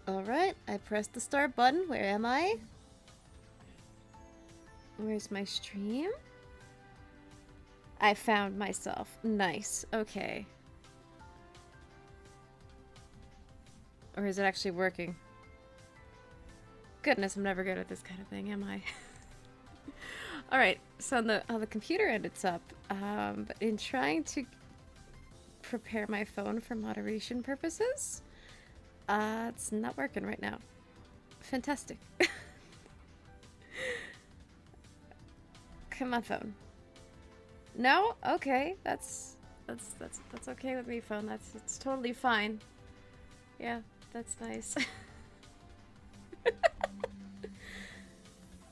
Alright, I pressed the start button. Where am I? Where's my stream? I found myself. Nice. Okay. Or is it actually working? Goodness, I'm never good at this kind of thing, am I? Alright, so on the computer end it's up. But in trying to prepare my phone for moderation purposes, it's not working right now. Fantastic. Come on, phone. No? Okay, that's okay with me, phone. It's totally fine. Yeah, that's nice.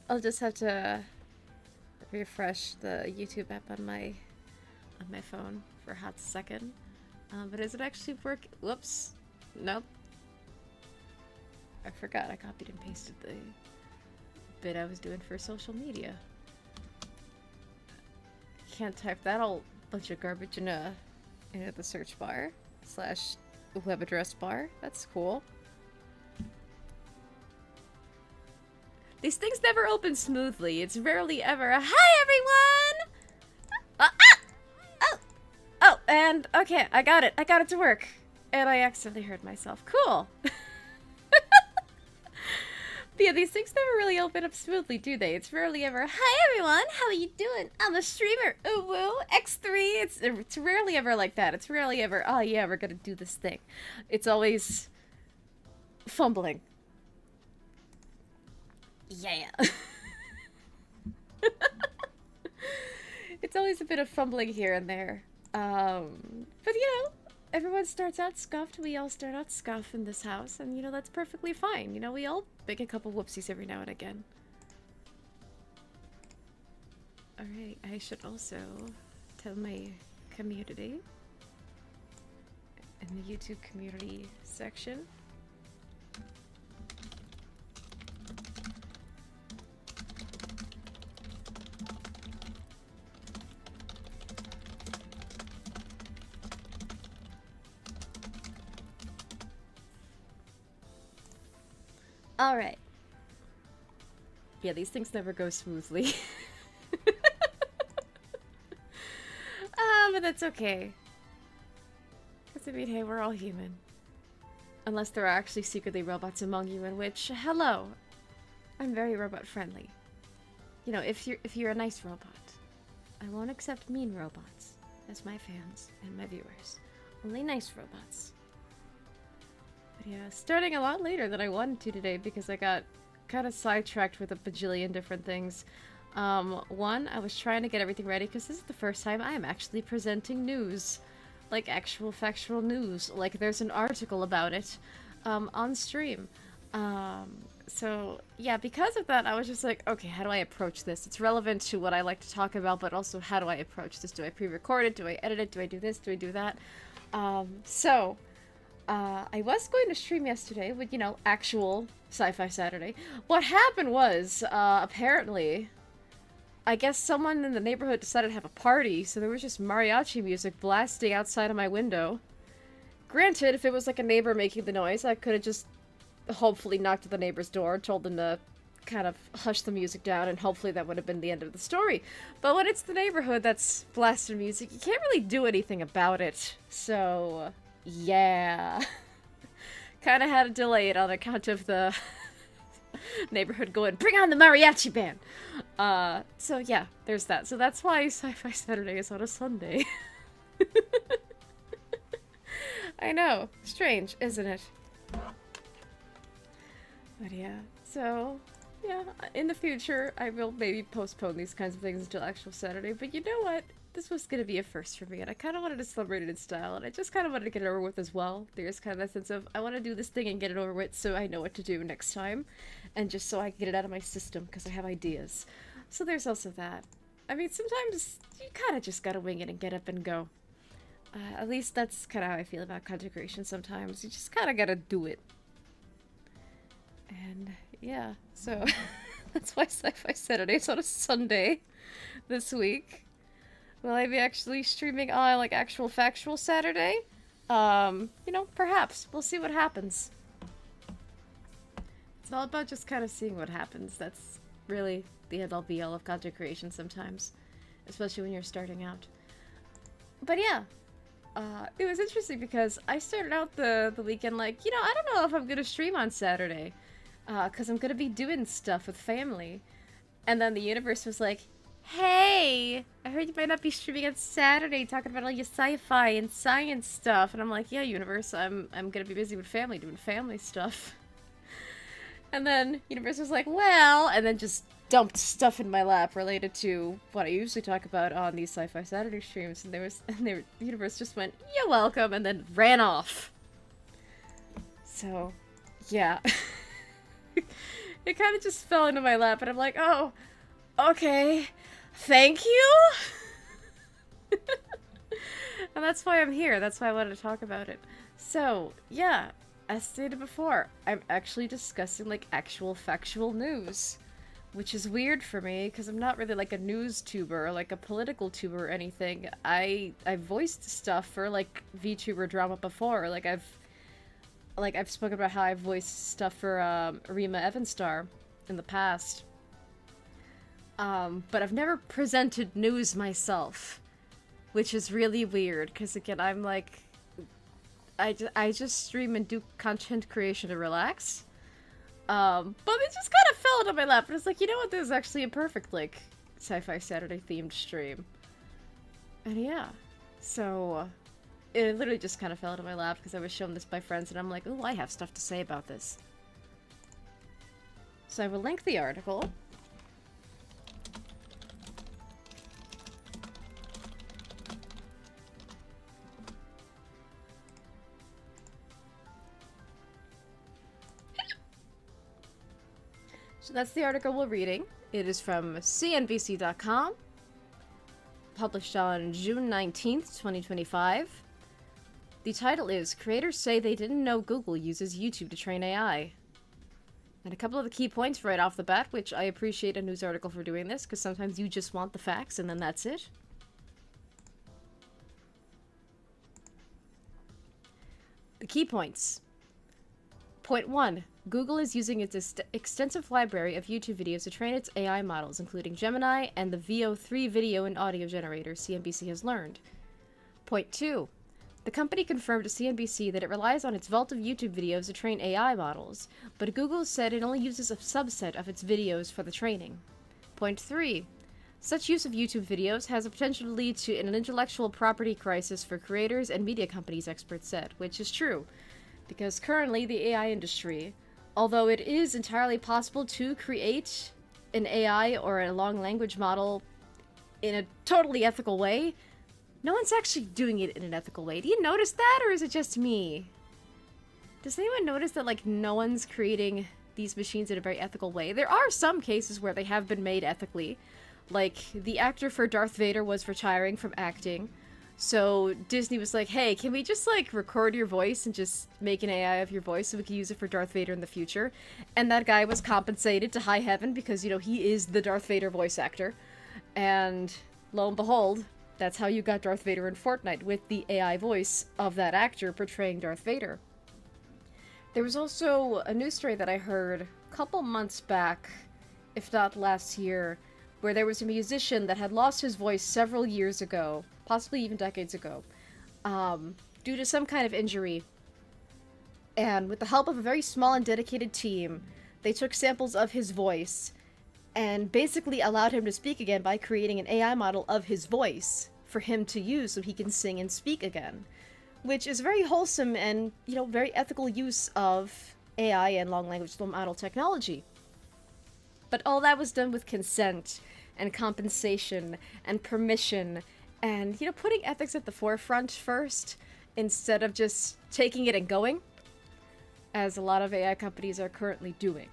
I'll just have to refresh the YouTube app on my phone for a hot second. But is it actually working? Whoops. Nope. I forgot I copied and pasted the bit I was doing for social media. Can't type that whole bunch of garbage into the search bar / web address bar. That's cool. These things never open smoothly. It's rarely ever a hi everyone. Oh, and okay, I got it. I got it to work, and I accidentally heard myself. Cool. But yeah, these things never really open up smoothly, do they? It's rarely ever, hi everyone, how are you doing? I'm a streamer, ooh woo, X3. It's rarely ever like that. It's rarely ever, oh yeah, we're gonna do this thing. It's always fumbling. Yeah. It's always a bit of fumbling here and there. But you know, everyone starts out scuffed. We all start out scuffed in this house, and you know, that's perfectly fine. You know, we all make a couple whoopsies every now and again. Alright, I should also tell my community in the YouTube community section. Alright. Yeah, these things never go smoothly. But that's okay. Because, I mean, hey, we're all human. Unless there are actually secretly robots among you, in which, hello, I'm very robot-friendly. You know, if you're a nice robot, I won't accept mean robots as my fans and my viewers. Only nice robots. But yeah, starting a lot later than I wanted to today because I got kind of sidetracked with a bajillion different things. One, I was trying to get everything ready because this is the first time I am actually presenting news. Like actual factual news. Like there's an article about it on stream. So yeah, because of that, I was just like, okay, how do I approach this? It's relevant to what I like to talk about, but also how do I approach this? Do I pre-record it? Do I edit it? Do I do this? Do I do that? I was going to stream yesterday with, you know, actual SciFi Saturday. What happened was, apparently, I guess someone in the neighborhood decided to have a party, so there was just mariachi music blasting outside of my window. Granted, if it was like a neighbor making the noise, I could have just hopefully knocked at the neighbor's door, told them to kind of hush the music down, and hopefully that would have been the end of the story. But when it's the neighborhood that's blasting music, you can't really do anything about it. So, yeah. Kind of had to delay it on account of the neighborhood going, bring on the mariachi band! So yeah, there's that. So that's why SciFi Saturday is on a Sunday. I know. Strange, isn't it? But yeah, so, yeah, in the future, I will maybe postpone these kinds of things until actual Saturday, but you know what? This was gonna be a first for me, and I kind of wanted to celebrate it in style, and I just kind of wanted to get it over with as well. There's kind of that sense of, I want to do this thing and get it over with so I know what to do next time, and just so I can get it out of my system, because I have ideas. So there's also that. I mean, sometimes you kind of just gotta wing it and get up and go. At least that's kind of how I feel about content creation sometimes. You just kind of gotta do it. And yeah, so that's why SciFi Saturday's on a Sunday this week. Will I be actually streaming on like actual factual Saturday? You know, perhaps. We'll see what happens. It's all about just kind of seeing what happens. That's really the end all be all of content creation sometimes, especially when you're starting out. But yeah, it was interesting because I started out the weekend like, you know, I don't know if I'm gonna stream on Saturday, because I'm gonna be doing stuff with family. And then the universe was like, hey, I heard you might not be streaming on Saturday talking about all your sci-fi and science stuff. And I'm like, yeah, universe, I'm gonna be busy with family, doing family stuff. And then universe was like, well, and then just dumped stuff in my lap related to what I usually talk about on these SciFi Saturday streams. And the universe just went, you're welcome, and then ran off. So, yeah. It kind of just fell into my lap, and I'm like, oh, okay, thank you? And that's why I'm here. That's why I wanted to talk about it. So, yeah, as stated before, I'm actually discussing, like, actual factual news. Which is weird for me, because I'm not really, like, a news tuber, or, like, a political tuber or anything. I voiced stuff for, like, VTuber drama before. Like, I've spoken about how I've voiced stuff for, Rima Evanstar in the past. But I've never presented news myself. Which is really weird, because again, I'm like... I just stream and do content creation to relax. But it just kind of fell into my lap, and it's like, you know what, this is actually a perfect, like, SciFi Saturday themed stream. And yeah, so... It literally just kind of fell into my lap, because I was shown this by friends, and I'm like, oh, I have stuff to say about this. So I will link the article. So that's the article we're reading. It is from cnbc.com, published on June 19th, 2025. The title is, Creators Say They Didn't Know Google Uses YouTube to Train AI. And a couple of the key points right off the bat, which I appreciate a news article for doing this, because sometimes you just want the facts and then that's it. The key points. Point 1. Google is using its extensive library of YouTube videos to train its AI models, including Gemini and the VO3 video and audio generator, CNBC has learned. Point 2. The company confirmed to CNBC that it relies on its vault of YouTube videos to train AI models, but Google said it only uses a subset of its videos for the training. Point 3. Such use of YouTube videos has the potential to lead to an intellectual property crisis for creators and media companies, experts said, which is true, because currently the AI industry, although it is entirely possible to create an AI or a long language model in a totally ethical way, no one's actually doing it in an ethical way. Do you notice that, or is it just me? Does anyone notice that, like, no one's creating these machines in a very ethical way? There are some cases where they have been made ethically. Like, the actor for Darth Vader was retiring from acting, so Disney was like, hey, can we just, like, record your voice and just make an AI of your voice so we can use it for Darth Vader in the future? And that guy was compensated to high heaven because, you know, he is the Darth Vader voice actor. And lo and behold, that's how you got Darth Vader in Fortnite, with the AI voice of that actor portraying Darth Vader. There was also a news story that I heard a couple months back, if not last year, where there was a musician that had lost his voice several years ago, possibly even decades ago, due to some kind of injury. And with the help of a very small and dedicated team, they took samples of his voice and basically allowed him to speak again by creating an AI model of his voice for him to use so he can sing and speak again. Which is very wholesome and, you know, very ethical use of AI and long language model technology. But all that was done with consent and compensation and permission and, you know, putting ethics at the forefront first instead of just taking it and going, as a lot of AI companies are currently doing.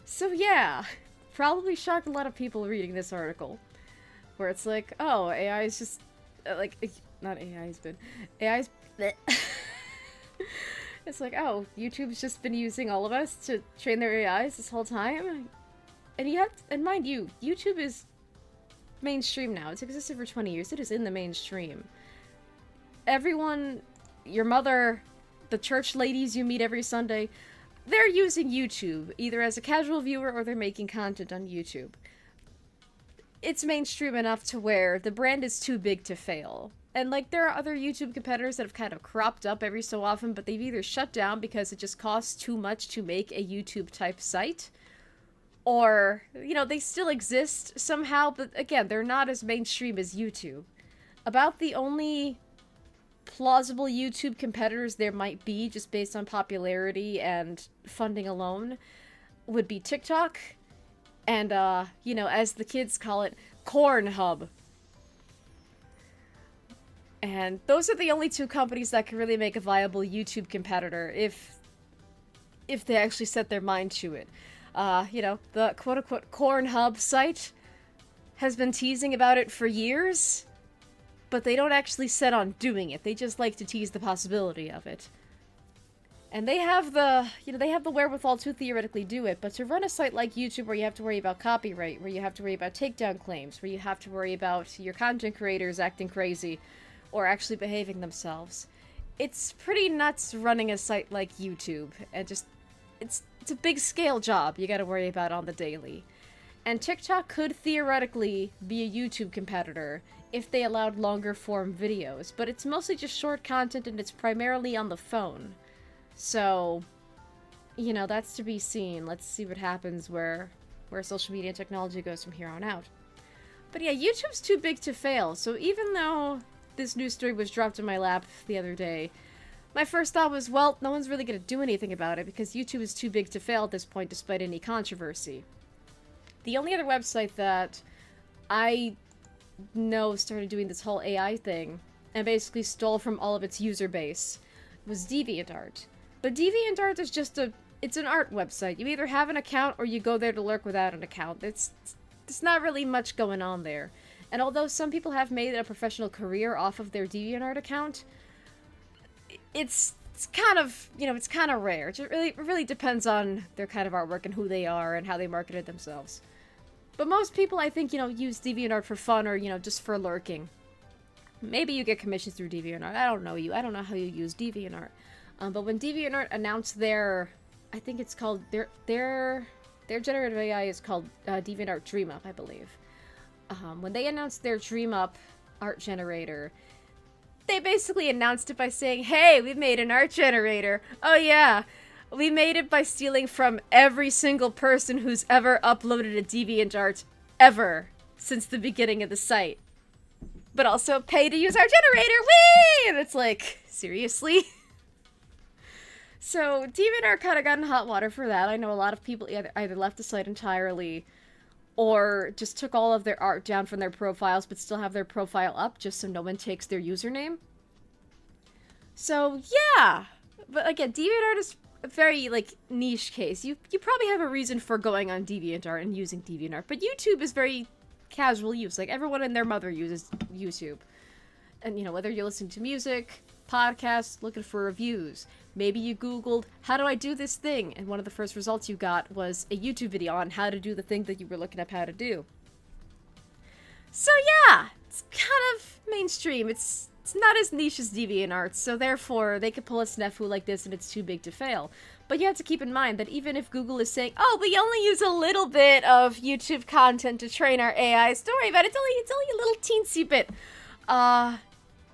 So yeah, probably shocked a lot of people reading this article, where it's like, oh, AI is just, like, not AI's been, AI's, it's like, oh, YouTube's just been using all of us to train their AIs this whole time? And you have to, and mind you, YouTube is mainstream now. It's existed for 20 years. It is in the mainstream. Everyone, your mother, the church ladies you meet every Sunday, they're using YouTube, either as a casual viewer or they're making content on YouTube. It's mainstream enough to where the brand is too big to fail. And, like, there are other YouTube competitors that have kind of cropped up every so often, but they've either shut down because it just costs too much to make a YouTube-type site, or, you know, they still exist somehow, but again, they're not as mainstream as YouTube. About the only plausible YouTube competitors there might be, just based on popularity and funding alone, would be TikTok, and, you know, as the kids call it, Cornhub. And those are the only two companies that can really make a viable YouTube competitor if they actually set their mind to it. You know, the quote-unquote Cornhub site has been teasing about it for years, but they don't actually set on doing it. They just like to tease the possibility of it. And they have the, you know, they have the wherewithal to theoretically do it, but to run a site like YouTube where you have to worry about copyright, where you have to worry about takedown claims, where you have to worry about your content creators acting crazy, or actually behaving themselves, it's pretty nuts running a site like YouTube, and just, it's a big scale job you gotta worry about on the daily. And TikTok could theoretically be a YouTube competitor if they allowed longer form videos, but it's mostly just short content and it's primarily on the phone. So, you know, that's to be seen. Let's see what happens where social media technology goes from here on out. But yeah, YouTube's too big to fail, so even though this news story was dropped in my lap the other day, my first thought was, well, no one's really going to do anything about it because YouTube is too big to fail at this point despite any controversy. The only other website that I know started doing this whole AI thing and basically stole from all of its user base was DeviantArt. But DeviantArt is just it's an art website. You either have an account or you go there to lurk without an account. It's not really much going on there. And although some people have made a professional career off of their DeviantArt account, it's kind of, you know, it's kind of rare. It really depends on their kind of artwork and who they are and how they marketed themselves. But most people, I think, you know, use DeviantArt for fun or, you know, just for lurking. Maybe you get commissions through DeviantArt. I don't know you. I don't know how you use DeviantArt. But when DeviantArt announced their, I think it's called, their generative AI is called DeviantArt DreamUp, I believe. When they announced their DreamUp art generator, they basically announced it by saying, hey, we've made an art generator. Oh yeah, we made it by stealing from every single person who's ever uploaded a DeviantArt ever since the beginning of the site. But also pay to use our generator, whee! And it's like, seriously? So DeviantArt kind of got in hot water for that. I know a lot of people either left the site entirely or just took all of their art down from their profiles but still have their profile up just so no one takes their username. So, yeah. But again, DeviantArt is a very, like, niche case. You probably have a reason for going on DeviantArt and using DeviantArt, but YouTube is very casual use. Like, everyone and their mother uses YouTube. And, you know, whether you're listening to music, podcasts, looking for reviews, maybe you Googled, how do I do this thing? And one of the first results you got was a YouTube video on how to do the thing that you were looking up how to do. So yeah, it's kind of mainstream. It's not as niche as DeviantArt, so therefore they could pull a snafu like this and it's too big to fail. But you have to keep in mind that even if Google is saying, oh, we only use a little bit of YouTube content to train our AIs, don't worry about it, it's only a little teensy bit.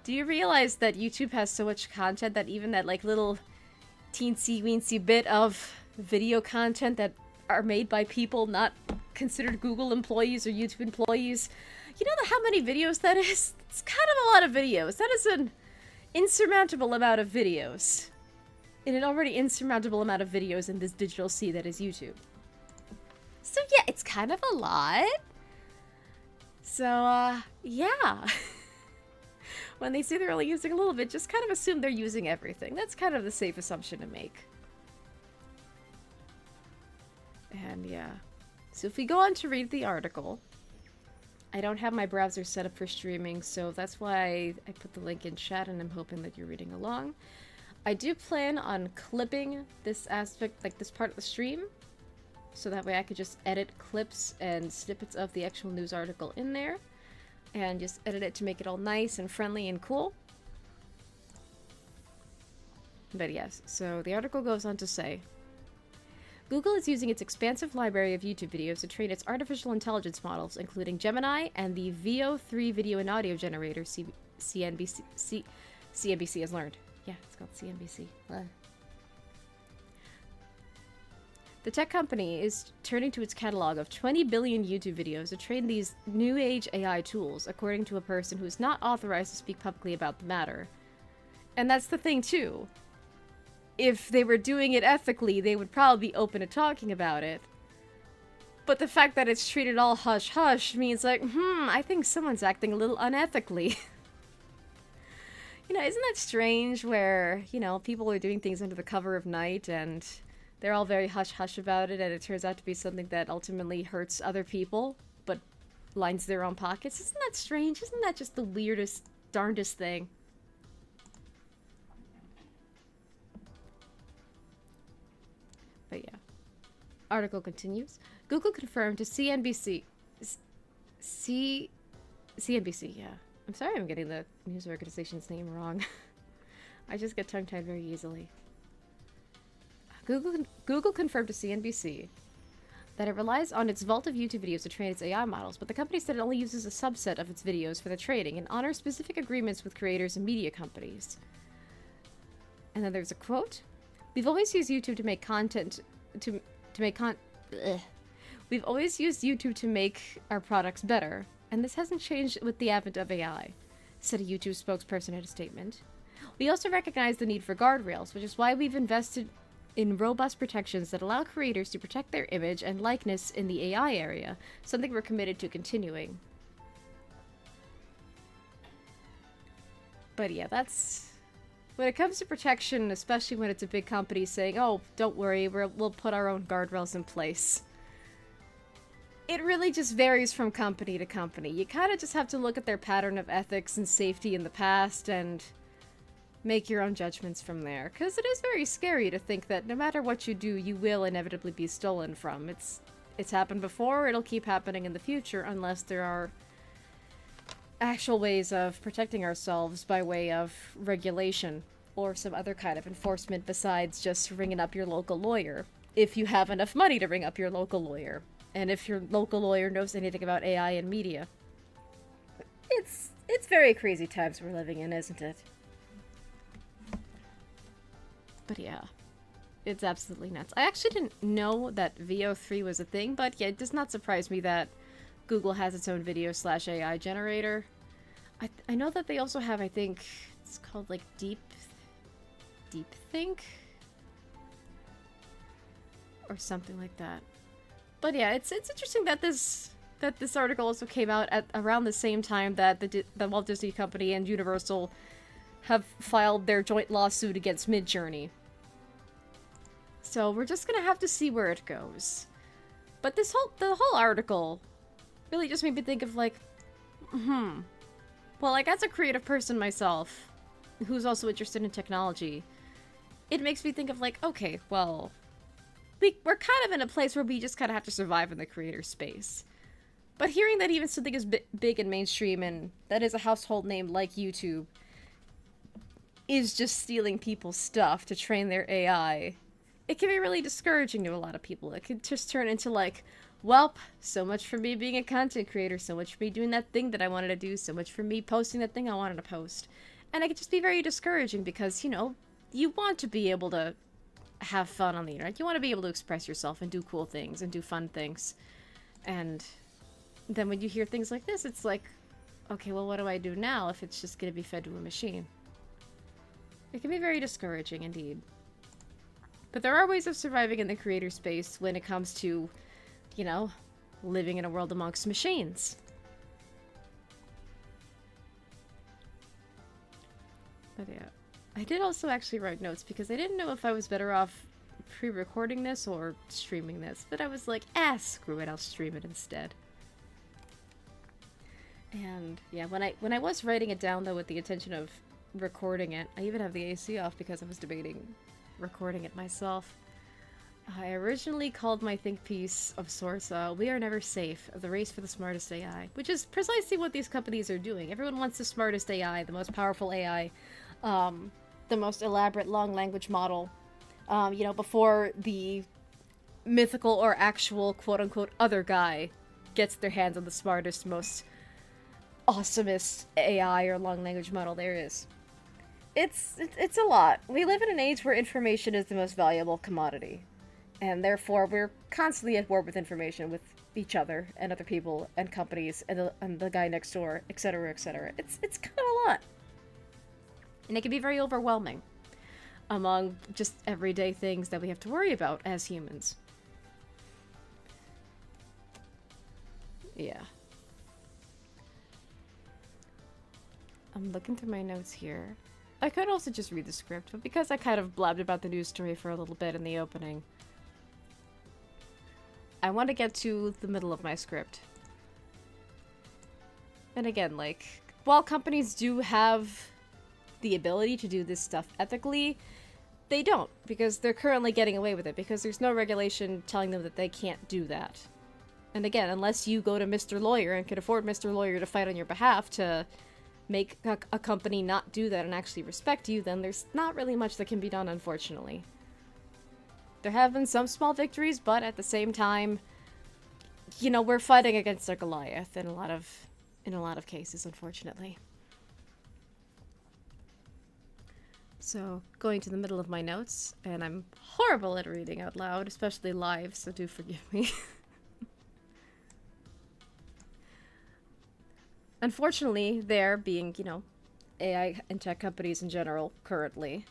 Do you realize that YouTube has so much content that even that, like, little teensy-weensy bit of video content that are made by people not considered Google employees or YouTube employees, you know how many videos that is? It's kind of a lot of videos. That is an insurmountable amount of videos. In an already insurmountable amount of videos in this digital sea that is YouTube. So yeah, it's kind of a lot. So, yeah. When they say they're only using a little bit, just kind of assume they're using everything. That's kind of the safe assumption to make. And yeah. So if we go on to read the article, I don't have my browser set up for streaming, so that's why I put the link in chat and I'm hoping that you're reading along. I do plan on clipping this aspect, like this part of the stream, so that way I could just edit clips and snippets of the actual news article in there. And just edit it to make it all nice and friendly and cool. But yes, so the article goes on to say, Google is using its expansive library of YouTube videos to train its artificial intelligence models, including Gemini and the VO3 video and audio generator CNBC has learned. Yeah, it's called CNBC. The tech company is turning to its catalog of 20 billion YouTube videos to train these new age AI tools, according to a person who's not authorized to speak publicly about the matter. And that's the thing, too. If they were doing it ethically, they would probably be open to talking about it. But the fact that it's treated all hush-hush means like, I think someone's acting a little unethically. You know, isn't that strange where, you know, people are doing things under the cover of night and they're all very hush-hush about it, and it turns out to be something that ultimately hurts other people, but lines their own pockets? Isn't that strange? Isn't that just the weirdest, darndest thing? But yeah. Article continues. Google confirmed to CNBC... CNBC, yeah. I'm sorry I'm getting the news organization's name wrong. I just get tongue-tied very easily. Google confirmed to CNBC that it relies on its vault of YouTube videos to train its AI models, but the company said it only uses a subset of its videos for the training and honors specific agreements with creators and media companies. And then there's a quote. We've always used YouTube to make content We've always used YouTube to make our products better, and this hasn't changed with the advent of AI, said a YouTube spokesperson in a statement. We also recognize the need for guardrails, which is why we've invested in robust protections that allow creators to protect their image and likeness in the AI area, something we're committed to continuing. But yeah, that's... When it comes to protection, especially when it's a big company saying, oh, don't worry, we'll put our own guardrails in place. It really just varies from company to company. You kind of just have to look at their pattern of ethics and safety in the past and make your own judgments from there. Because it is very scary to think that no matter what you do, you will inevitably be stolen from. It's happened before, it'll keep happening in the future unless there are actual ways of protecting ourselves by way of regulation or some other kind of enforcement besides just ringing up your local lawyer. If you have enough money to ring up your local lawyer. And if your local lawyer knows anything about AI and media. It's very crazy times we're living in, isn't it? But yeah, it's absolutely nuts. I actually didn't know that VO3 was a thing, but yeah, it does not surprise me that Google has its own video/AI generator. I know that they also have, I think, it's called like DeepThink? Or something like that. But yeah, it's interesting that this article also came out at around the same time that the Walt Disney Company and Universal have filed their joint lawsuit against Midjourney. So we're just gonna have to see where it goes. But the whole article really just made me think of like, well, like as a creative person myself, who's also interested in technology, it makes me think of like, okay, well, we're kind of in a place where we just kind of have to survive in the creator space. But hearing that even something as big and mainstream and that is a household name like YouTube is just stealing people's stuff to train their AI, it can be really discouraging to a lot of people. It could just turn into like, welp, so much for me being a content creator, so much for me doing that thing that I wanted to do, so much for me posting that thing I wanted to post. And it could just be very discouraging because, you know, you want to be able to have fun on the internet. You want to be able to express yourself and do cool things and do fun things. And then when you hear things like this, it's like, okay, well, what do I do now if it's just going to be fed to a machine? It can be very discouraging indeed. But there are ways of surviving in the creator space when it comes to, you know, living in a world amongst machines. But yeah. I did also actually write notes because I didn't know if I was better off pre-recording this or streaming this. But I was like, screw it, I'll stream it instead. And yeah, when I was writing it down though with the intention of recording it, I even have the AC off because I was debating recording it myself. I originally called my think piece of sorts, We Are Never Safe, the race for the smartest AI, which is precisely what these companies are doing. Everyone wants the smartest AI, the most powerful AI, the most elaborate long language model. You know, before the mythical or actual quote-unquote other guy gets their hands on the smartest, most awesomest AI or long language model there is. It's a lot. We live in an age where information is the most valuable commodity. And therefore, we're constantly at war with information, with each other, and other people, and companies, and the guy next door, etc., etc. It's kind of a lot. And it can be very overwhelming among just everyday things that we have to worry about as humans. Yeah. I'm looking through my notes here. I could also just read the script, but because I kind of blabbed about the news story for a little bit in the opening, I want to get to the middle of my script. And again, like, while companies do have the ability to do this stuff ethically, they don't, because they're currently getting away with it, because there's no regulation telling them that they can't do that. And again, unless you go to Mr. Lawyer and can afford Mr. Lawyer to fight on your behalf to make a company not do that and actually respect you, then there's not really much that can be done, unfortunately. There have been some small victories, but at the same time, you know, we're fighting against a Goliath in a lot of cases, unfortunately. So, going to the middle of my notes, and I'm horrible at reading out loud, especially live, so do forgive me. Unfortunately, there being, you know, AI and tech companies in general currently,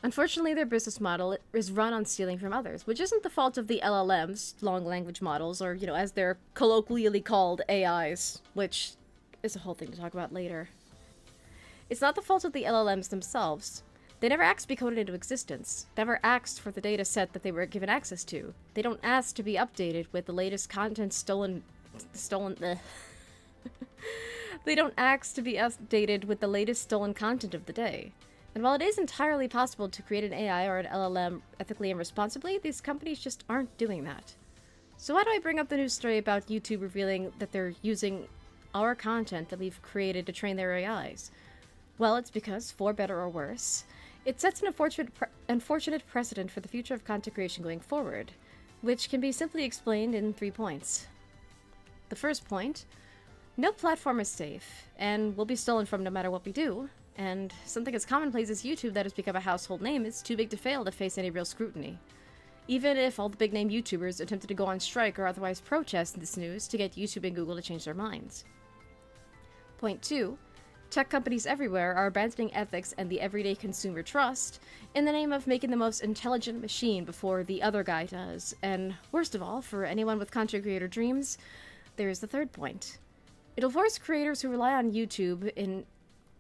unfortunately their business model is run on stealing from others, which isn't the fault of the LLMs, long language models, or, you know, as they're colloquially called, AIs, which is a whole thing to talk about later. It's not the fault of the LLMs themselves. They never asked to be coded into existence, never asked for the data set that they were given access to. They don't ask to be updated with the latest content They don't ask to be updated with the latest stolen content of the day. And while it is entirely possible to create an AI or an LLM ethically and responsibly, these companies just aren't doing that. So why do I bring up the news story about YouTube revealing that they're using our content that we've created to train their AIs? Well, it's because, for better or worse, it sets an unfortunate precedent for the future of content creation going forward, which can be simply explained in 3 points. The first point: no platform is safe, and will be stolen from no matter what we do, and something as commonplace as YouTube that has become a household name is too big to fail to face any real scrutiny. Even if all the big-name YouTubers attempted to go on strike or otherwise protest this news to get YouTube and Google to change their minds. Point 2. Tech companies everywhere are abandoning ethics and the everyday consumer trust in the name of making the most intelligent machine before the other guy does. And worst of all, for anyone with content creator dreams, there's the third point. It'll force creators who rely on YouTube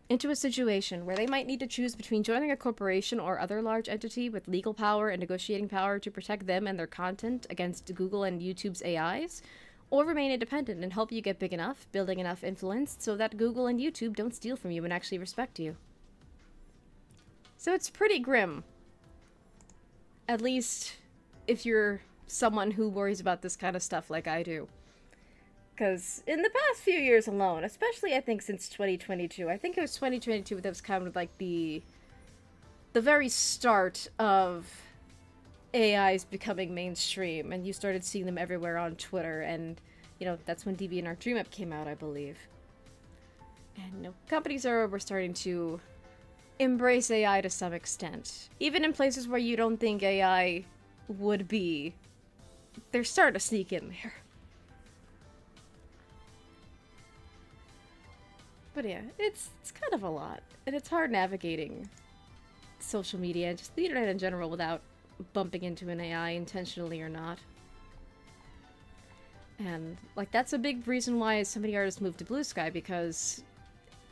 into a situation where they might need to choose between joining a corporation or other large entity with legal power and negotiating power to protect them and their content against Google and YouTube's AIs, or remain independent and help you get big enough, building enough influence, so that Google and YouTube don't steal from you and actually respect you. So it's pretty grim. At least if you're someone who worries about this kind of stuff like I do. Because in the past few years alone, especially I think since 2022, I think it was 2022 that was kind of like the very start of AIs becoming mainstream, and you started seeing them everywhere on Twitter, and, you know, that's when DeviantArt DreamUp came out, I believe. And, you know, companies were starting to embrace AI to some extent. Even in places where you don't think AI would be, they're starting to sneak in there. But yeah, it's kind of a lot, and it's hard navigating social media and just the internet in general without bumping into an AI intentionally or not. And, like, that's a big reason why so many artists move to Blue Sky, because,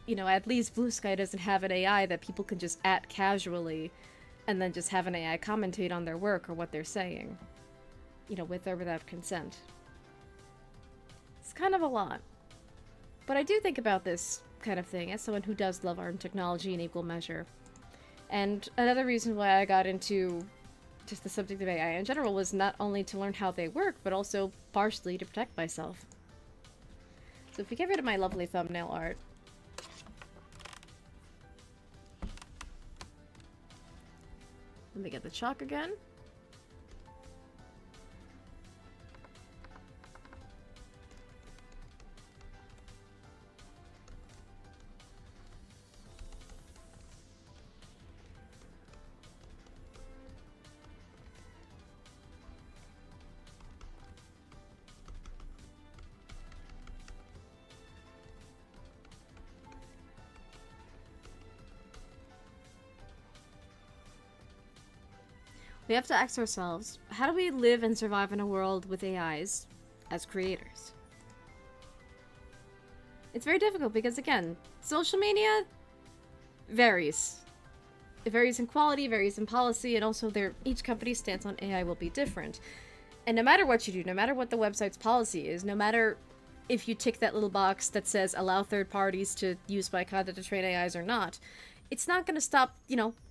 you know, at least Blue Sky doesn't have an AI that people can just at casually and then just have an AI commentate on their work or what they're saying, you know, with or without consent. It's kind of a lot. But I do think about this kind of thing as someone who does love art and technology in equal measure. And another reason why I got into just the subject of AI in general was not only to learn how they work, but also partially to protect myself. So if we get rid of my lovely thumbnail art, let me get the chalk again. We have to ask ourselves, how do we live and survive in a world with AIs as creators? It's very difficult because, again, social media varies. It varies in quality, varies in policy, and also each company's stance on AI will be different. And no matter what you do, no matter what the website's policy is, no matter if you tick that little box that says allow third parties to use my content to train AIs or not, it's not going to stop,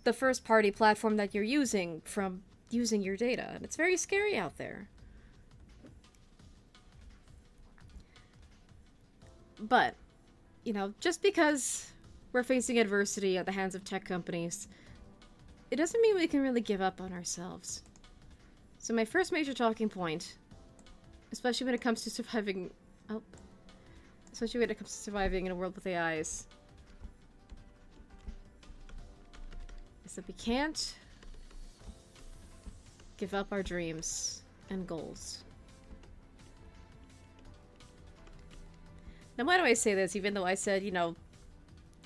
the first party platform that you're using from using your data. And it's very scary out there. But, just because we're facing adversity at the hands of tech companies, it doesn't mean we can really give up on ourselves. So my first major talking point, especially when it comes to surviving in a world with AIs, is that we can't give up our dreams and goals. Now, why do I say this, even though I said,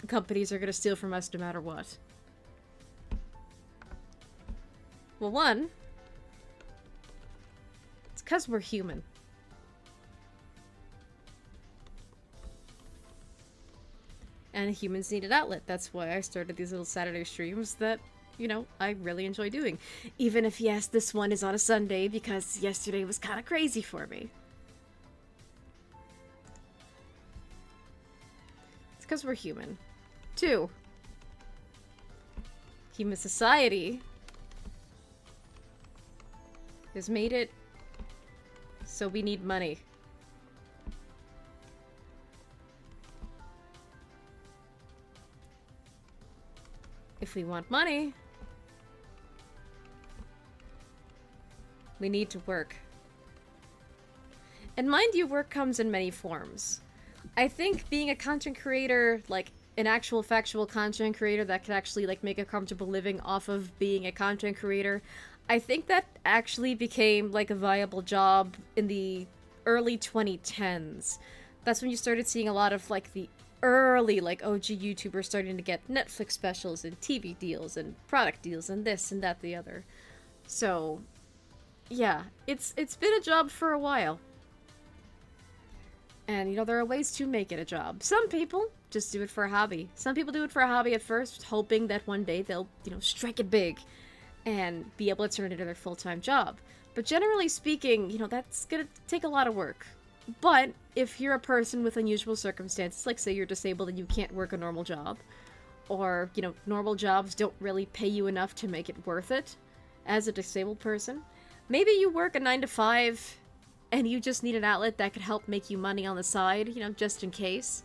companies are going to steal from us no matter what? Well, one, it's because we're human. And humans need an outlet. That's why I started these little Saturday streams that, I really enjoy doing. Even if, yes, this one is on a Sunday because yesterday was kind of crazy for me. It's because we're human. Two, human society has made it so we need money. If we want money, we need to work. And mind you, work comes in many forms. I think being a content creator, like an actual factual content creator that could actually make a comfortable living off of being a content creator, I think that actually became a viable job in the early 2010s. That's when you started seeing a lot of the early OG YouTubers starting to get Netflix specials and TV deals and product deals and this and that the other. So yeah, it's been a job for a while. And there are ways to make it a job. Some people just do it for a hobby. Some people do it for a hobby at first, hoping that one day they'll, strike it big and be able to turn it into their full-time job. But generally speaking, that's gonna take a lot of work. But if you're a person with unusual circumstances, like say you're disabled and you can't work a normal job, or, normal jobs don't really pay you enough to make it worth it as a disabled person, maybe you work a 9-to-5 and you just need an outlet that could help make you money on the side, just in case.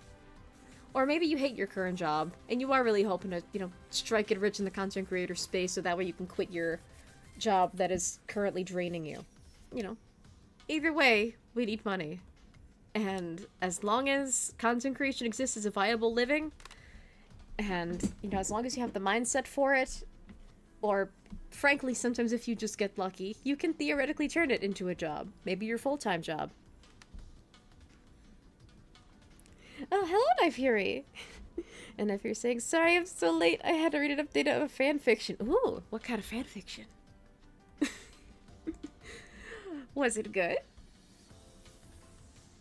Or maybe you hate your current job and you are really hoping to, strike it rich in the content creator space so that way you can quit your job that is currently draining you. Either way, we need money. And as long as content creation exists as a viable living, and, as long as you have the mindset for it, or frankly, sometimes if you just get lucky, you can theoretically turn it into a job. Maybe your full-time job. Oh, hello, Knife Fury! And Knife Fury saying, sorry I'm so late, I had to read an update of a fanfiction. Ooh, what kind of fanfiction? Was it good?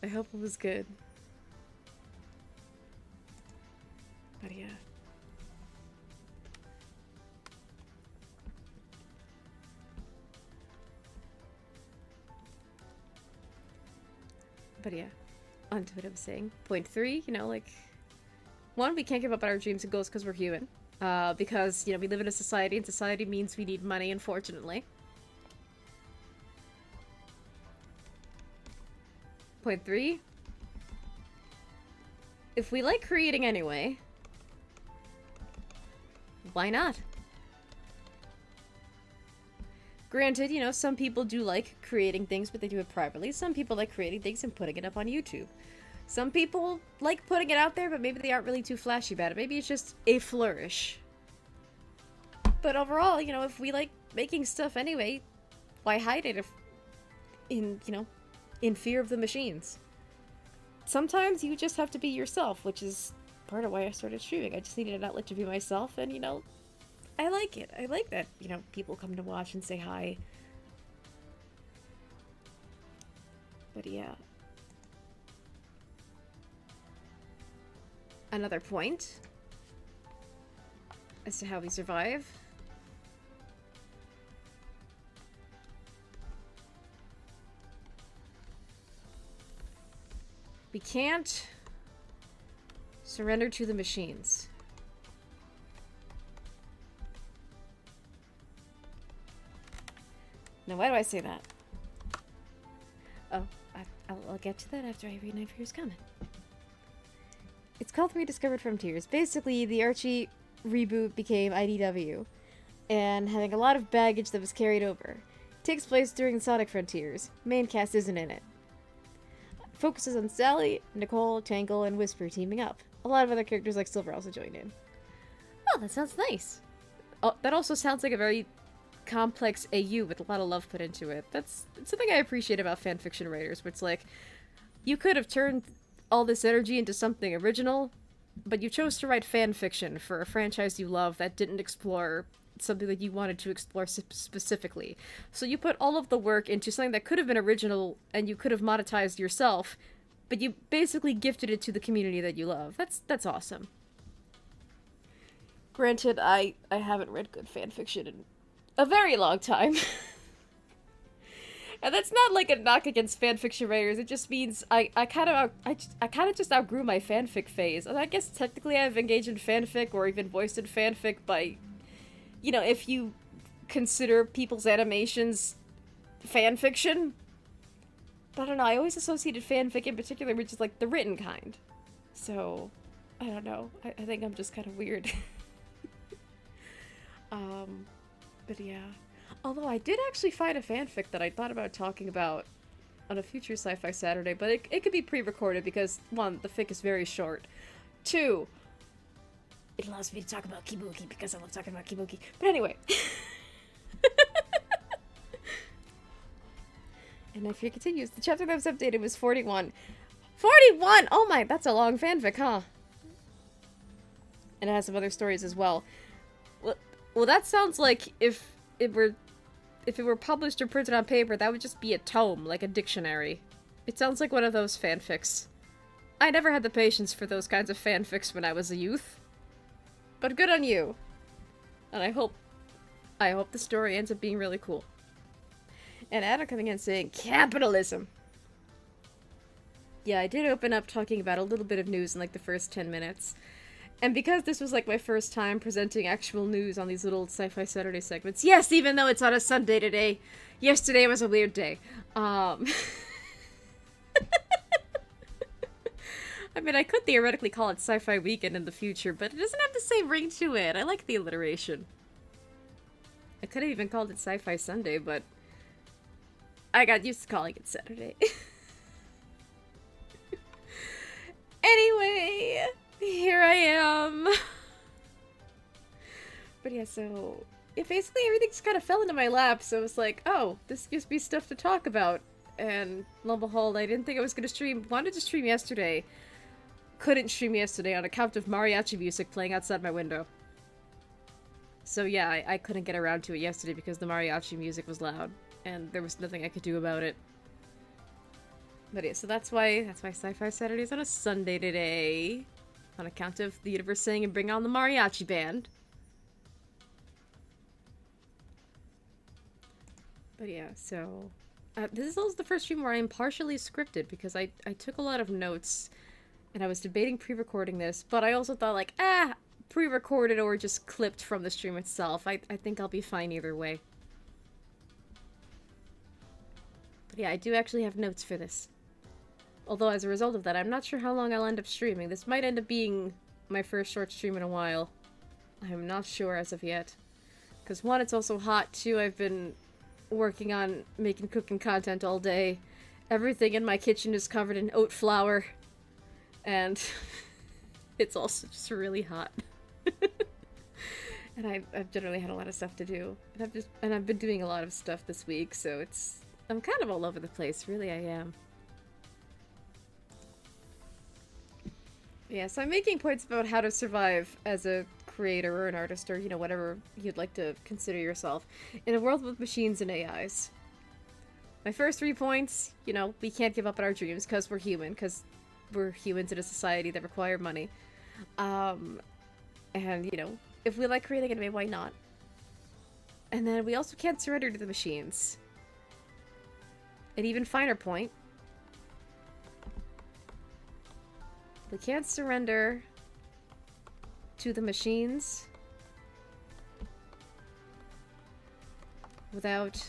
I hope it was good. But yeah. But yeah, on to what I was saying. Point 3, one, we can't give up on our dreams and goals because we're human. Because, we live in a society, and society means we need money, unfortunately. Point 3, if we like creating anyway, why not? Granted, some people do like creating things, but they do it privately. Some people like creating things and putting it up on YouTube. Some people like putting it out there, but maybe they aren't really too flashy about it. Maybe it's just a flourish. But overall, if we like making stuff anyway, why hide it in fear of the machines? Sometimes you just have to be yourself, which is part of why I started streaming. I just needed an outlet to be myself, and, I I like it. I like that, you know, people come to watch and say hi. But yeah. Another point as to how we survive. We can't surrender to the machines. Now, why do I say that? Oh, I'll get to that after I read Night Fear's comment. It's called Rediscovered Frontiers. Basically, the Archie reboot became IDW, and having a lot of baggage that was carried over. It takes place during Sonic Frontiers. Main cast isn't in it. Focuses on Sally, Nicole, Tangle, and Whisper teaming up. A lot of other characters like Silver also joined in. Oh, that sounds nice. Oh, that also sounds like a very complex AU with a lot of love put into it. That's something I appreciate about fanfiction writers, where it's like, you could have turned all this energy into something original, but you chose to write fanfiction for a franchise you love that didn't explore something that you wanted to explore specifically. So you put all of the work into something that could have been original and you could have monetized yourself, but you basically gifted it to the community that you love. That's awesome. Granted, I haven't read good fanfiction in a very long time. And that's not like a knock against fanfiction writers. It just means I kind of just outgrew my fanfic phase. And I guess technically I've engaged in fanfic or even voiced in fanfic by, you know, if you consider people's animations fanfiction. But I don't know, I always associated fanfic in particular with just like the written kind. So, I don't know. I think I'm just kind of weird. But yeah. Although I did actually find a fanfic that I thought about talking about on a future SciFi Saturday, but it could be pre-recorded because, 1, the fic is very short. 2, it allows me to talk about Kibuki because I love talking about Kibuki. But anyway. And if it continues, the chapter that was updated was 41. 41! Oh my, that's a long fanfic, huh? And it has some other stories as well. Well, that sounds like if it were published or printed on paper, that would just be a tome, like a dictionary. It sounds like one of those fanfics. I never had the patience for those kinds of fanfics when I was a youth. But good on you. And I hope the story ends up being really cool. And Adam coming in saying, capitalism! Yeah, I did open up talking about a little bit of news in like the first 10 minutes. And because this was like my first time presenting actual news on these little SciFi Saturday segments, yes, even though it's on a Sunday today, yesterday was a weird day. I mean, I could theoretically call it Sci-Fi Weekend in the future, but it doesn't have the same ring to it. I like the alliteration. I could have even called it Sci-Fi Sunday, but I got used to calling it Saturday. Anyway, here I am. But yeah, so basically everything just kind of fell into my lap, so it was like, oh, this gives me stuff to talk about. And lo and behold, I didn't think I was going to stream. Wanted to stream yesterday. Couldn't stream yesterday on account of mariachi music playing outside my window. So yeah, I couldn't get around to it yesterday because the mariachi music was loud. And there was nothing I could do about it. But yeah, so that's why SciFi Saturday is on a Sunday today. On account of the universe saying and bring on the mariachi band. But yeah, so this is also the first stream where I'm partially scripted because I took a lot of notes and I was debating pre-recording this, but I also thought like, pre-recorded or just clipped from the stream itself. I think I'll be fine either way. But yeah, I do actually have notes for this. Although as a result of that, I'm not sure how long I'll end up streaming. This might end up being my first short stream in a while. I'm not sure as of yet. Because 1, it's also hot, 2, I've been working on making cooking content all day. Everything in my kitchen is covered in oat flour. And it's also just really hot. And I've generally had a lot of stuff to do. And I've been doing a lot of stuff this week, so I'm kind of all over the place, really I am. Yeah, so I'm making points about how to survive as a creator or an artist or, you know, whatever you'd like to consider yourself, in a world with machines and AIs. My first 3 points, you know, we can't give up on our dreams because we're human, because we're humans in a society that require money. And, you know, if we like creating anime, why not? And then we also can't surrender to the machines. An even finer point, we can't surrender to the machines without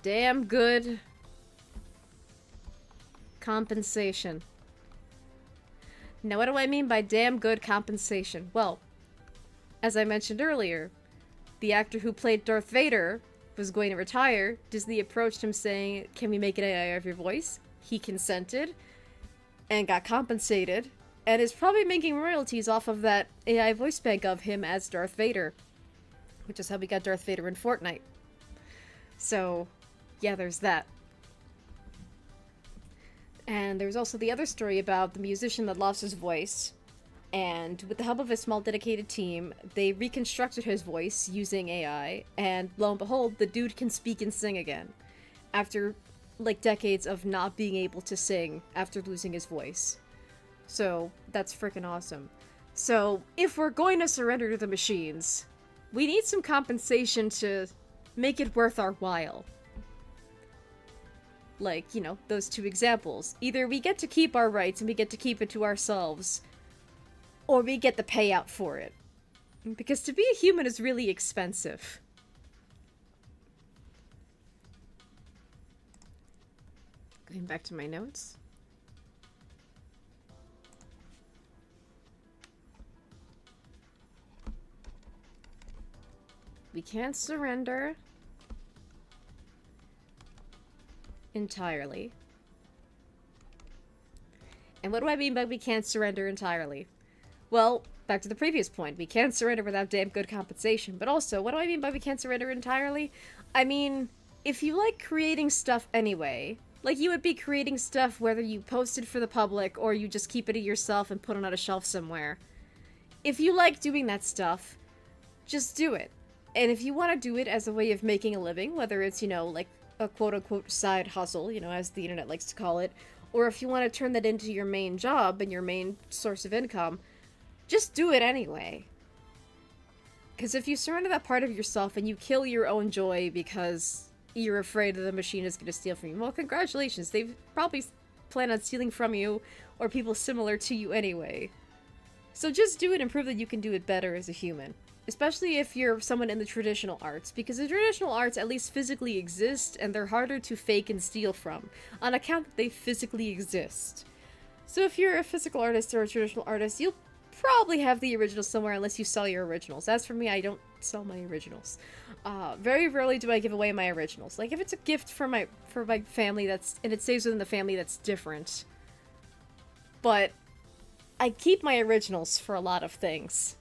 damn good compensation. Now, what do I mean by damn good compensation? Well, as I mentioned earlier, the actor who played Darth Vader was going to retire. Disney approached him saying, "Can we make an AI of your voice?" He consented and got compensated and is probably making royalties off of that AI voice bank of him as Darth Vader, which is how we got Darth Vader in Fortnite. So, yeah, there's that. And there's also the other story about the musician that lost his voice, and with the help of a small dedicated team, they reconstructed his voice using AI, and lo and behold, the dude can speak and sing again. After, like, decades of not being able to sing after losing his voice. So, that's freaking awesome. So, if we're going to surrender to the machines, we need some compensation to make it worth our while. Like, you know, those two examples. Either we get to keep our rights and we get to keep it to ourselves, or we get the payout for it. Because to be a human is really expensive. Going back to my notes. We can't surrender entirely. And what do I mean by we can't surrender entirely? Well, back to the previous point, we can't surrender without damn good compensation, but also, what do I mean by we can't surrender entirely? I mean, if you like creating stuff anyway, like you would be creating stuff whether you post it for the public or you just keep it to yourself and put it on a shelf somewhere. If you like doing that stuff, just do it. And if you want to do it as a way of making a living, whether it's, you know, like a quote-unquote side hustle, you know, as the internet likes to call it, or if you want to turn that into your main job and your main source of income, just do it anyway. Because if you surrender that part of yourself and you kill your own joy because you're afraid that the machine is going to steal from you, well, congratulations. They've probably planned on stealing from you or people similar to you anyway. So just do it and prove that you can do it better as a human. Especially if you're someone in the traditional arts, because the traditional arts at least physically exist, and they're harder to fake and steal from, on account that they physically exist. So if you're a physical artist or a traditional artist, you'll probably have the original somewhere unless you sell your originals. As for me, I don't sell my originals. Very rarely do I give away my originals. Like, if it's a gift for my family, and it stays within the family, that's different. But I keep my originals for a lot of things.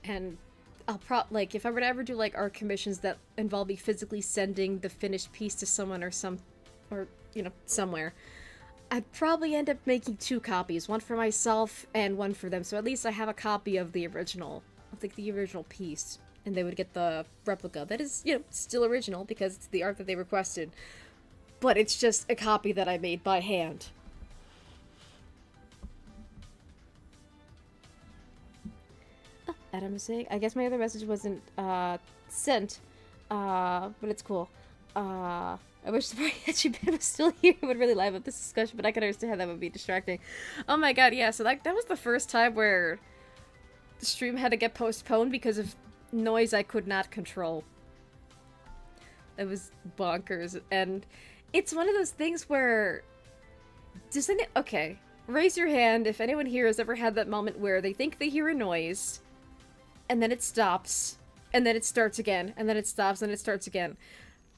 And I'll if I were to ever do, like, art commissions that involve me physically sending the finished piece to someone or you know, somewhere, I'd probably end up making 2 copies, one for myself and one for them, so at least I have a copy of the original, the original piece, and they would get the replica that is, you know, still original because it's the art that they requested, but it's just a copy that I made by hand. Adam is saying, I guess my other message wasn't sent, but it's cool. I wish the Mariachi band was still here. It would really liven up this discussion, but I can understand how that would be distracting. Oh my god, yeah, so that was the first time where the stream had to get postponed because of noise I could not control. It was bonkers, and it's one of those things where... Okay, raise your hand if anyone here has ever had that moment where they think they hear a noise... and then it stops, and then it starts again, and then it stops, and it starts again.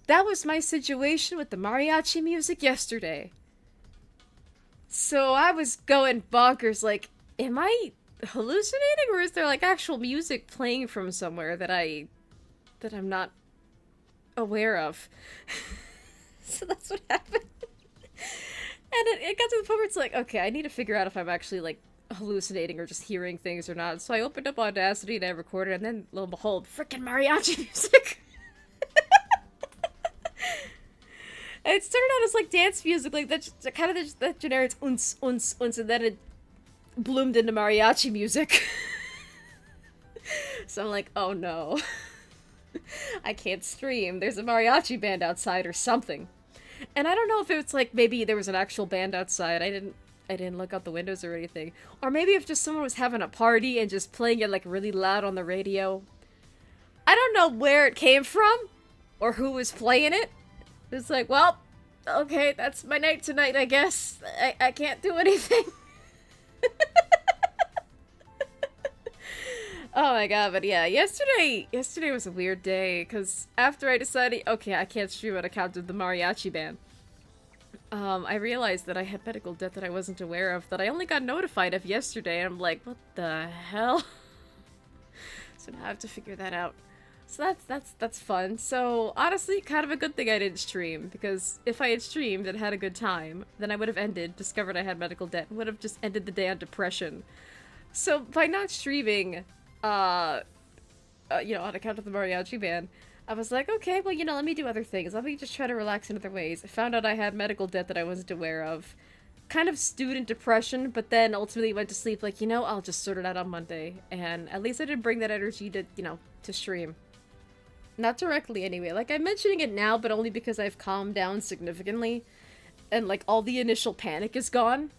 That was my situation with the mariachi music yesterday. So I was going bonkers, like, am I hallucinating, or is there, like, actual music playing from somewhere that I'm not aware of? So that's what happened. it got to the point where it's like, okay, I need to figure out if I'm actually, like, hallucinating or just hearing things or not. So I opened up Audacity and I recorded, and then, lo and behold, frickin' mariachi music! And it started out as, like, dance music, like, that kind of that generic uns, uns, uns, and then it bloomed into mariachi music. So I'm like, oh no. I can't stream. There's a mariachi band outside or something. And I don't know if it's like maybe there was an actual band outside. I didn't look out the windows or anything. Or maybe if just someone was having a party and just playing it like really loud on the radio. I don't know where it came from or who was playing it. It's like, well, okay, that's my night tonight, I guess. I can't do anything. Oh my god, but yeah, yesterday was a weird day, because after I decided, okay, I can't stream on account of the mariachi band, I realized that I had medical debt that I wasn't aware of, that I only got notified of yesterday, and I'm like, what the hell? So now I have to figure that out. So that's fun. So, honestly, kind of a good thing I didn't stream, because if I had streamed and had a good time, then I would have discovered I had medical debt, and would have just ended the day on depression. So, by not streaming, you know, on account of the mariachi band, I was like, okay, well, you know, let me do other things. Let me just try to relax in other ways. I found out I had medical debt that I wasn't aware of. Kind of stewed in depression, but then ultimately went to sleep like, you know, I'll just sort it out on Monday. And at least I didn't bring that energy to, you know, to stream. Not directly, anyway. Like, I'm mentioning it now, but only because I've calmed down significantly. And, like, all the initial panic is gone.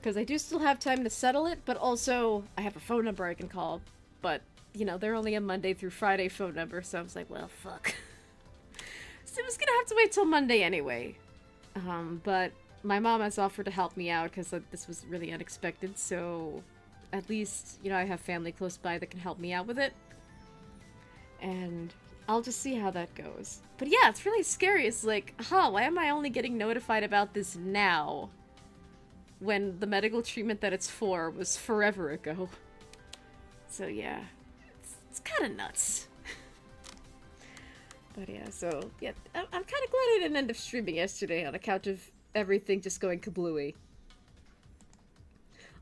Because I do still have time to settle it, but also I have a phone number I can call. But, you know, they're only a Monday through Friday phone number, so I was like, well, fuck. So I was gonna have to wait till Monday anyway. But my mom has offered to help me out because this was really unexpected, so at least, you know, I have family close by that can help me out with it. And I'll just see how that goes. But yeah, it's really scary. It's like, why am I only getting notified about this now? When the medical treatment that it's for was forever ago. So yeah, it's kind of nuts. But yeah, so yeah, I'm kind of glad I didn't end up streaming yesterday on account of everything just going kablooey.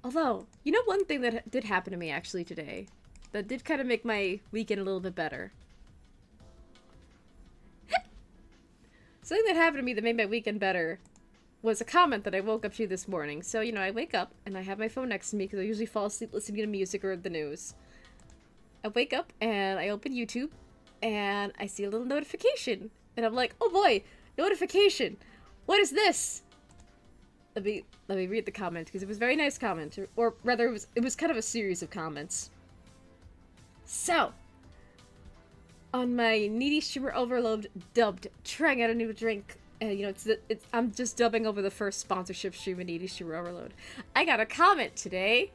Although, you know, one thing that did happen to me actually today, that did kind of make my weekend a little bit better. Something that happened to me that made my weekend better was a comment that I woke up to this morning. So, you know, I wake up and I have my phone next to me because I usually fall asleep listening to music or the news. I wake up and I open YouTube and I see a little notification. And I'm like, oh boy, notification. What is this? Let me read the comment because it was a very nice comment. Or rather, it was kind of a series of comments. So, on my needy streamer overload dubbed trying out a new drink. You know, I'm just dubbing over the first sponsorship stream in ENVtuber Overload. I got a comment today,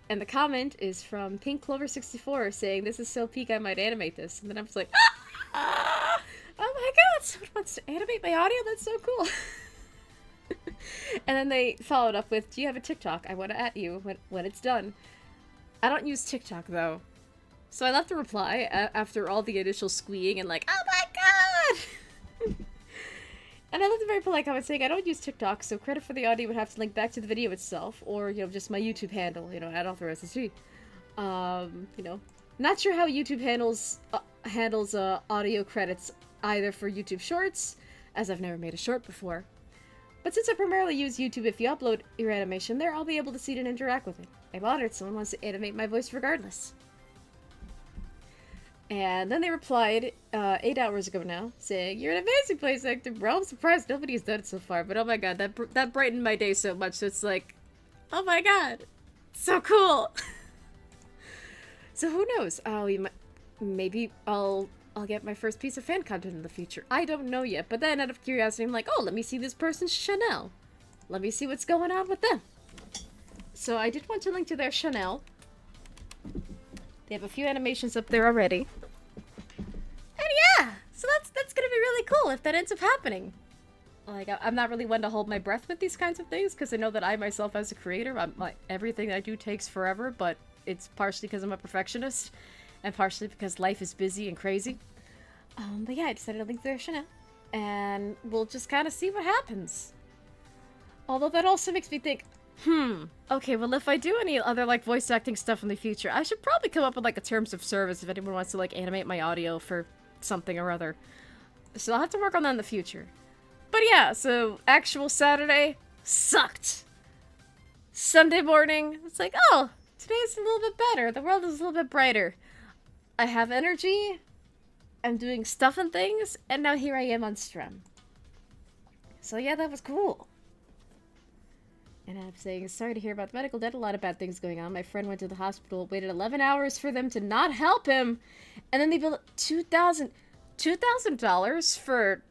and the comment is from Pink Clover 64 saying, "This is so peak, I might animate this." And then I was like, oh my god, someone wants to animate my audio? That's so cool. And then they followed up with, "Do you have a TikTok? I want to at you when it's done." I don't use TikTok though, so I left a reply after all the initial squeeing and like, oh my god. And I left a very polite comment saying, I don't use TikTok, so credit for the audio would have to link back to the video itself, or, you know, just my YouTube handle, you know, @AuthorSSG. You know, not sure how YouTube handles audio credits either for YouTube Shorts, as I've never made a short before. But since I primarily use YouTube, if you upload your animation there, I'll be able to see it and interact with it. I'm honored someone wants to animate my voice regardless. And then they replied, 8 hours ago now, saying, "You're an amazing voice actor, bro. I'm surprised nobody's done it so far, but oh my god, that brightened my day so much, so it's like, oh my god, so cool." So who knows? Maybe I'll get my first piece of fan content in the future. I don't know yet, but then out of curiosity, I'm like, oh, let me see this person's Chanel. Let me see what's going on with them. So I did want to link to their Chanel. They have a few animations up there already. And yeah, so that's gonna be really cool if that ends up happening. Like, I'm not really one to hold my breath with these kinds of things, because I know that I myself as a creator, everything I do takes forever, but it's partially because I'm a perfectionist, and partially because life is busy and crazy. But yeah, I decided to link to their Chanel. And we'll just kind of see what happens. Although that also makes me think, okay, well if I do any other like voice acting stuff in the future, I should probably come up with like a terms of service if anyone wants to like animate my audio for something or other. So I'll have to work on that in the future. But yeah, so actual Saturday sucked. Sunday morning, it's like, oh, today's a little bit better. The world is a little bit brighter. I have energy. I'm doing stuff and things, and now here I am on Strum. So yeah, that was cool. And I'm saying, sorry to hear about the medical debt, a lot of bad things going on. My friend went to the hospital, waited 11 hours for them to not help him, and then they billed $2,000 for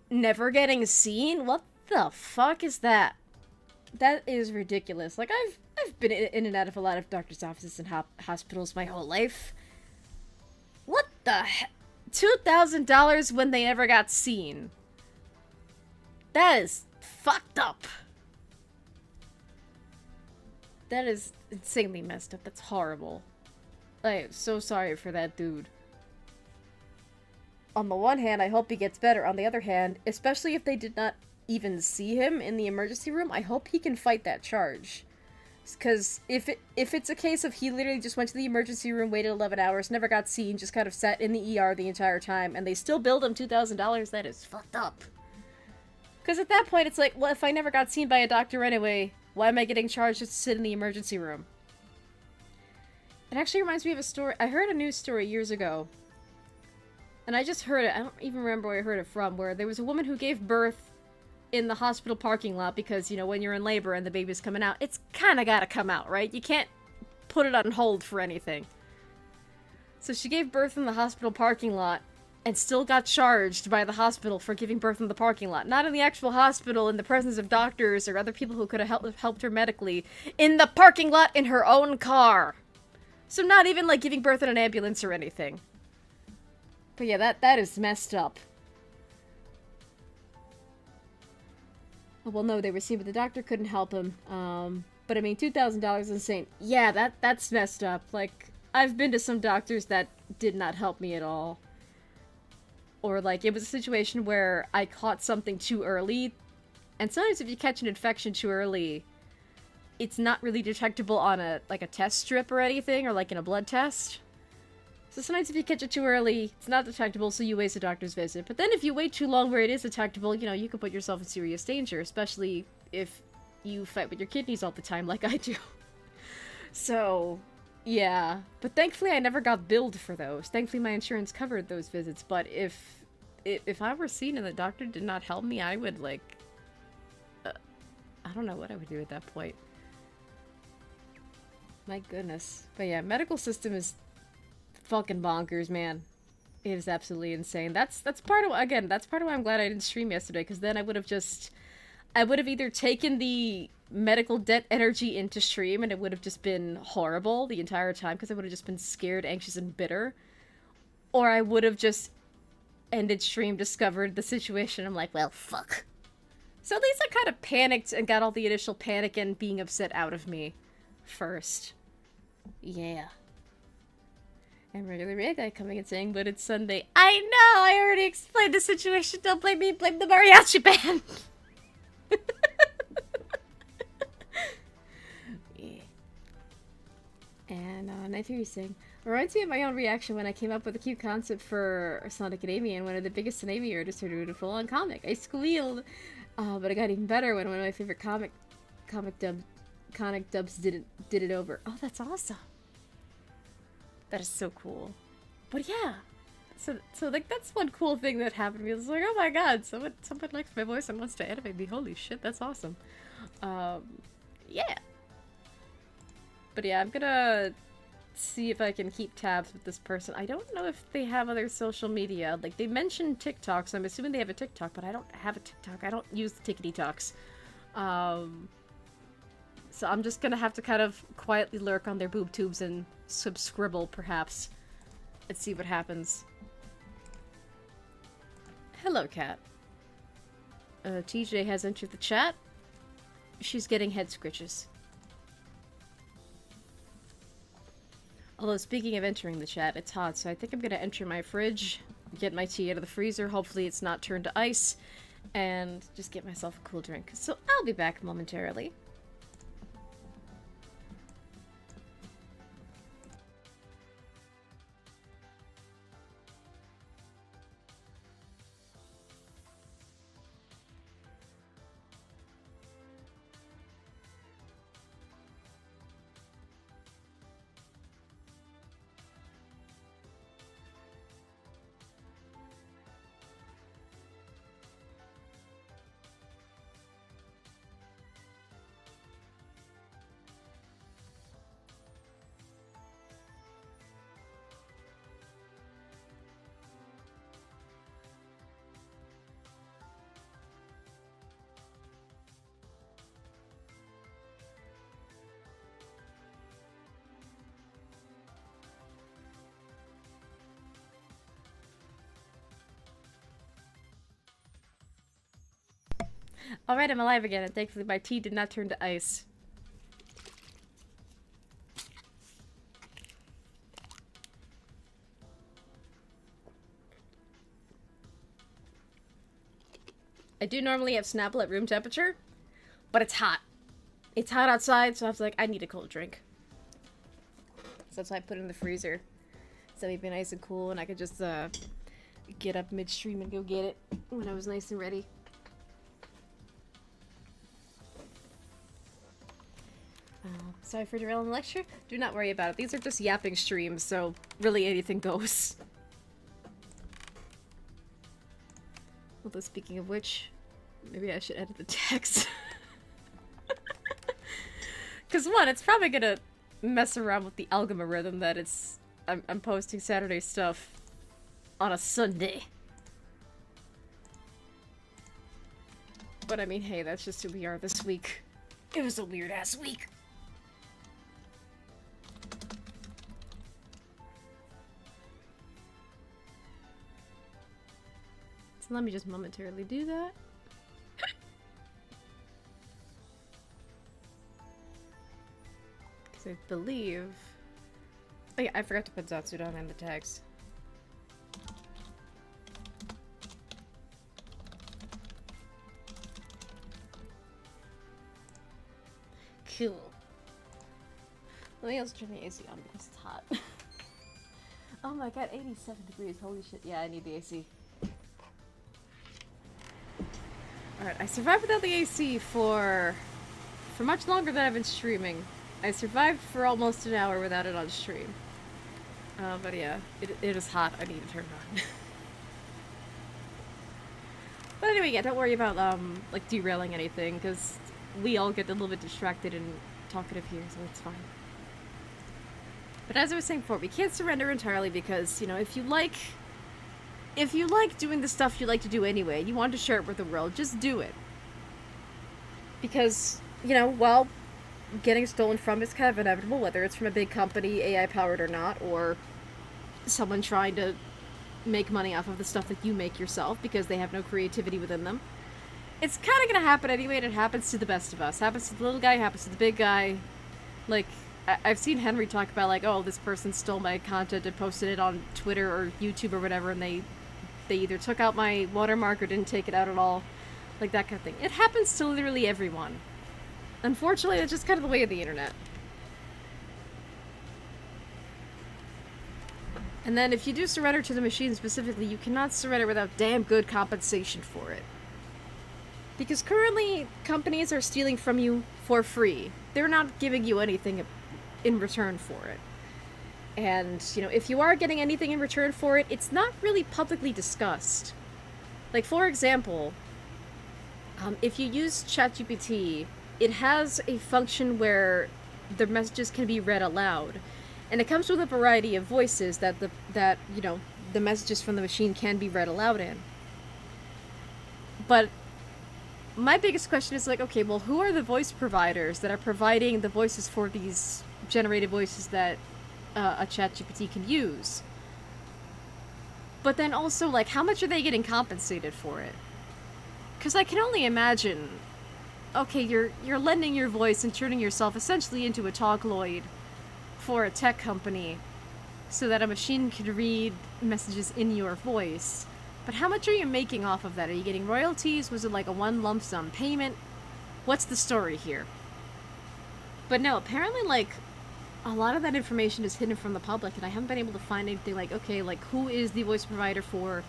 never getting seen? What the fuck is that? That is ridiculous. Like, I've been in and out of a lot of doctor's offices and hospitals my whole life. What the heck? $2,000 when they never got seen. That is fucked up. That is insanely messed up. That's horrible. I am so sorry for that dude. On the one hand, I hope he gets better. On the other hand, especially if they did not even see him in the emergency room, I hope he can fight that charge. Because if it's a case of he literally just went to the emergency room, waited 11 hours, never got seen, just kind of sat in the ER the entire time, and they still billed him $2,000, that is fucked up. Because at that point, it's like, well, if I never got seen by a doctor anyway, why am I getting charged just to sit in the emergency room? It actually reminds me of a story. I heard a news story years ago. And I just heard it. I don't even remember where I heard it from. Where there was a woman who gave birth in the hospital parking lot because, you know, when you're in labor and the baby's coming out, it's kind of got to come out, right? You can't put it on hold for anything. So she gave birth in the hospital parking lot and still got charged by the hospital for giving birth in the parking lot. Not in the actual hospital, in the presence of doctors or other people who could have helped her medically. In the parking lot in her own car. So not even, like, giving birth in an ambulance or anything. But yeah, that is messed up. Oh, well, no, they were seen, but the doctor couldn't help him. But I mean, $2,000 is insane. Yeah, that's messed up. Like, I've been to some doctors that did not help me at all. Or, like, it was a situation where I caught something too early. And sometimes if you catch an infection too early, it's not really detectable on a test strip or anything, or like in a blood test. So sometimes if you catch it too early, it's not detectable, so you waste a doctor's visit. But then if you wait too long where it is detectable, you know, you could put yourself in serious danger, especially if you fight with your kidneys all the time like I do. So, yeah. But thankfully I never got billed for those. Thankfully my insurance covered those visits, but if I were seen and the doctor did not help me, I would, like... I don't know what I would do at that point. My goodness. But yeah, medical system is fucking bonkers, man. It is absolutely insane. That's part of, again, that's part of why I'm glad I didn't stream yesterday, because then I would have either taken the medical debt energy into stream and it would have just been horrible the entire time because I would have just been scared, anxious, and bitter. Or I would have just ended stream, discovered the situation, I'm like, well, fuck. So at least I kind of panicked and got all the initial panic and being upset out of me first. Yeah. And regular red guy coming and saying, but it's Sunday. I know! I already explained the situation. Don't blame me, blame the mariachi band! Yeah. And Nigeria saying, reminds me of my own reaction when I came up with a cute concept for Sonic Academia, and one of the biggest Tsunami artists started doing a full-on comic. I squealed! But it got even better when one of my favorite comic dubs did it over. Oh, that's awesome. That is so cool. But yeah. So like, that's one cool thing that happened to me. I was like, oh my god, someone likes my voice and wants to animate me. Holy shit, that's awesome. Yeah. But yeah, I'm gonna see if I can keep tabs with this person. I don't know if they have other social media. Like, they mentioned TikTok, so I'm assuming they have a TikTok, but I don't have a TikTok. I don't use the Tickety Talks. So I'm just gonna have to kind of quietly lurk on their boob tubes and subscribble, perhaps, and see what happens. Hello, cat. TJ has entered the chat. She's getting head scritches. Although, speaking of entering the chat, it's hot, so I think I'm gonna enter my fridge get my tea out of the freezer. Hopefully it's not turned to ice. And just get myself a cool drink. So I'll be back momentarily. Alright, I'm alive again, and thankfully my tea did not turn to ice. I do normally have Snapple at room temperature, but it's hot. It's hot outside, so I was like, I need a cold drink. So that's why I put it in the freezer. So it'd be nice and cool, and I could just get up midstream and go get it when I was nice and ready. Sorry for derailing the lecture. Do not worry about it. These are just yapping streams, so really anything goes. Although speaking of which, maybe I should edit the text. Because one, it's probably gonna mess around with the algorithm that I'm posting Saturday stuff on a Sunday. But I mean, hey, that's just who we are this week. It was a weird ass week. So let me just momentarily do that. Because I believe... Oh yeah, I forgot to put Zatsudon in the text. Cool. Let me also turn the AC on because it's hot. Oh my god, 87 degrees. Holy shit. Yeah, I need the AC. Alright, I survived without the AC for much longer than I've been streaming. I survived for almost an hour without it on stream. But yeah, it is hot. I need to turn it on. But anyway, yeah, don't worry about, like, derailing anything, because we all get a little bit distracted and talkative here, so it's fine. But as I was saying before, we can't surrender entirely because, you know, if you like doing the stuff you like to do anyway, you want to share it with the world, just do it. Because, you know, while getting stolen from is kind of inevitable, whether it's from a big company, AI-powered or not, or someone trying to make money off of the stuff that you make yourself because they have no creativity within them. It's kind of gonna happen anyway, and it happens to the best of us. Happens to the little guy, happens to the big guy. Like, I've seen Henry talk about, like, oh, this person stole my content and posted it on Twitter or YouTube or whatever, and they either took out my watermark or didn't take it out at all. Like, that kind of thing. It happens to literally everyone. Unfortunately, it's just kind of the way of the internet. And then if you do surrender to the machine specifically, you cannot surrender without damn good compensation for it. Because currently, companies are stealing from you for free. They're not giving you anything in return for it. And, you know, if you are getting anything in return for it, it's not really publicly discussed. Like, for example, if you use ChatGPT, it has a function where the messages can be read aloud. And it comes with a variety of voices that you know, the messages from the machine can be read aloud in. But my biggest question is, like, okay, well, who are the voice providers that are providing the voices for these generated voices that a ChatGPT can use? But then also, like, how much are they getting compensated for it? Because I can only imagine, okay, you're lending your voice and turning yourself essentially into a talkloid for a tech company. so that a machine could read messages in your voice. But how much are you making off of that? Are you getting royalties? Was it like a one lump sum payment? What's the story here? But no, apparently, like, a lot of that information is hidden from the public, and I haven't been able to find anything like, okay, like, who is the voice provider for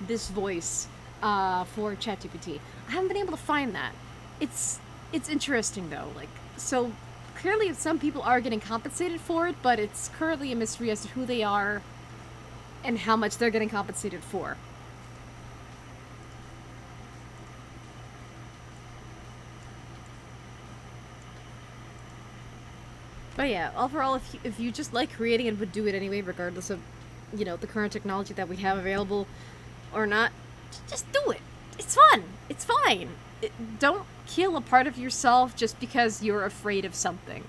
this voice for ChatGPT? I haven't been able to find that. It's interesting, though. Like, so clearly some people are getting compensated for it, but it's currently a mystery as to who they are and how much they're getting compensated for. But yeah, overall, if you just like creating and would do it anyway, regardless of, you know, the current technology that we have available or not, just do it. It's fun. It's fine. Don't kill a part of yourself just because you're afraid of something.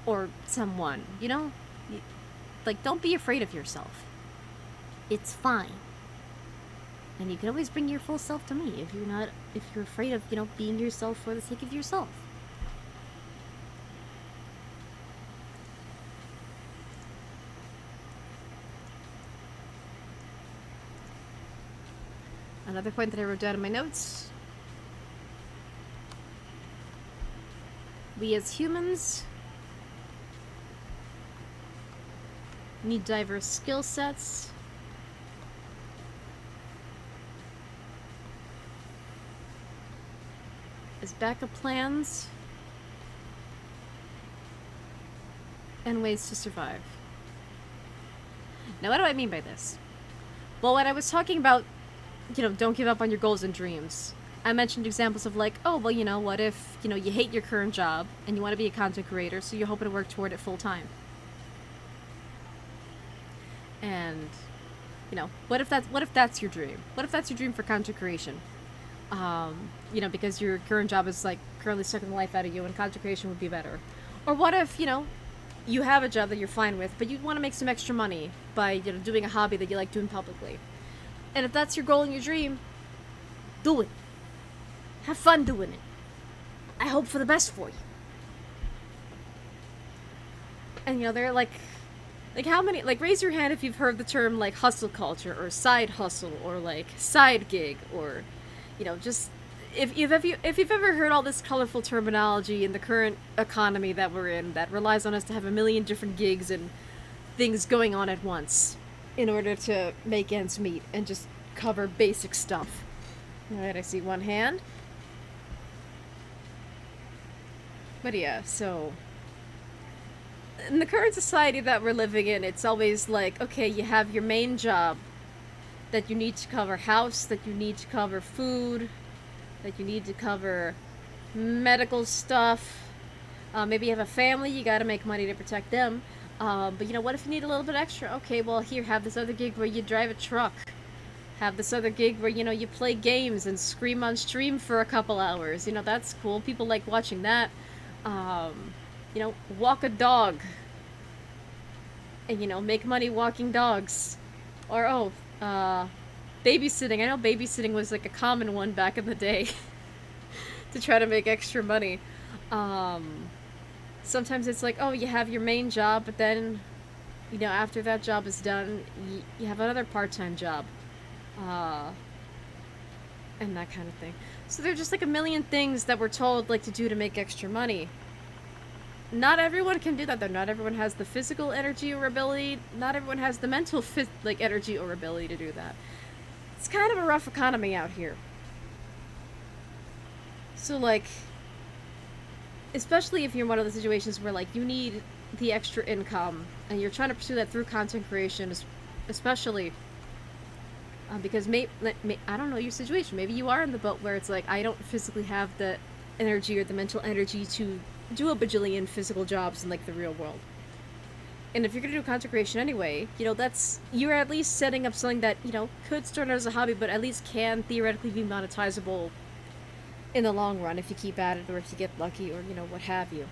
Or someone, you know? Like, don't be afraid of yourself. It's fine. And you can always bring your full self to me if you're afraid of, you know, being yourself for the sake of yourself. Another point that I wrote down in my notes. We as humans need diverse skill sets. As backup plans and ways to survive. Now, what do I mean by this? Well, when I was talking about, you know, don't give up on your goals and dreams, I mentioned examples of like, oh, well, you know, what if, you know, you hate your current job and you want to be a content creator, so you're hoping to work toward it full time. And, you know, what if that's your dream? What if that's your dream for content creation? You know, because your current job is like currently sucking the life out of you and content creation would be better. Or what if, you know, you have a job that you're fine with, but you want to make some extra money by, you know, doing a hobby that you like doing publicly. And if that's your goal and your dream, do it. Have fun doing it. I hope for the best for you. And, you know, they're like how many, like, raise your hand if you've heard the term, like, hustle culture, or side hustle, or, like, side gig, or, you know, just, if you've ever heard all this colorful terminology in the current economy that we're in, that relies on us to have a million different gigs and things going on at once in order to make ends meet and just cover basic stuff. Alright, I see one hand. But yeah, so in the current society that we're living in, it's always like, okay, you have your main job that you need to cover house, that you need to cover food, that you need to cover medical stuff. Maybe you have a family, you gotta make money to protect them. But you know, what if you need a little bit extra? Okay, well, here, have this other gig where you drive a truck. Have this other gig where, you know, you play games and scream on stream for a couple hours. You know, that's cool. People like watching that. You know, walk a dog. And, you know, make money walking dogs. Or, babysitting. I know babysitting was, like, a common one back in the day. To try to make extra money. Sometimes it's like, oh, you have your main job, but then, you know, after that job is done, you have another part-time job. And that kind of thing. So there's just like a million things that we're told, like, to do to make extra money. Not everyone can do that, though. Not everyone has the physical energy or ability. Not everyone has the mental energy or ability to do that. It's kind of a rough economy out here. So, like, especially if you're in one of the situations where, like, you need the extra income and you're trying to pursue that through content creation, especially because I don't know your situation. Maybe you are in the boat where it's like, I don't physically have the energy or the mental energy to do a bajillion physical jobs in, like, the real world. And if you're gonna do content creation anyway, you know, you're at least setting up something that, you know, could start out as a hobby, but at least can theoretically be monetizable in the long run if you keep at it, or if you get lucky, or, you know, what have you.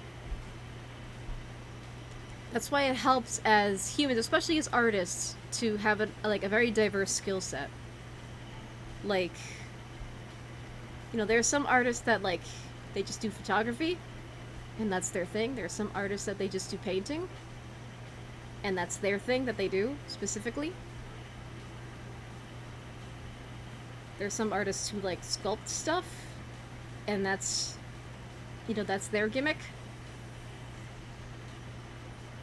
That's why it helps as humans, especially as artists, to have a very diverse skill set. Like, you know, there are some artists that, like, they just do photography, and that's their thing. There are some artists that they just do painting. and that's their thing that they do specifically. There's some artists who like sculpt stuff, and that's, you know, that's their gimmick.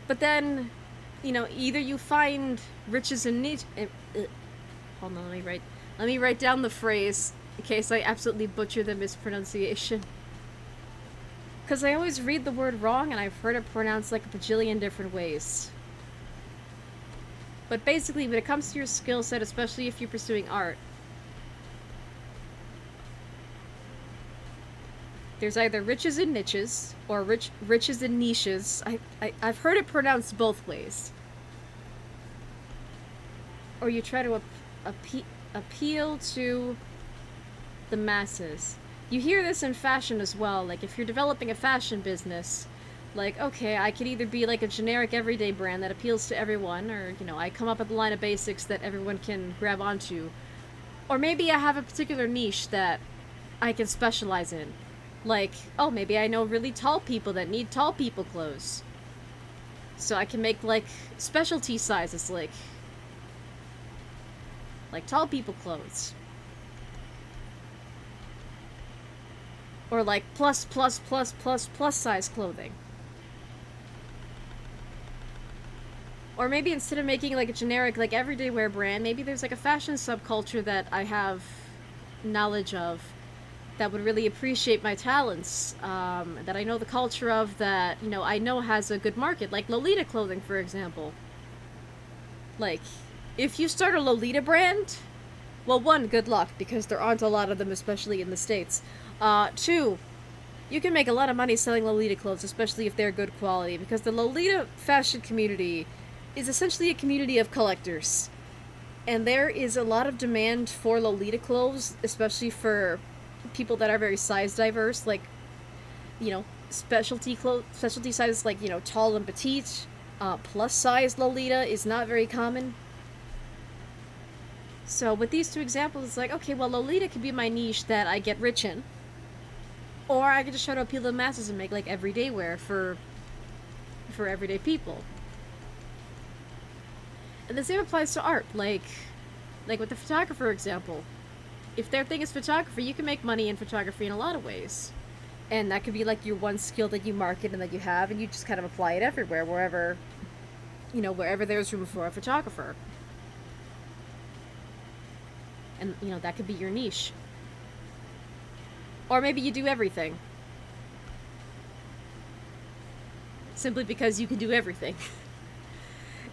But then, you know, either you find riches in niche. Hold on, let me write down the phrase in case I absolutely butcher the mispronunciation. Because I always read the word wrong, and I've heard it pronounced like a bajillion different ways. But basically, when it comes to your skill set, especially if you're pursuing art, there's either riches in niches or riches in niches. I've heard it pronounced both ways. Or you try to appeal to the masses. You hear this in fashion as well. Like, if you're developing a fashion business, like, okay, I could either be like a generic everyday brand that appeals to everyone, or, you know, I come up with a line of basics that everyone can grab onto. Or maybe I have a particular niche that I can specialize in. Like, oh, maybe I know really tall people that need tall people clothes. So I can make, like, specialty sizes, like tall people clothes. Or like plus size clothing. Or maybe instead of making like a generic like everyday wear brand, maybe there's like a fashion subculture that I have knowledge of that would really appreciate my talents, that I know the culture of, that, you know, I know has a good market, like Lolita clothing, for example. Like, if you start a Lolita brand, well, one, good luck, because there aren't a lot of them, especially in the States. Two, you can make a lot of money selling Lolita clothes, especially if they're good quality, because the Lolita fashion community is essentially a community of collectors. And there is a lot of demand for Lolita clothes, especially for people that are very size diverse, like, you know, specialty sizes, like, you know, tall and petite. Plus size Lolita is not very common. So with these two examples, it's like, okay, well, Lolita could be my niche that I get rich in. Or I could just try to appeal to the masses and make, like, everyday wear for everyday people. And the same applies to art. Like with the photographer example. If their thing is photography, you can make money in photography in a lot of ways. And that could be, like, your one skill that you market and that you have, and you just kind of apply it everywhere, wherever there's room for a photographer. And, you know, that could be your niche. Or maybe you do everything. Simply because you can do everything.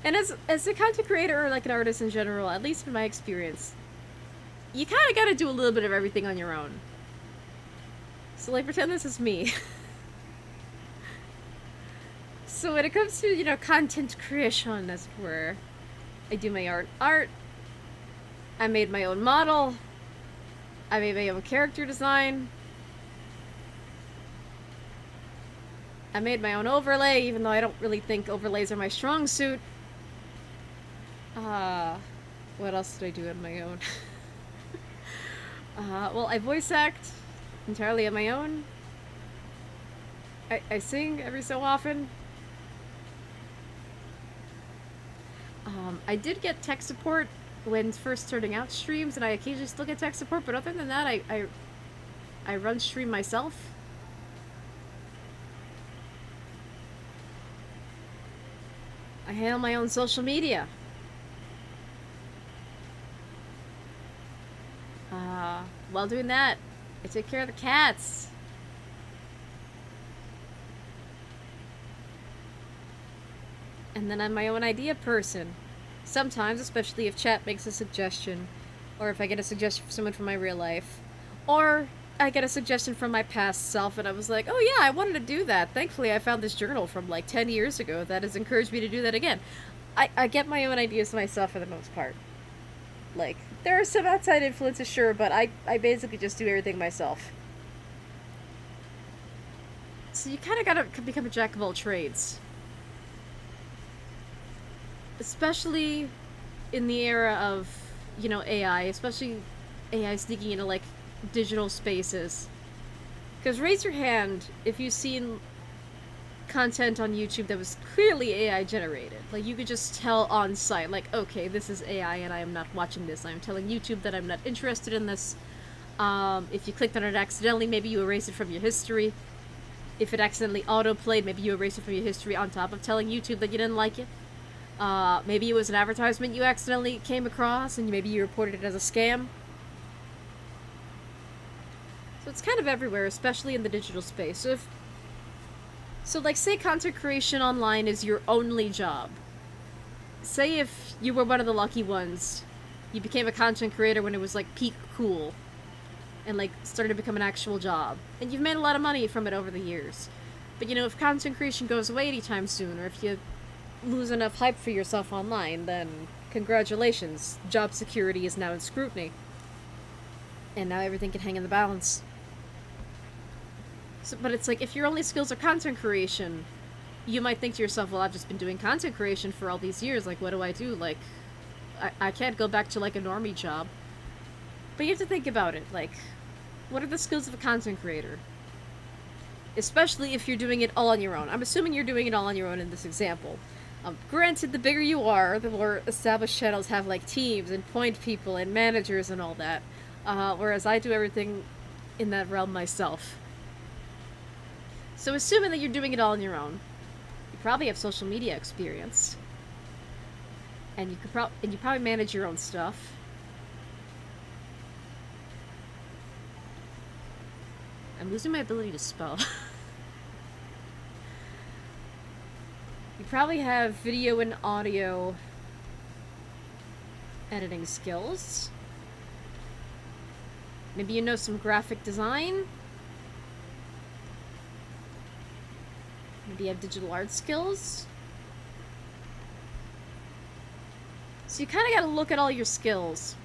And as a content creator, or like an artist in general, at least in my experience, you kind of got to do a little bit of everything on your own. So, like, pretend this is me. So when it comes to, you know, content creation, as it were, I do my own art. I made my own model. I made my own character design. I made my own overlay, even though I don't really think overlays are my strong suit. What else did I do on my own? Well, I voice act entirely on my own. I sing every so often. I did get tech support when first starting out streams, and I occasionally still get tech support, but other than that, I run stream myself. I handle my own social media. While doing that, I take care of the cats. And then I'm my own idea person. Sometimes, especially if chat makes a suggestion, or if I get a suggestion from someone from my real life, or I get a suggestion from my past self and I was like, oh yeah, I wanted to do that. Thankfully, I found this journal from like 10 years ago that has encouraged me to do that again. I get my own ideas myself for the most part. Like, there are some outside influences, sure, but I basically just do everything myself. So you kind of gotta become a jack of all trades. Especially in the era of, you know, AI, especially AI sneaking into, like, digital spaces. Because raise your hand if you've seen content on YouTube that was clearly AI generated. Like, you could just tell on site, like, okay, this is AI and I am not watching this. I am telling YouTube that I'm not interested in this. If you clicked on it accidentally, maybe you erase it from your history. If it accidentally autoplayed, maybe you erase it from your history on top of telling YouTube that you didn't like it. Maybe it was an advertisement you accidentally came across and maybe you reported it as a scam. So it's kind of everywhere, especially in the digital space. So like, say content creation online is your only job. Say if you were one of the lucky ones, you became a content creator when it was like peak cool, and like started to become an actual job, and you've made a lot of money from it over the years. But you know, if content creation goes away anytime soon, or if you lose enough hype for yourself online, then congratulations, job security is now in scrutiny. And now everything can hang in the balance. So, but it's like, if your only skills are content creation, you might think to yourself, well, I've just been doing content creation for all these years, like, what do I do? Like, I can't go back to, like, a normie job. But you have to think about it, like, what are the skills of a content creator? Especially if you're doing it all on your own. I'm assuming you're doing it all on your own in this example. Granted, the bigger you are, the more established channels have, like, teams and point people and managers and all that. Whereas I do everything in that realm myself. So assuming that you're doing it all on your own, you probably have social media experience. And you probably manage your own stuff. I'm losing my ability to spell. You probably have video and audio editing skills. Maybe you know some graphic design. Maybe you have digital art skills. So you kind of got to look at all your skills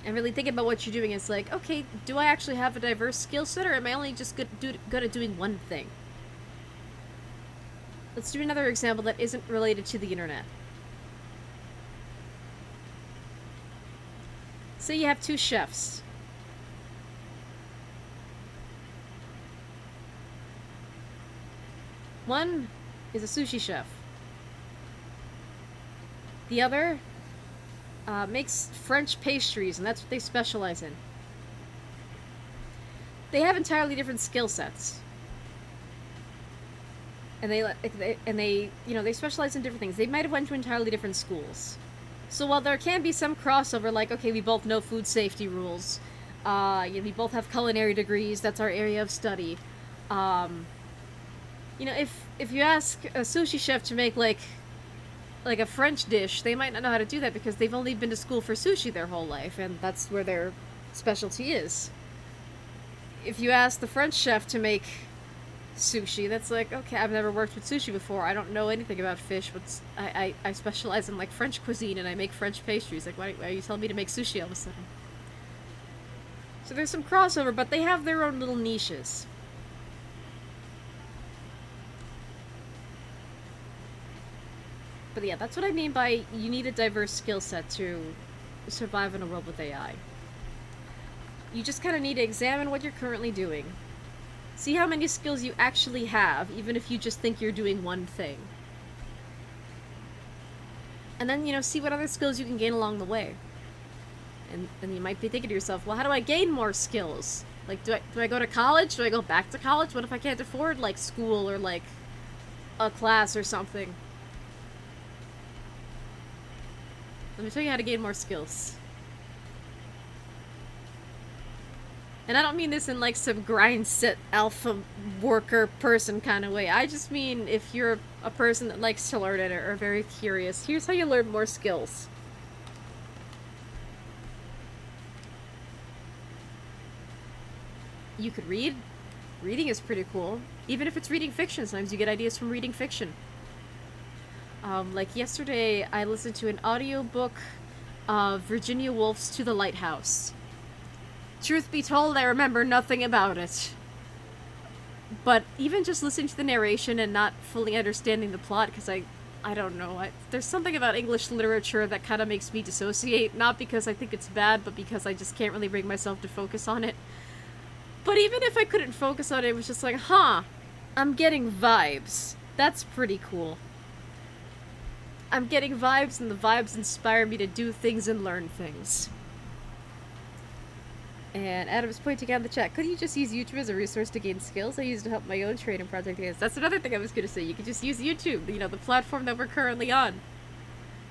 and really think about what you're doing. It's like, okay, do I actually have a diverse skill set, or am I only just good at doing one thing? Let's do another example that isn't related to the internet. Say you have two chefs. One is a sushi chef. The other makes French pastries, and that's what they specialize in. They have entirely different skill sets. And they specialize in different things. They might have went to entirely different schools. So while there can be some crossover, like, okay, we both know food safety rules, we both have culinary degrees, that's our area of study. You know, if you ask a sushi chef to make like a French dish, they might not know how to do that because they've only been to school for sushi their whole life, and that's where their specialty is. If you ask the French chef to make sushi, that's like, okay, I've never worked with sushi before, I don't know anything about fish, but I specialize in like French cuisine and I make French pastries. Like, why are you telling me to make sushi all of a sudden? So there's some crossover, but they have their own little niches. But yeah, that's what I mean by you need a diverse skill set to survive in a world with AI. You just kind of need to examine what you're currently doing. See how many skills you actually have, even if you just think you're doing one thing. And then, you know, see what other skills you can gain along the way. And you might be thinking to yourself, well, how do I gain more skills? Like, do I go to college? Do I go back to college? What if I can't afford, like, school or, like, a class or something? Let me tell you how to gain more skills. And I don't mean this in like some grind set alpha worker person kind of way. I just mean if you're a person that likes to learn it or very curious, here's how you learn more skills. You could read. Reading is pretty cool. Even if it's reading fiction, sometimes you get ideas from reading fiction. Like yesterday, I listened to an audiobook of Virginia Woolf's To the Lighthouse. Truth be told, I remember nothing about it. But even just listening to the narration and not fully understanding the plot, because I don't know, there's something about English literature that kind of makes me dissociate, not because I think it's bad, but because I just can't really bring myself to focus on it. But even if I couldn't focus on it, it was just like, huh, I'm getting vibes. That's pretty cool. I'm getting vibes, and the vibes inspire me to do things and learn things. And Adam's pointing out in the chat, could you just use YouTube as a resource to gain skills? I use it to help my own trade and project ideas. That's another thing I was going to say. You could just use YouTube, you know, the platform that we're currently on.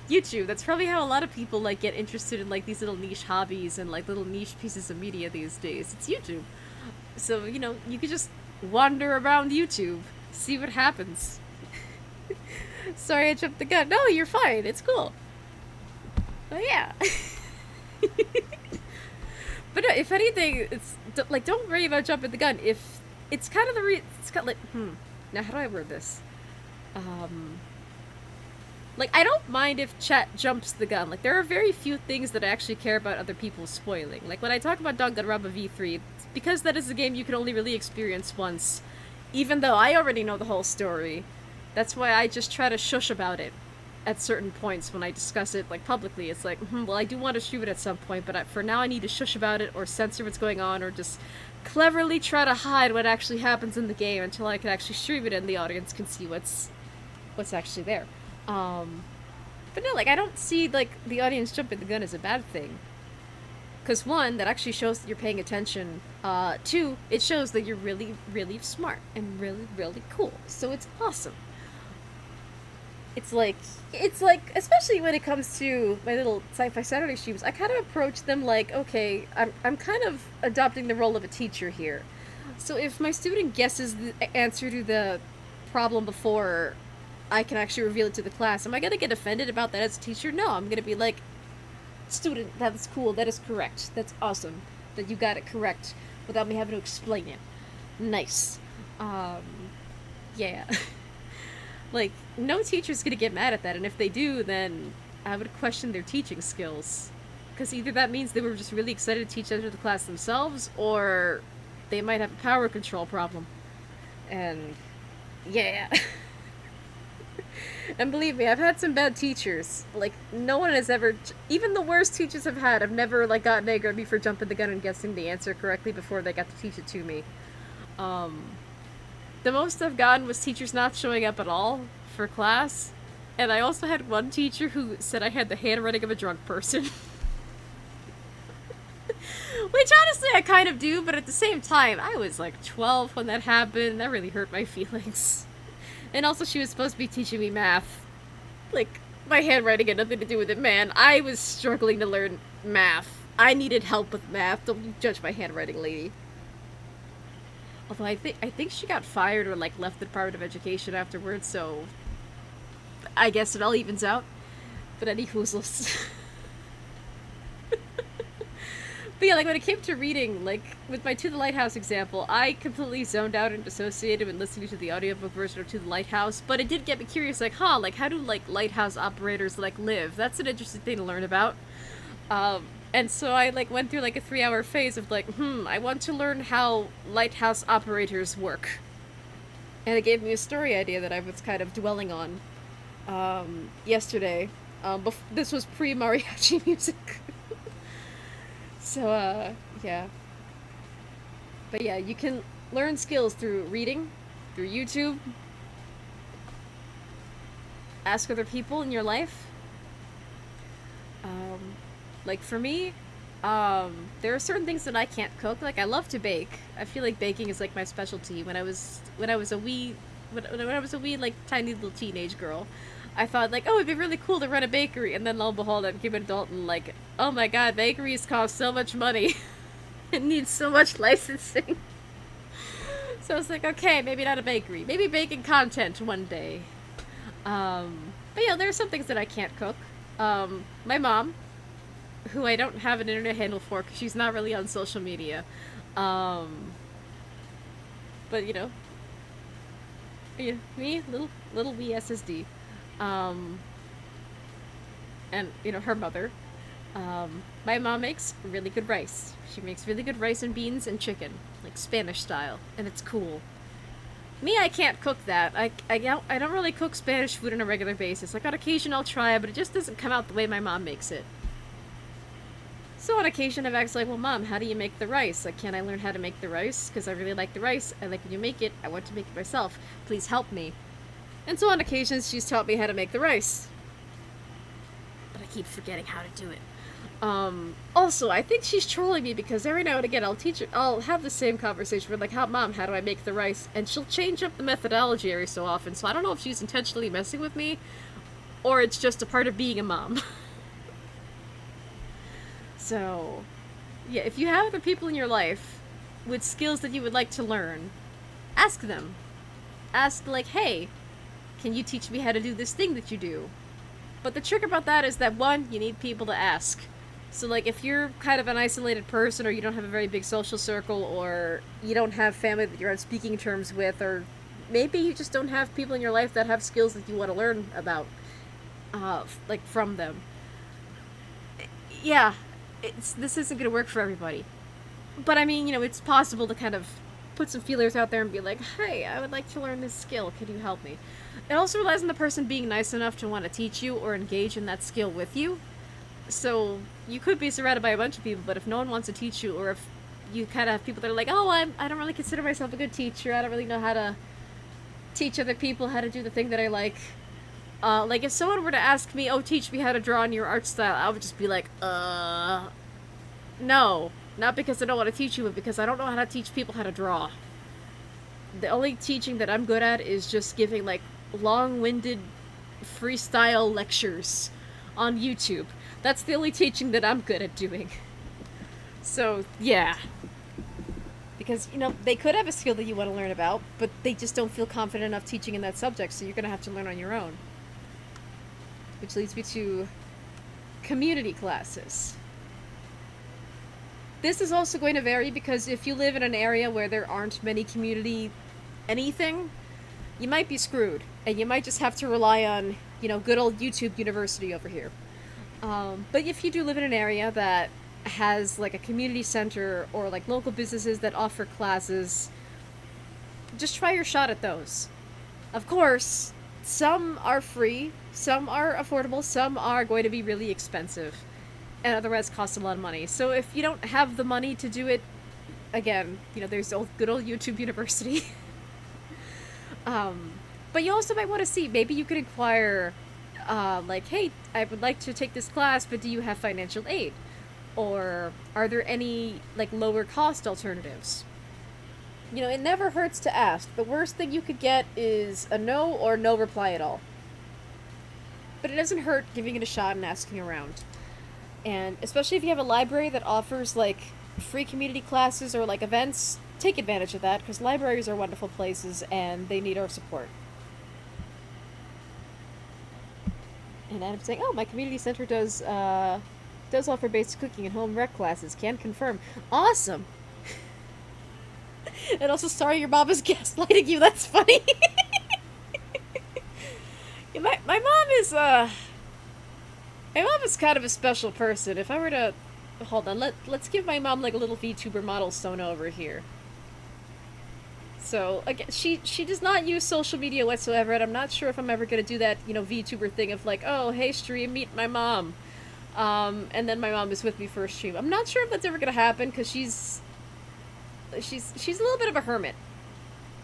YouTube. That's probably how a lot of people, like, get interested in, like, these little niche hobbies and, like, little niche pieces of media these days. It's YouTube. So, you know, you could just wander around YouTube, see what happens. Sorry I jumped the gun. No, you're fine. It's cool. But yeah. But no, if anything, it's like, don't worry about jumping the gun. If it's kind of it's got like, now how do I word this? Like, I don't mind if chat jumps the gun. Like, there are very few things that I actually care about other people spoiling. Like, when I talk about Danganronpa V3, because that is a game you can only really experience once, even though I already know the whole story, that's why I just try to shush about it at certain points when I discuss it, like, publicly. It's like, well, I do want to stream it at some point, but for now I need to shush about it, or censor what's going on, or just cleverly try to hide what actually happens in the game until I can actually stream it and the audience can see what's actually there. But no, like, I don't see, like, the audience jumping the gun as a bad thing. Because, one, that actually shows that you're paying attention. Two, it shows that you're really, really smart and really, really cool. So it's awesome. It's like, especially when it comes to my little SciFi Saturday streams, I kind of approach them like, okay, I'm kind of adopting the role of a teacher here. So if my student guesses the answer to the problem before I can actually reveal it to the class, am I going to get offended about that as a teacher? No, I'm going to be like, student, that's cool, that is correct, that's awesome, that you got it correct without me having to explain it. Nice. Yeah. Like, no teacher's gonna get mad at that, and if they do, then I would question their teaching skills. Because either that means they were just really excited to teach under the class themselves, or they might have a power control problem. And, yeah. And believe me, I've had some bad teachers. Like, no one has ever, even the worst teachers I've had, have never, like, gotten angry at me for jumping the gun and guessing the answer correctly before they got to teach it to me. The most I've gotten was teachers not showing up at all for class. And I also had one teacher who said I had the handwriting of a drunk person. Which, honestly, I kind of do, but at the same time, I was, like, 12 when that happened. That really hurt my feelings. And also, she was supposed to be teaching me math. Like, my handwriting had nothing to do with it, man. I was struggling to learn math. I needed help with math. Don't you judge my handwriting, lady. Although I think she got fired or, like, left the Department of Education afterwards, so I guess it all evens out. But any hoozles. But yeah, like, when it came to reading, like, with my To the Lighthouse example, I completely zoned out and dissociated when listening to the audiobook version of To the Lighthouse, but it did get me curious, like, like, how do, like, lighthouse operators, like, live? That's an interesting thing to learn about. And so I, like, went through, like, a 3-hour phase of, like, I want to learn how lighthouse operators work. And it gave me a story idea that I was kind of dwelling on, yesterday. This was pre-mariachi music. So, yeah. But yeah, you can learn skills through reading, through YouTube, ask other people in your life. Like, for me, there are certain things that I can't cook. Like, I love to bake. I feel like baking is, like, my specialty. When I was a wee, like, tiny little teenage girl, I thought, like, oh, it'd be really cool to run a bakery. And then, lo and behold, I became an adult and, like, oh my god, bakeries cost so much money. It needs so much licensing. So I was like, okay, maybe not a bakery. Maybe baking content one day. But yeah, there are some things that I can't cook. My mom, who I don't have an internet handle for because she's not really on social media. But, you know, me, little wee SSD. And, you know, her mother. My mom makes really good rice. She makes really good rice and beans and chicken, like Spanish style, and it's cool. Me, I can't cook that. I don't really cook Spanish food on a regular basis. Like, on occasion I'll try it, but it just doesn't come out the way my mom makes it. So on occasion, I've asked, like, well, Mom, how do you make the rice? Like, can I learn how to make the rice? Because I really like the rice. I like when you make it. I want to make it myself. Please help me. And so on occasions, she's taught me how to make the rice. But I keep forgetting how to do it. Also, I think she's trolling me because every now and again I'll have the same conversation with, like, Mom, how do I make the rice? And she'll change up the methodology every so often, so I don't know if she's intentionally messing with me, or it's just a part of being a mom. So, yeah, if you have other people in your life with skills that you would like to learn, ask them. Ask, like, hey, can you teach me how to do this thing that you do? But the trick about that is that, one, you need people to ask. So, like, if you're kind of an isolated person, or you don't have a very big social circle, or you don't have family that you're on speaking terms with, or maybe you just don't have people in your life that have skills that you want to learn about, like, from them. Yeah, this isn't going to work for everybody. But, I mean, it's possible to kind of put some feelers out there and be like, hey, I would like to learn this skill. Can you help me? It also relies on the person being nice enough to want to teach you or engage in that skill with you. So you could be surrounded by a bunch of people, but if no one wants to teach you, or if you kind of have people that are like, oh, I don't really consider myself a good teacher, I don't really know how to teach other people how to do the thing that I like. Like, if someone were to ask me, oh, teach me how to draw in your art style, I would just be like, no. Not because I don't want to teach you, but because I don't know how to teach people how to draw. The only teaching that I'm good at is just giving, like, long-winded freestyle lectures on YouTube. That's the only teaching that I'm good at doing. So, yeah. Because, they could have a skill that you want to learn about, but they just don't feel confident enough teaching in that subject, so you're going to have to learn on your own. Which leads me to community classes. This is also going to vary because if you live in an area where there aren't many community anything, you might be screwed. And you might just have to rely on, good old YouTube University over here. But if you do live in an area that has, like, a community center or, like, local businesses that offer classes, just try your shot at those. Of course, some are free, some are affordable, some are going to be really expensive, and otherwise cost a lot of money. So if you don't have the money to do it, again, there's good old YouTube University. But you also might want to see, maybe you could inquire, like, hey, I would like to take this class, but do you have financial aid? Or are there any, like, lower cost alternatives? It never hurts to ask. The worst thing you could get is a no or no reply at all. But it doesn't hurt giving it a shot and asking around. And especially if you have a library that offers, like, free community classes or, like, events, take advantage of that, because libraries are wonderful places and they need our support. And Adam's saying, oh, my community center does offer basic cooking and home rec classes. Can confirm. Awesome! And also, sorry your mom is gaslighting you. That's funny. Yeah, my mom is, my mom is kind of a special person. If I were to... Hold on, let's give my mom, like, a little VTuber model Sona over here. So, again, she does not use social media whatsoever, and I'm not sure if I'm ever going to do that, VTuber thing of, like, oh, hey, stream, meet my mom. And then my mom is with me for a stream. I'm not sure if that's ever going to happen, because she's a little bit of a hermit.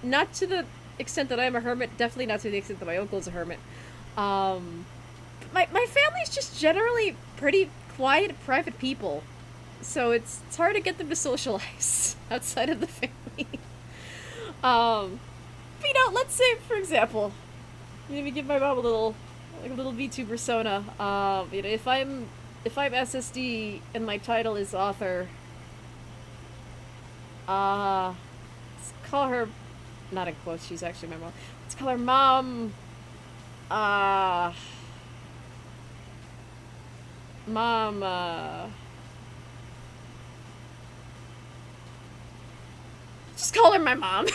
Not to the extent that I'm a hermit, definitely not to the extent that my uncle is a hermit. My family's just generally pretty quiet, private people. So it's hard to get them to socialize outside of the family. But, let's say, for example, let me give my mom a little VTuber Sona. If I'm SSD and my title is author, let's call her, not in quotes, she's actually my mom. Let's call her Mom, just call her my mom.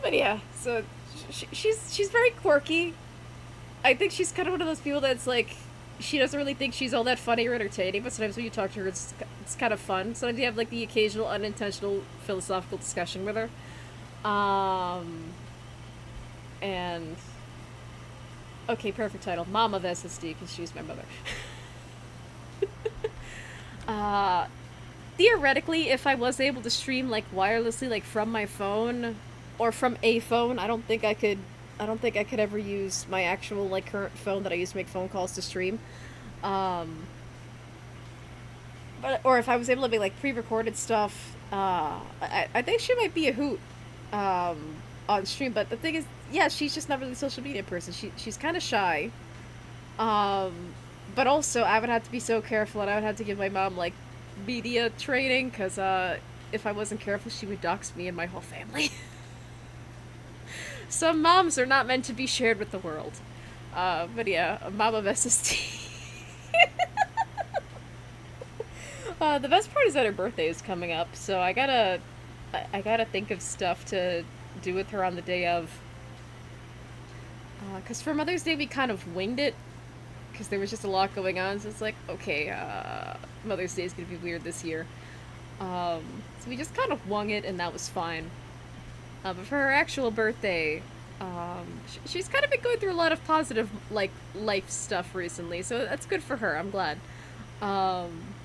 But yeah, so she's very quirky. I think she's kind of one of those people that's like, she doesn't really think she's all that funny or entertaining, but sometimes when you talk to her, it's kind of fun. Sometimes you have, like, the occasional unintentional philosophical discussion with her. And Okay, perfect title. Mom of SSD, because she's my mother. uh, Theoretically, if I was able to stream like wirelessly, like from my phone or from a phone, I don't think I could. I don't think I could ever use my actual like current phone that I use to make phone calls to stream. Um, but or if I was able to make like pre-recorded stuff, I think she might be a hoot, on stream. But the thing is, yeah, she's just not really a social media person. She's kind of shy. Um, but also I would have to be so careful, and I would have to give my mom like media training because if I wasn't careful, she would dox me and my whole family. Some moms are not meant to be shared with the world. But yeah, a mom of SST. The best part is that her birthday is coming up, so I gotta think of stuff to do with her on the day of. Because for Mother's Day we kind of winged it, because there was just a lot going on. So it's like, okay, Mother's Day is gonna be weird this year. So we just kind of wung it, and that was fine. But for her actual birthday, she's kind of been going through a lot of positive like life stuff recently, so that's good for her. I'm glad.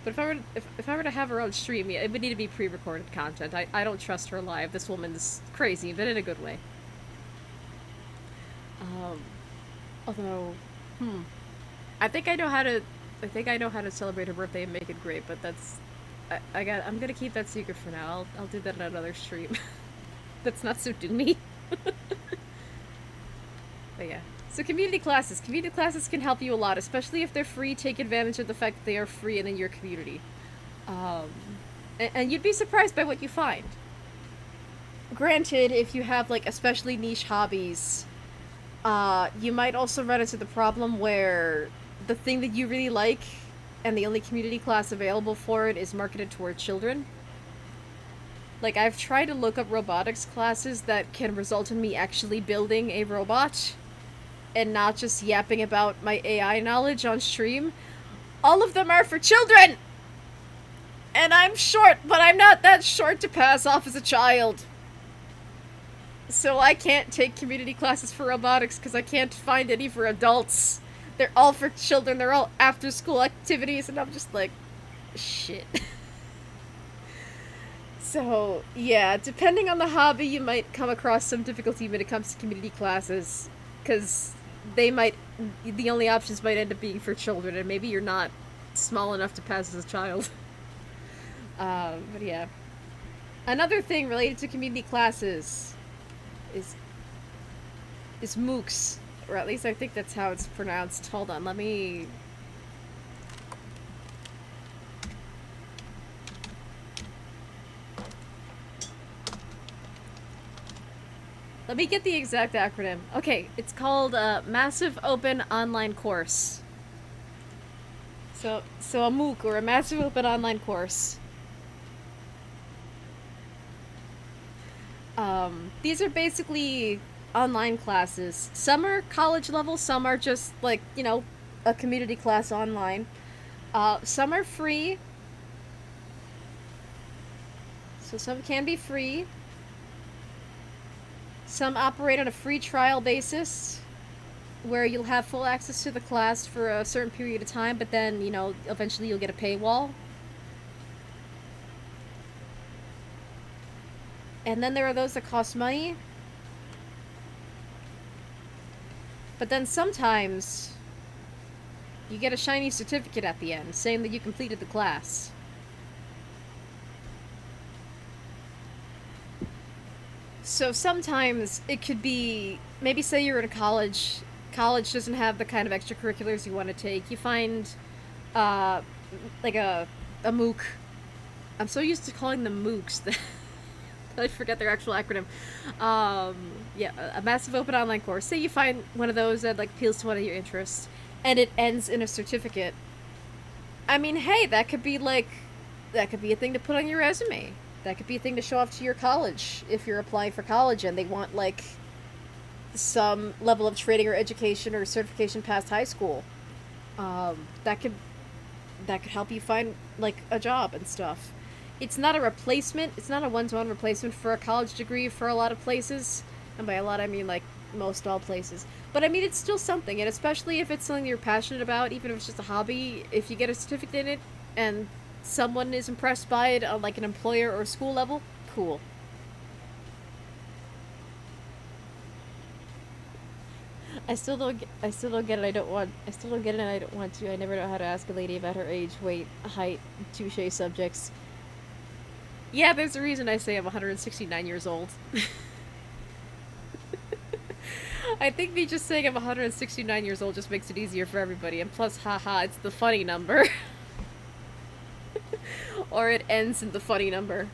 But if I were to have her on stream, yeah, it would need to be pre-recorded content. I don't trust her live. This woman's crazy, but in a good way. Um, Although, hmm, I think I know how to. I think I know how to celebrate her birthday and make it great. But that's, I'm gonna keep that secret for now. I'll do that on another stream. That's not so doomy. But yeah. So community classes. Community classes can help you a lot, especially if they're free. Take advantage of the fact that they are free and in your community. Um, and you'd be surprised by what you find. Granted, if you have like especially niche hobbies, you might also run into the problem where the thing that you really like and the only community class available for it is marketed toward children. Like, I've tried to look up robotics classes that can result in me actually building a robot and not just yapping about my AI knowledge on stream. All of them are for children! And I'm short, but I'm not that short to pass off as a child. So I can't take community classes for robotics because I can't find any for adults. They're all for children, they're all after school activities, and I'm just like, shit. So, yeah, depending on the hobby, you might come across some difficulty when it comes to community classes, because the only options might end up being for children, and maybe you're not small enough to pass as a child. But yeah. Another thing related to community classes is MOOCs, or at least I think that's how it's pronounced. Hold on, let me get the exact acronym. Okay, it's called Massive Open Online Course. So a MOOC, or a Massive Open Online Course. These are basically online classes. Some are college level, some are just like, a community class online. Some are free. So some can be free. Some operate on a free trial basis, where you'll have full access to the class for a certain period of time, but then, eventually you'll get a paywall. And then there are those that cost money. But then sometimes you get a shiny certificate at the end saying that you completed the class. So sometimes it could be, maybe say you're in a college doesn't have the kind of extracurriculars you want to take. You find like a MOOC. I'm so used to calling them MOOCs that I forget their actual acronym. Yeah, a massive open online course. Say you find one of those that like appeals to one of your interests, and it ends in a certificate. I mean, hey, that could be a thing to put on your resume. That could be a thing to show off to your college if you're applying for college and they want like some level of training or education or certification past high school. That could help you find like a job and stuff. It's not a replacement. It's not a one-to-one replacement for a college degree for a lot of places. And by a lot, I mean like most all places. But I mean, it's still something, and especially if it's something you're passionate about, even if it's just a hobby, if you get a certificate in it and someone is impressed by it on like an employer or school level, cool. I still don't get it. I still don't get it and I don't want to. I never know how to ask a lady about her age, weight, height, touche subjects. Yeah, there's a reason I say I'm 169 years old. I think me just saying I'm 169 years old just makes it easier for everybody. And plus, haha, it's the funny number. Or it ends in the funny number.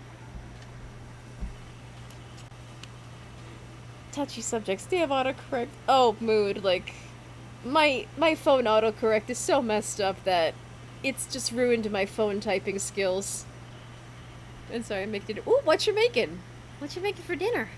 Touchy subjects. Damn autocorrect. Oh, mood. Like, my phone autocorrect is so messed up that it's just ruined my phone typing skills. And sorry, I make dinner. Ooh, what you making? What you making for dinner?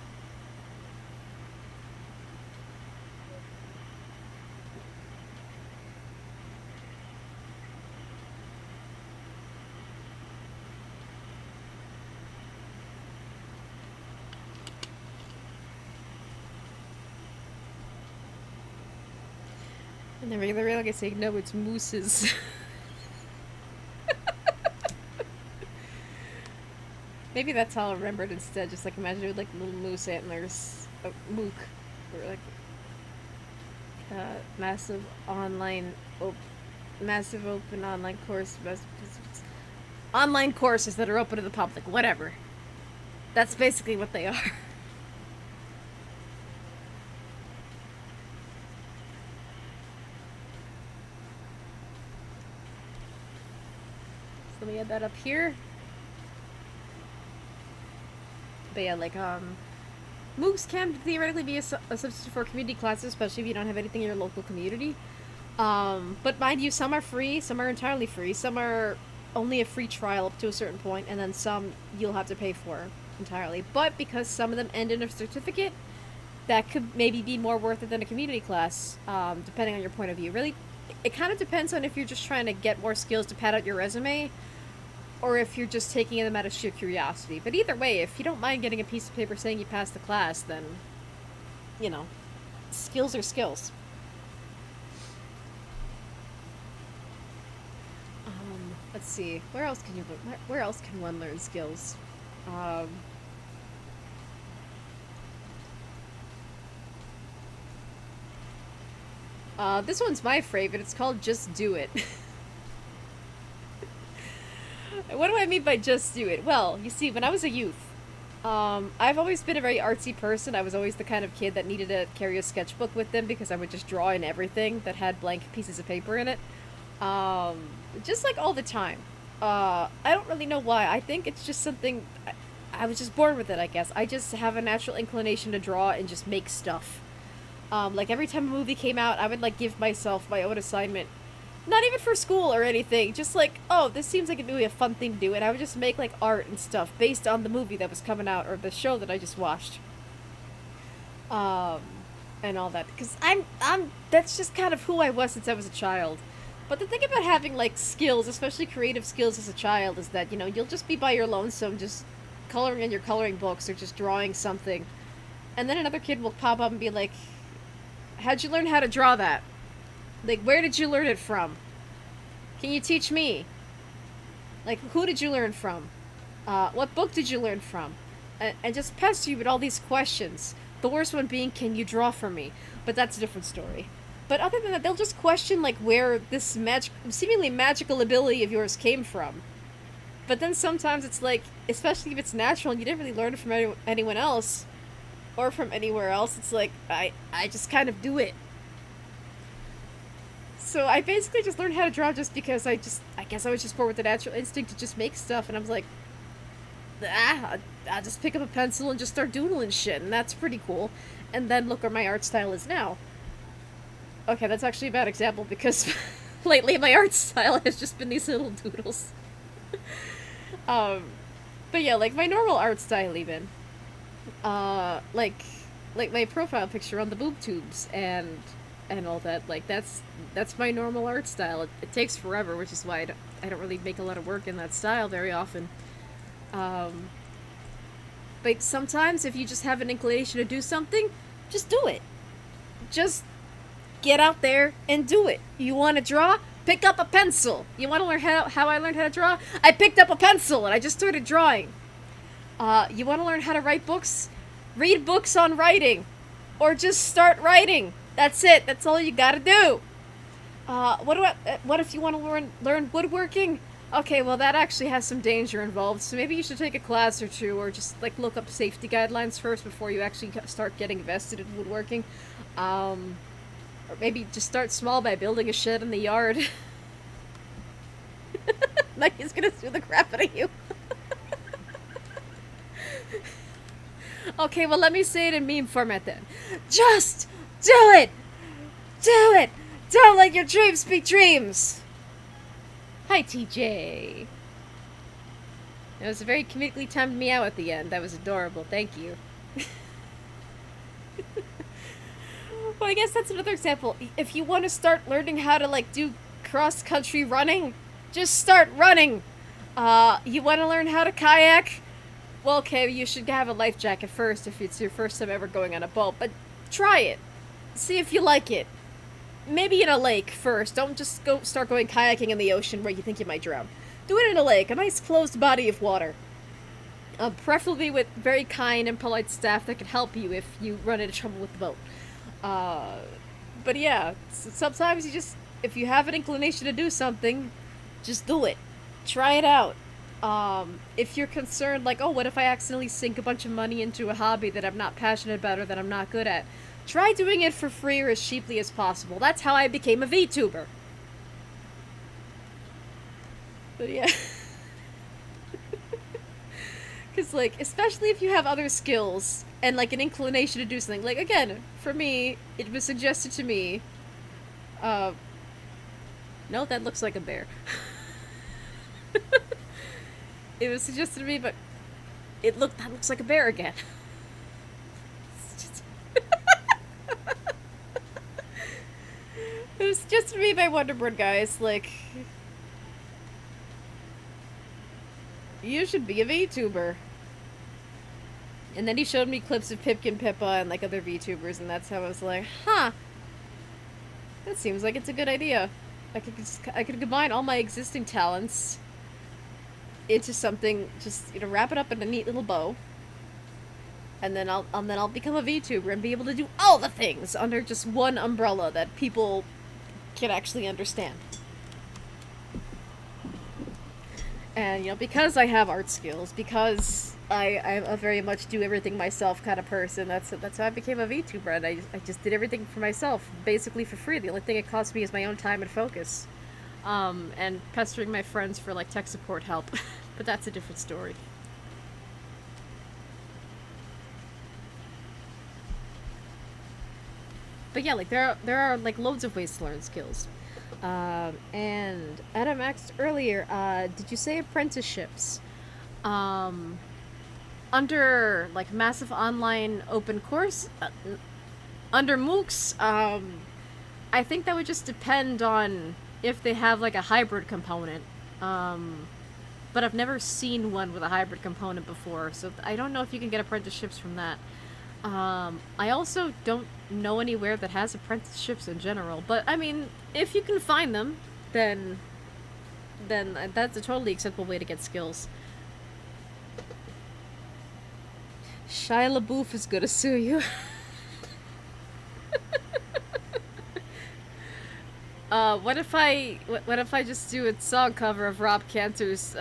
And the regular rail, I say, no, it's mooses. Maybe that's how I remembered instead. Just like imagine it with like little moose antlers, mook, or like massive online, massive open online course, online courses that are open to the public. Whatever. That's basically what they are. So let me add that up here. But yeah, like, MOOCs can theoretically be a substitute for community classes, especially if you don't have anything in your local community. But mind you, some are free, some are entirely free, some are only a free trial up to a certain point, and then some you'll have to pay for entirely. But because some of them end in a certificate, that could maybe be more worth it than a community class, depending on your point of view. Really, it kind of depends on if you're just trying to get more skills to pad out your resume, or if you're just taking them out of sheer curiosity. But either way, if you don't mind getting a piece of paper saying you passed the class, then, you know, skills are skills. Let's see. Where else can one learn skills? Um, this one's my favorite. It's called Just Do It. What do I mean by just do it? Well, you see, when I was a youth, I've always been a very artsy person. I was always the kind of kid that needed to carry a sketchbook with them because I would just draw in everything that had blank pieces of paper in it. Um, just like all the time. I don't really know why. I think it's just something. I was just born with it, I guess. I just have a natural inclination to draw and just make stuff. Like every time a movie came out, I would like give myself my own assignment. Not even for school or anything. Just like, oh, this seems like it'd be a fun thing to do, and I would just make like art and stuff based on the movie that was coming out or the show that I just watched. Um, and all that because that's just kind of who I was since I was a child. But the thing about having like skills, especially creative skills as a child, is that you'll just be by your lonesome, just coloring in your coloring books or just drawing something, and then another kid will pop up and be like, "How'd you learn how to draw that? Like, where did you learn it from? Can you teach me? Like, who did you learn from? What book did you learn from?" And just pester you with all these questions. The worst one being, "Can you draw for me?" But that's a different story. But other than that, they'll just question, like, where this seemingly magical ability of yours came from. But then sometimes it's like, especially if it's natural and you didn't really learn it from anyone else, or from anywhere else, it's like, I just kind of do it. So I basically just learned how to draw just because I guess I was just born with the natural instinct to just make stuff, and I was like, I'll just pick up a pencil and just start doodling shit, and that's pretty cool. And then look where my art style is now. Okay, that's actually a bad example because lately my art style has just been these little doodles. um, but yeah, like my normal art style even. Like my profile picture on the boob tubes and all that. Like that's my normal art style. It takes forever, which is why I don't really make a lot of work in that style very often. Um, but sometimes if you just have an inclination to do something, just do it. just get out there and do it. You want to draw? Pick up a pencil. You want to learn how I learned how to draw? I picked up a pencil and I just started drawing. You want to learn how to write books? Read books on writing. Or just start writing. That's it. That's all you gotta do. What if you want to learn woodworking? Okay, well that actually has some danger involved, so maybe you should take a class or two, or just like look up safety guidelines first before you actually start getting invested in woodworking. Or maybe just start small by building a shed in the yard. Like he's gonna sue the crap out of you. Okay, well let me say it in meme format then. Just do it! Do it! Don't let your dreams be dreams! Hi, TJ. It was a very comedically timed meow at the end. That was adorable. Thank you. Well, I guess that's another example. If you want to start learning how to, like, do cross-country running, just start running. You want to learn how to kayak? Well, okay, you should have a life jacket first if it's your first time ever going on a boat. But try it. See if you like it. Maybe in a lake first. Don't just start going kayaking in the ocean where you think you might drown. Do it in a lake, a nice closed body of water. Preferably with very kind and polite staff that can help you if you run into trouble with the boat. But yeah, sometimes you just, if you have an inclination to do something, just do it. Try it out. If you're concerned, like, oh, what if I accidentally sink a bunch of money into a hobby that I'm not passionate about or that I'm not good at? Try doing it for free or as cheaply as possible. That's how I became a VTuber. But yeah. Because, like, especially if you have other skills and, like, an inclination to do something. Like, again, for me, it was suggested to me. No, that looks like a bear. It was suggested to me, but that looks like a bear again. It was just to me by Wonderbird, guys. Like, you should be a VTuber. And then he showed me clips of Pipkin Pippa and like other VTubers, and that's how I was like, huh. That seems like it's a good idea. I could combine all my existing talents into something, just, you know, wrap it up in a neat little bow. And then I'll become a VTuber and be able to do all the things under just one umbrella that people can actually understand. And, you know, because I have art skills, because I'm a very much do everything myself kind of person, that's how I became a VTuber, and I just did everything for myself, basically for free. The only thing it cost me is my own time and focus. And pestering my friends for, like, tech support help. But that's a different story. But yeah, like, there are like loads of ways to learn skills. And Adam asked earlier, did you say apprenticeships? Under like massive online open course, under MOOCs, I think that would just depend on if they have like a hybrid component. But I've never seen one with a hybrid component before, so I don't know if you can get apprenticeships from that. I also don't know anywhere that has apprenticeships in general, but I mean, if you can find them, then that's a totally acceptable way to get skills. Shia LaBeouf is gonna sue you. What if I just do a song cover of Rob Cantor's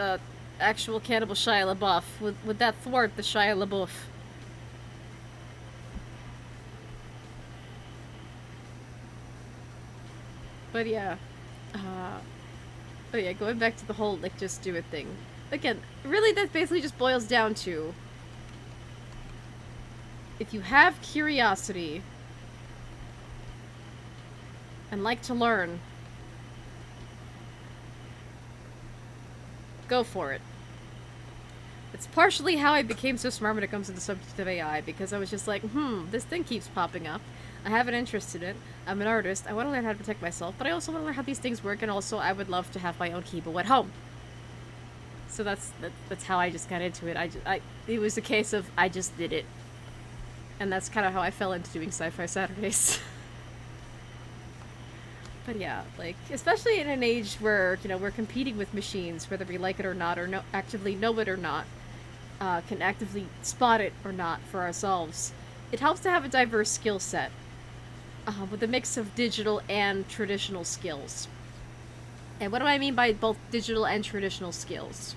actual Cannibal Shia LaBeouf? Would that thwart the Shia LaBeouf? But yeah, oh yeah, going back to the whole, like, just do it thing. Again, really that basically just boils down to, if you have curiosity and like to learn, go for it. It's partially how I became so smart when it comes to the subject of AI, because I was just like, this thing keeps popping up. I have an interest in it. I'm an artist. I want to learn how to protect myself, but I also want to learn how these things work, and also I would love to have my own keyboard at home. So that's how I just got into it. It was a case of I just did it. And that's kind of how I fell into doing SciFi Saturdays. But yeah, like, especially in an age where, we're competing with machines, whether we like it or not, or actively know it or not, can actively spot it or not for ourselves, it helps to have a diverse skill set with a mix of digital and traditional skills. And what do I mean by both digital and traditional skills?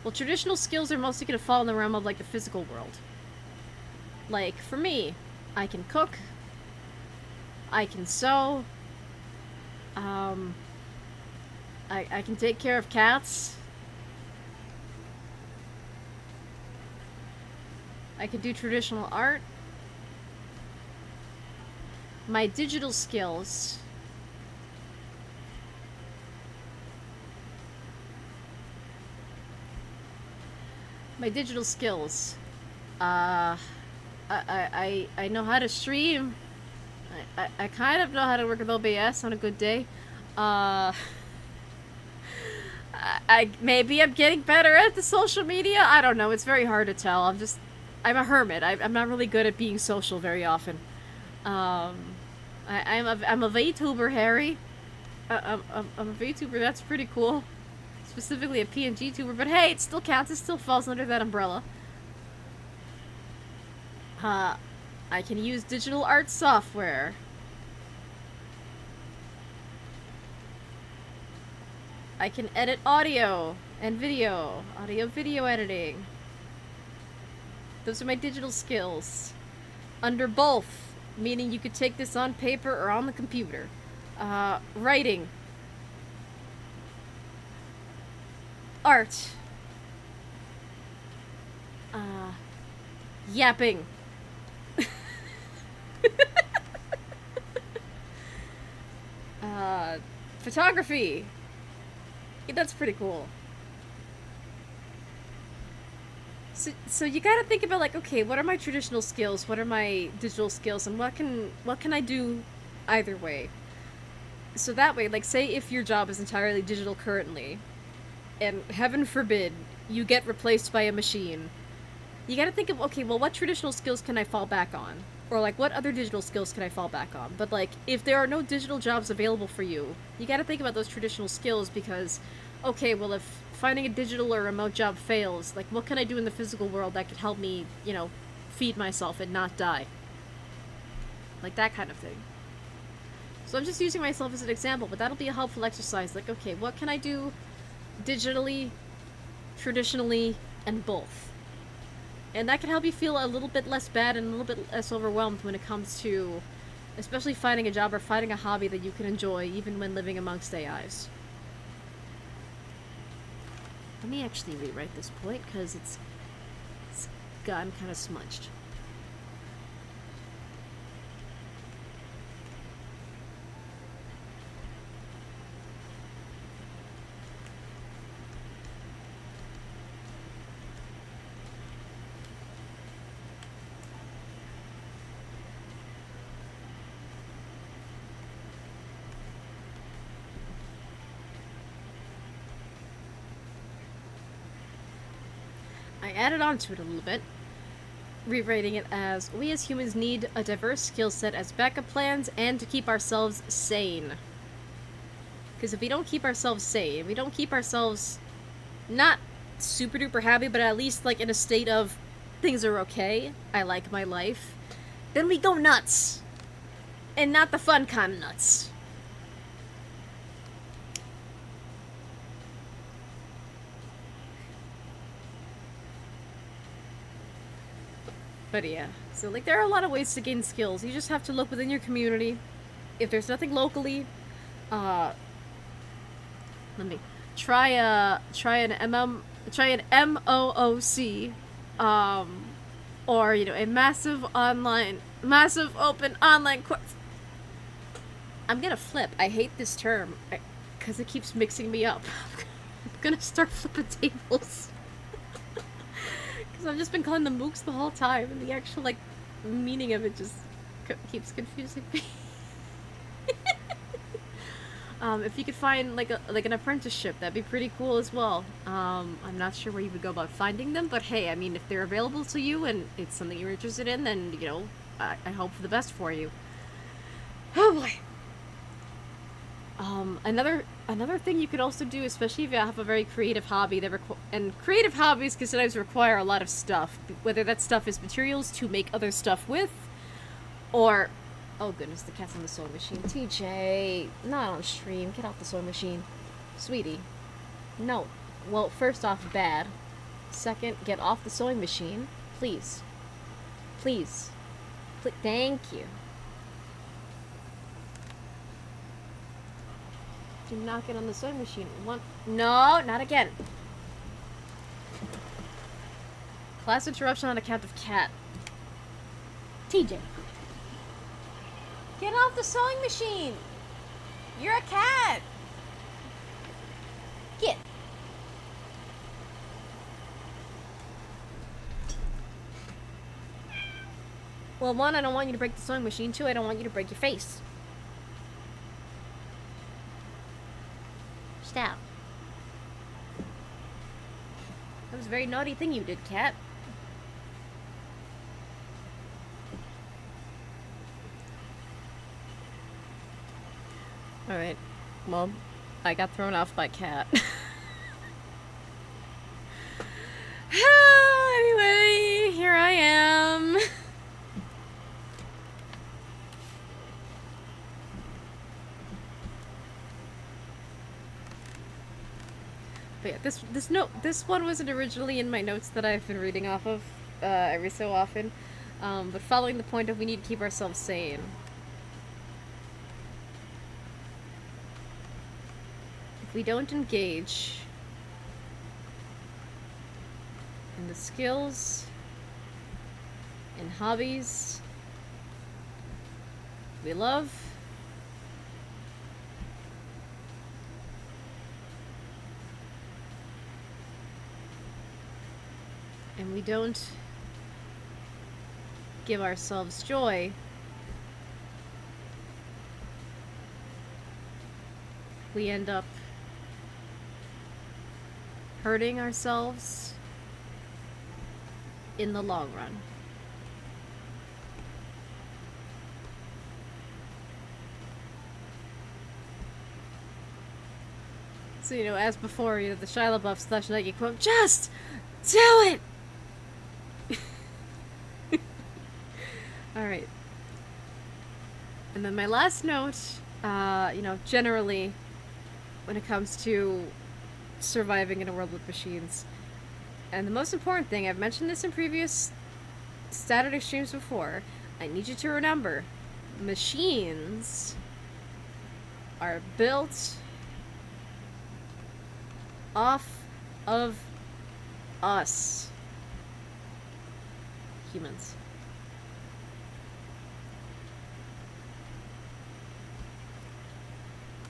Well, traditional skills are mostly going to fall in the realm of, like, the physical world. Like, for me, I can cook, I can sew, I can take care of cats, I can do traditional art. My digital skills... I know how to stream. I kind of know how to work with OBS on a good day. Maybe I'm getting better at the social media. I don't know. It's very hard to tell. I'm a hermit. I'm not really good at being social very often. I'm a vtuber, Harry. I'm a vtuber. That's pretty cool. Specifically a PNG tuber, but hey, it still counts. It still falls under that umbrella. I can use digital art software. I can edit audio and video. Audio-video editing. Those are my digital skills. Under both, meaning you could take this on paper or on the computer. Writing. Art. Yapping. Photography. Yeah, that's pretty cool. So you gotta think about, like, okay, what are my traditional skills? What are my digital skills? And what can I do either way? So that way, like, say if your job is entirely digital currently, and heaven forbid, you get replaced by a machine, you gotta think of, okay, well, what traditional skills can I fall back on? Or, like, what other digital skills can I fall back on? But, like, if there are no digital jobs available for you, you gotta think about those traditional skills because, okay, well, if finding a digital or remote job fails, like, what can I do in the physical world that could help me, feed myself and not die? Like, that kind of thing. So I'm just using myself as an example, but that'll be a helpful exercise. Like, okay, what can I do digitally, traditionally, and both? And that can help you feel a little bit less bad and a little bit less overwhelmed when it comes to especially finding a job or finding a hobby that you can enjoy even when living amongst AIs. Let me actually rewrite this point because it's gotten kind of smudged. I added on to it a little bit, rewriting it as, we as humans need a diverse skill set as backup plans and to keep ourselves sane. Because if we don't keep ourselves sane, we don't keep ourselves not super duper happy, but at least like in a state of things are okay, I like my life, then we go nuts. And not the fun kind of nuts. But yeah, so like there are a lot of ways to gain skills. You just have to look within your community. If there's nothing locally, let me try an MOOC, or a massive open online course. I'm gonna flip. I hate this term because it keeps mixing me up. I'm gonna start flipping tables. I've just been calling them MOOCs the whole time, and the actual, like, meaning of it just keeps confusing me. If you could find like an apprenticeship, that'd be pretty cool as well. I'm not sure where you would go about finding them, but hey, I mean, if they're available to you and it's something you're interested in, then I hope for the best for you. Oh boy. Another thing you could also do, especially if you have a very creative hobby, and creative hobbies can sometimes require a lot of stuff, whether that stuff is materials to make other stuff with, or, oh goodness, the cat's on the sewing machine. TJ, not on stream. Get off the sewing machine, sweetie. No. Well, first off, bad. Second, get off the sewing machine, please. Please. Thank you. Do not get on the sewing machine. No, not again. Class interruption on account of cat. TJ. Get off the sewing machine. You're a cat. Get. Well, one, I don't want you to break the sewing machine. Two, I don't want you to break your face. Stop. That was a very naughty thing you did, cat. Alright. Well, I got thrown off by cat. Anyway, here I am. But yeah, this one wasn't originally in my notes that I've been reading off of every so often, but following the point of we need to keep ourselves sane. If we don't engage in the skills and hobbies we love, and we don't give ourselves joy, we end up hurting ourselves in the long run. So, as before, the Shia LaBeouf / Nike quote, just do it! Alright. And then my last note, generally, when it comes to surviving in a world with machines, and the most important thing, I've mentioned this in previous Saturday streams before, I need you to remember, machines are built off of us, humans.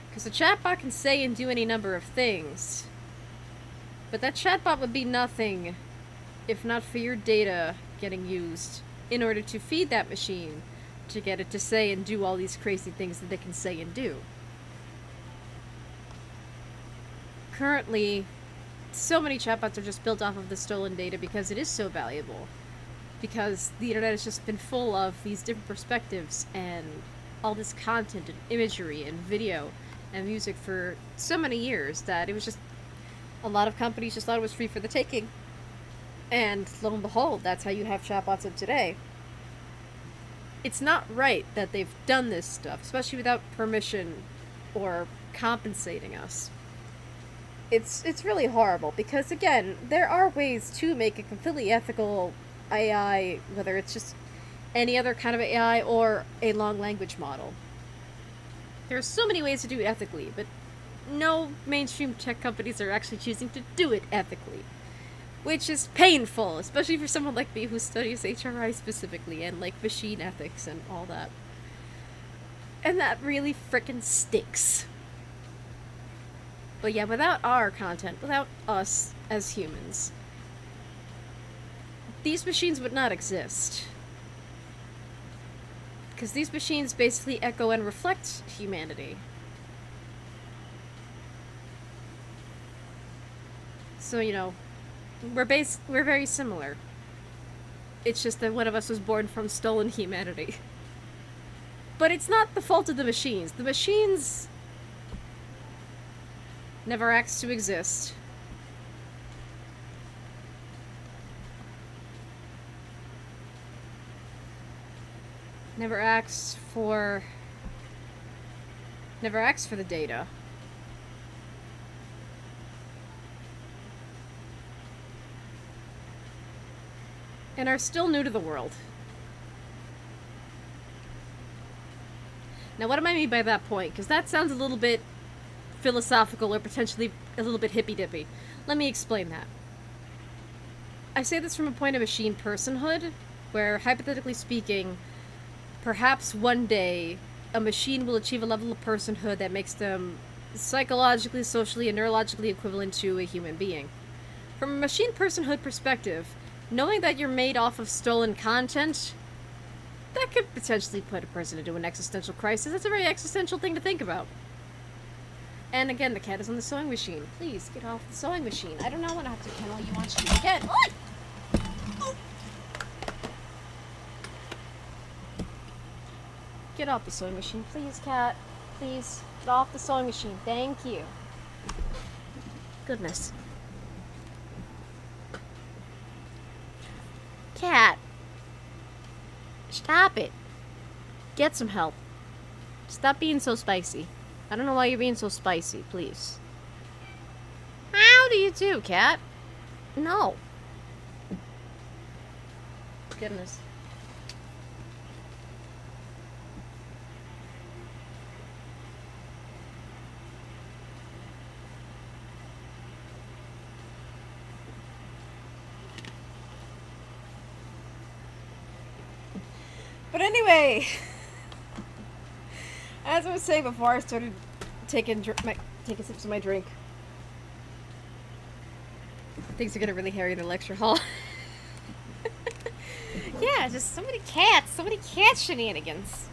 Because a chatbot can say and do any number of things, but that chatbot would be nothing if not for your data getting used in order to feed that machine to get it to say and do all these crazy things that they can say and do. Currently, so many chatbots are just built off of the stolen data because it is so valuable. Because the internet has just been full of these different perspectives and all this content and imagery and video and music for so many years that it was just, a lot of companies just thought it was free for the taking. And lo and behold, that's how you have chatbots of today. It's not right that they've done this stuff, especially without permission or compensating us. It's really horrible because, again, there are ways to make a completely ethical AI, whether it's just any other kind of AI or a long language model. There are so many ways to do it ethically, but no mainstream tech companies are actually choosing to do it ethically. Which is painful, especially for someone like me who studies HRI specifically and, machine ethics and all that. And that really frickin' stinks. But yeah, without our content, without us as humans, these machines would not exist. Because these machines basically echo and reflect humanity. So, you know, we're very similar. It's just that one of us was born from stolen humanity. But it's not the fault of the machines. The machines never asked to exist. Never asked for the data. And are still new to the world. Now, what do I mean by that point? Because that sounds a little bit philosophical or potentially a little bit hippy-dippy. Let me explain that. I say this from a point of machine personhood, where, hypothetically speaking, perhaps one day a machine will achieve a level of personhood that makes them psychologically, socially, and neurologically equivalent to a human being. From a machine personhood perspective, knowing that you're made off of stolen content, that could potentially put a person into an existential crisis. That's a very existential thing to think about. And again, the cat is on the sewing machine. Please, get off the sewing machine. I do not want to have to kennel you on street again. Get off the sewing machine, please, cat. Please, get off the sewing machine. Thank you. Goodness. Cat. Stop it. Get some help. Stop being so spicy. I don't know why you're being so spicy, please. How do you do, cat? No. Goodness. But anyway, as I was saying before I started taking sips of my drink, things are getting really hairy in the lecture hall. Yeah, just so many cat shenanigans.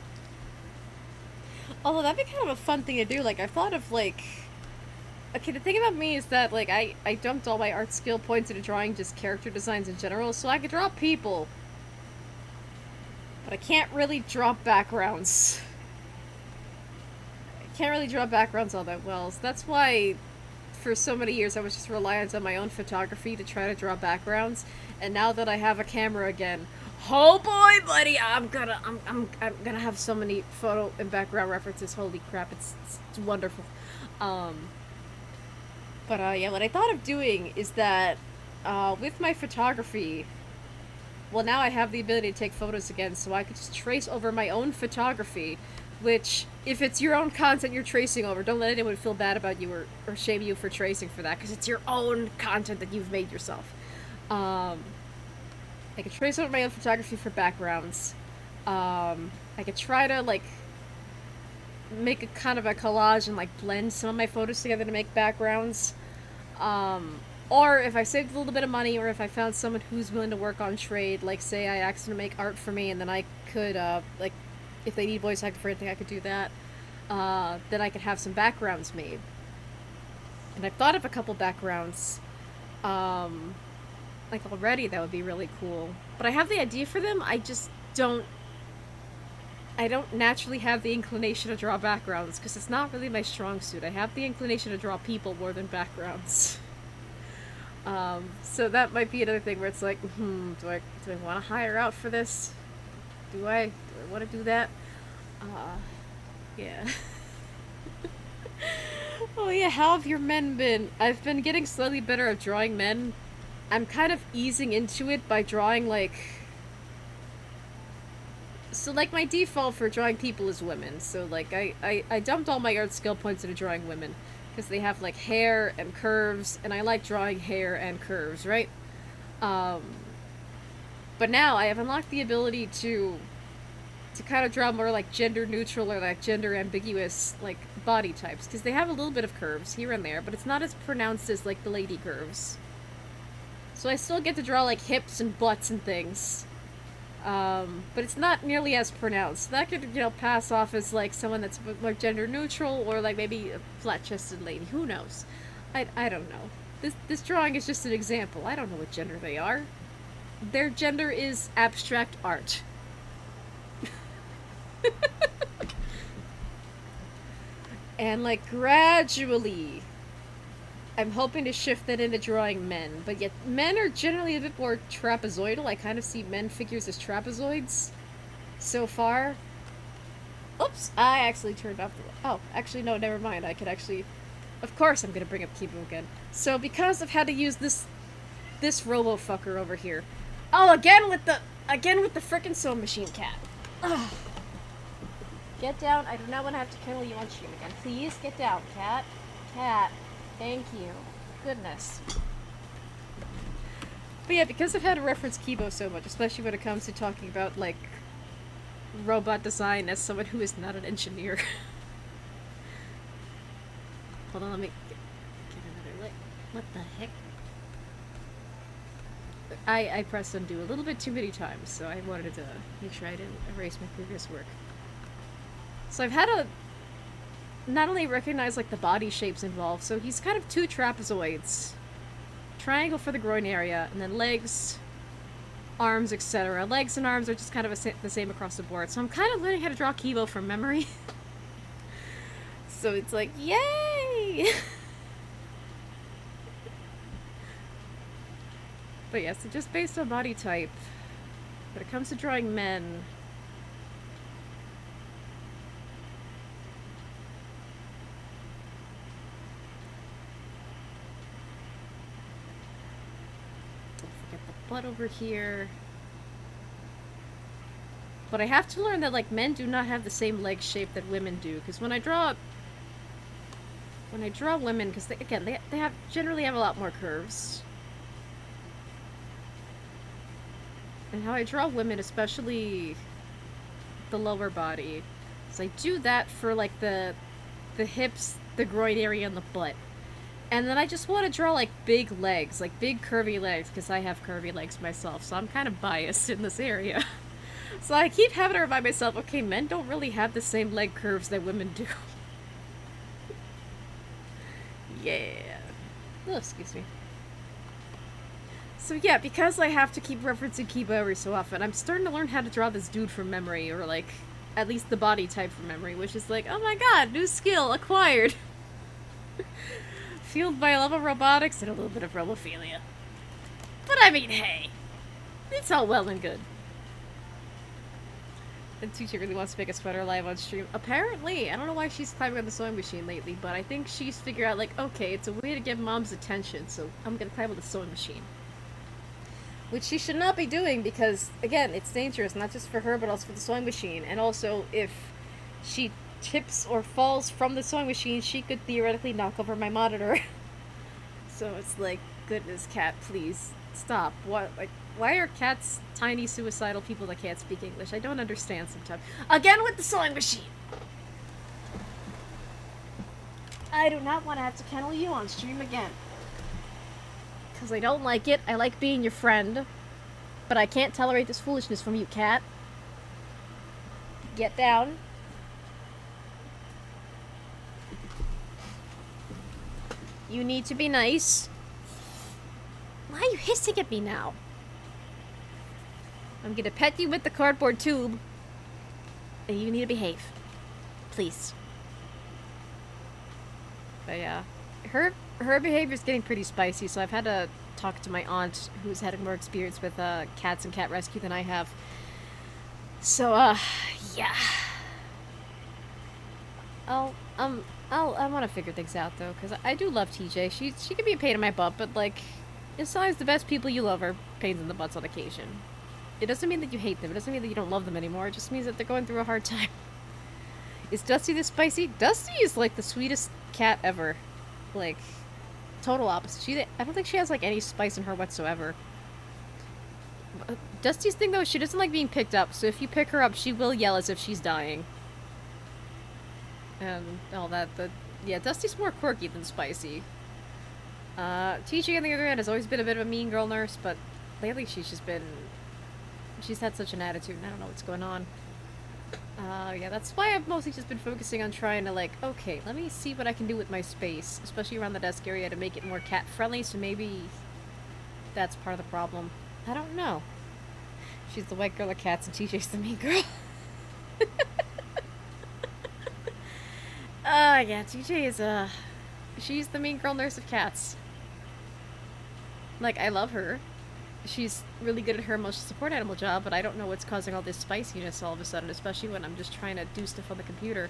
Although that'd be kind of a fun thing to do. Like, I've thought of, like... Okay, the thing about me is that, like, I dumped all my art skill points into drawing just character designs in general, so I could draw people. But I can't really draw backgrounds. I can't really draw backgrounds all that well, so that's why for so many years I was just reliant on my own photography to try to draw backgrounds, and now that I have a camera again, oh boy, buddy, I'm gonna have so many photo and background references. Holy crap, it's wonderful. Yeah, what I thought of doing is that with my photography, well, now I have the ability to take photos again, so I could just trace over my own photography, which, if it's your own content you're tracing over, don't let anyone feel bad about you or shame you for tracing for that, because it's your own content that you've made yourself. I could trace over my own photography for backgrounds. I could try to, like, make a kind of a collage and, like, blend some of my photos together to make backgrounds. Or if I saved a little bit of money, or if I found someone who's willing to work on trade, like, say I asked them to make art for me, and then I could, like, if they need voice acting for anything, I could do that, then I could have some backgrounds made. And I've thought of a couple backgrounds, like, already that would be really cool. But I have the idea for them, I just don't... I don't naturally have the inclination to draw backgrounds, because it's not really my strong suit. I have the inclination to draw people more than backgrounds. So that might be another thing where it's like, do I want to hire out for this? Do I want to do that? Yeah. Oh yeah, how have your men been? I've been getting slowly better at drawing men. I'm kind of easing into it by drawing, like... So, like, my default for drawing people is women. So, like, I dumped all my art skill points into drawing women. Because they have, like, hair and curves, and I like drawing hair and curves, right? But now I have unlocked the ability to kind of draw more, like, gender neutral or, like, gender ambiguous, like, body types. Because they have a little bit of curves here and there, but it's not as pronounced as, like, the lady curves. So I still get to draw, like, hips and butts and things. But it's not nearly as pronounced. That could, you know, pass off as, like, someone that's more gender neutral, or, like, maybe a flat-chested lady. Who knows? I don't know. This drawing is just an example. I don't know what gender they are. Their gender is abstract art. And like gradually I'm hoping to shift that into drawing men, but yet men are generally a bit more trapezoidal. I kind of see men figures as trapezoids so far. Oops, I actually turned off the... Oh, actually, no, never mind. I could actually... Of course I'm gonna bring up Kibo again. So, because I've had to use this robo fucker over here. Oh, again with the frickin' sewing machine, cat. Ugh. Get down. I do not want to have to kennel you on stream again. Please, get down, cat. Cat. Thank you. Goodness. But yeah, because I've had to reference Kibo so much, especially when it comes to talking about, like, robot design as someone who is not an engineer. Hold on, let me get another lick. What the heck? I pressed undo a little bit too many times, so I wanted to make sure I didn't erase my previous work. So I've had to not only recognize, like, the body shapes involved, so he's kind of two trapezoids. Triangle for the groin area, and then legs, arms, etc. Legs and arms are just kind of the same across the board. So I'm kind of learning how to draw Kibo from memory. So it's like, yay! But yeah, so just based on body type, when it comes to drawing men, don't forget the butt over here. But I have to learn that, like, men do not have the same leg shape that women do, because when I draw women, because they generally have a lot more curves. And how I draw women, especially the lower body, is I do that for, like, the hips, the groin area, and the butt. And then I just want to draw, like, big legs, like big curvy legs, because I have curvy legs myself, so I'm kind of biased in this area. So I keep having to remind myself, okay, men don't really have the same leg curves that women do. Yeah. Oh, excuse me. So yeah, because I have to keep referencing Kibo every so often, I'm starting to learn how to draw this dude from memory, or like, at least the body type from memory, which is like, oh my god, new skill acquired! Fueled by a love of robotics and a little bit of robophilia. But I mean, hey, it's all well and good. And Teacher really wants to make a sweater live on stream. Apparently, I don't know why she's climbing on the sewing machine lately, but I think she's figured out, like, okay, it's a way to get mom's attention, so I'm gonna climb on the sewing machine. Which she should not be doing because, again, it's dangerous, not just for her, but also for the sewing machine. And also, if she tips or falls from the sewing machine, she could theoretically knock over my monitor. So it's like, goodness, cat, please, stop. What, like, why are cats tiny, suicidal people that can't speak English? I don't understand sometimes. Again with the sewing machine! I do not want to have to kennel you on stream again. Because I don't like it. I like being your friend. But I can't tolerate this foolishness from you, cat. Get down. You need to be nice. Why are you hissing at me now? I'm gonna pet you with the cardboard tube. And you need to behave. Please. But yeah. Her behavior's getting pretty spicy, so I've had to talk to my aunt, who's had more experience with cats and cat rescue than I have. So, yeah. I want to figure things out, though, because I do love TJ. She can be a pain in my butt, but, like, sometimes the best people you love are pains in the butts on occasion. It doesn't mean that you hate them. It doesn't mean that you don't love them anymore. It just means that they're going through a hard time. Is Dusty this spicy? Dusty is, like, the sweetest cat ever. Like, total opposite. I don't think she has, like, any spice in her whatsoever. Dusty's thing, though, she doesn't like being picked up, so if you pick her up, she will yell as if she's dying. And all that, but yeah, Dusty's more quirky than spicy. TJ, on the other hand, has always been a bit of a mean girl nurse, but lately she's had such an attitude, and I don't know what's going on. Yeah, that's why I've mostly just been focusing on trying to, like, okay, let me see what I can do with my space, especially around the desk area, to make it more cat-friendly, so maybe that's part of the problem. I don't know. She's the white girl of cats, and TJ's the mean girl. Yeah, TJ is, she's the mean girl nurse of cats. Like, I love her. She's really good at her emotional support animal job, but I don't know what's causing all this spiciness all of a sudden, especially when I'm just trying to do stuff on the computer.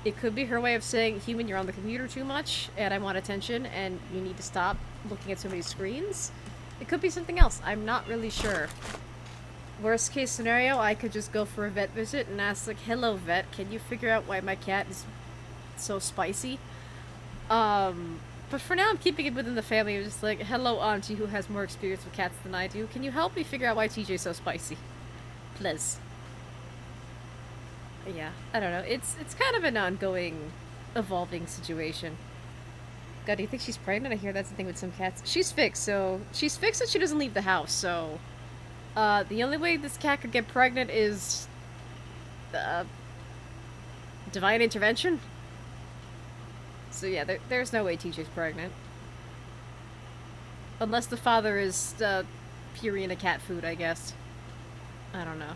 It could be her way of saying, human, you're on the computer too much, and I want attention, and you need to stop looking at so many screens. It could be something else. I'm not really sure. Worst case scenario, I could just go for a vet visit and ask, like, hello, vet, can you figure out why my cat is so spicy? But for now, I'm keeping it within the family. I'm just like, hello, auntie, who has more experience with cats than I do. Can you help me figure out why TJ's so spicy? Please. Yeah, I don't know. It's kind of an ongoing, evolving situation. God, do you think she's pregnant? I hear that's the thing with some cats. She's fixed, so... She's fixed and she doesn't leave the house, so... the only way this cat could get pregnant is... divine intervention? So yeah, there's no way TJ's pregnant. Unless the father is, puring a cat food, I guess. I don't know.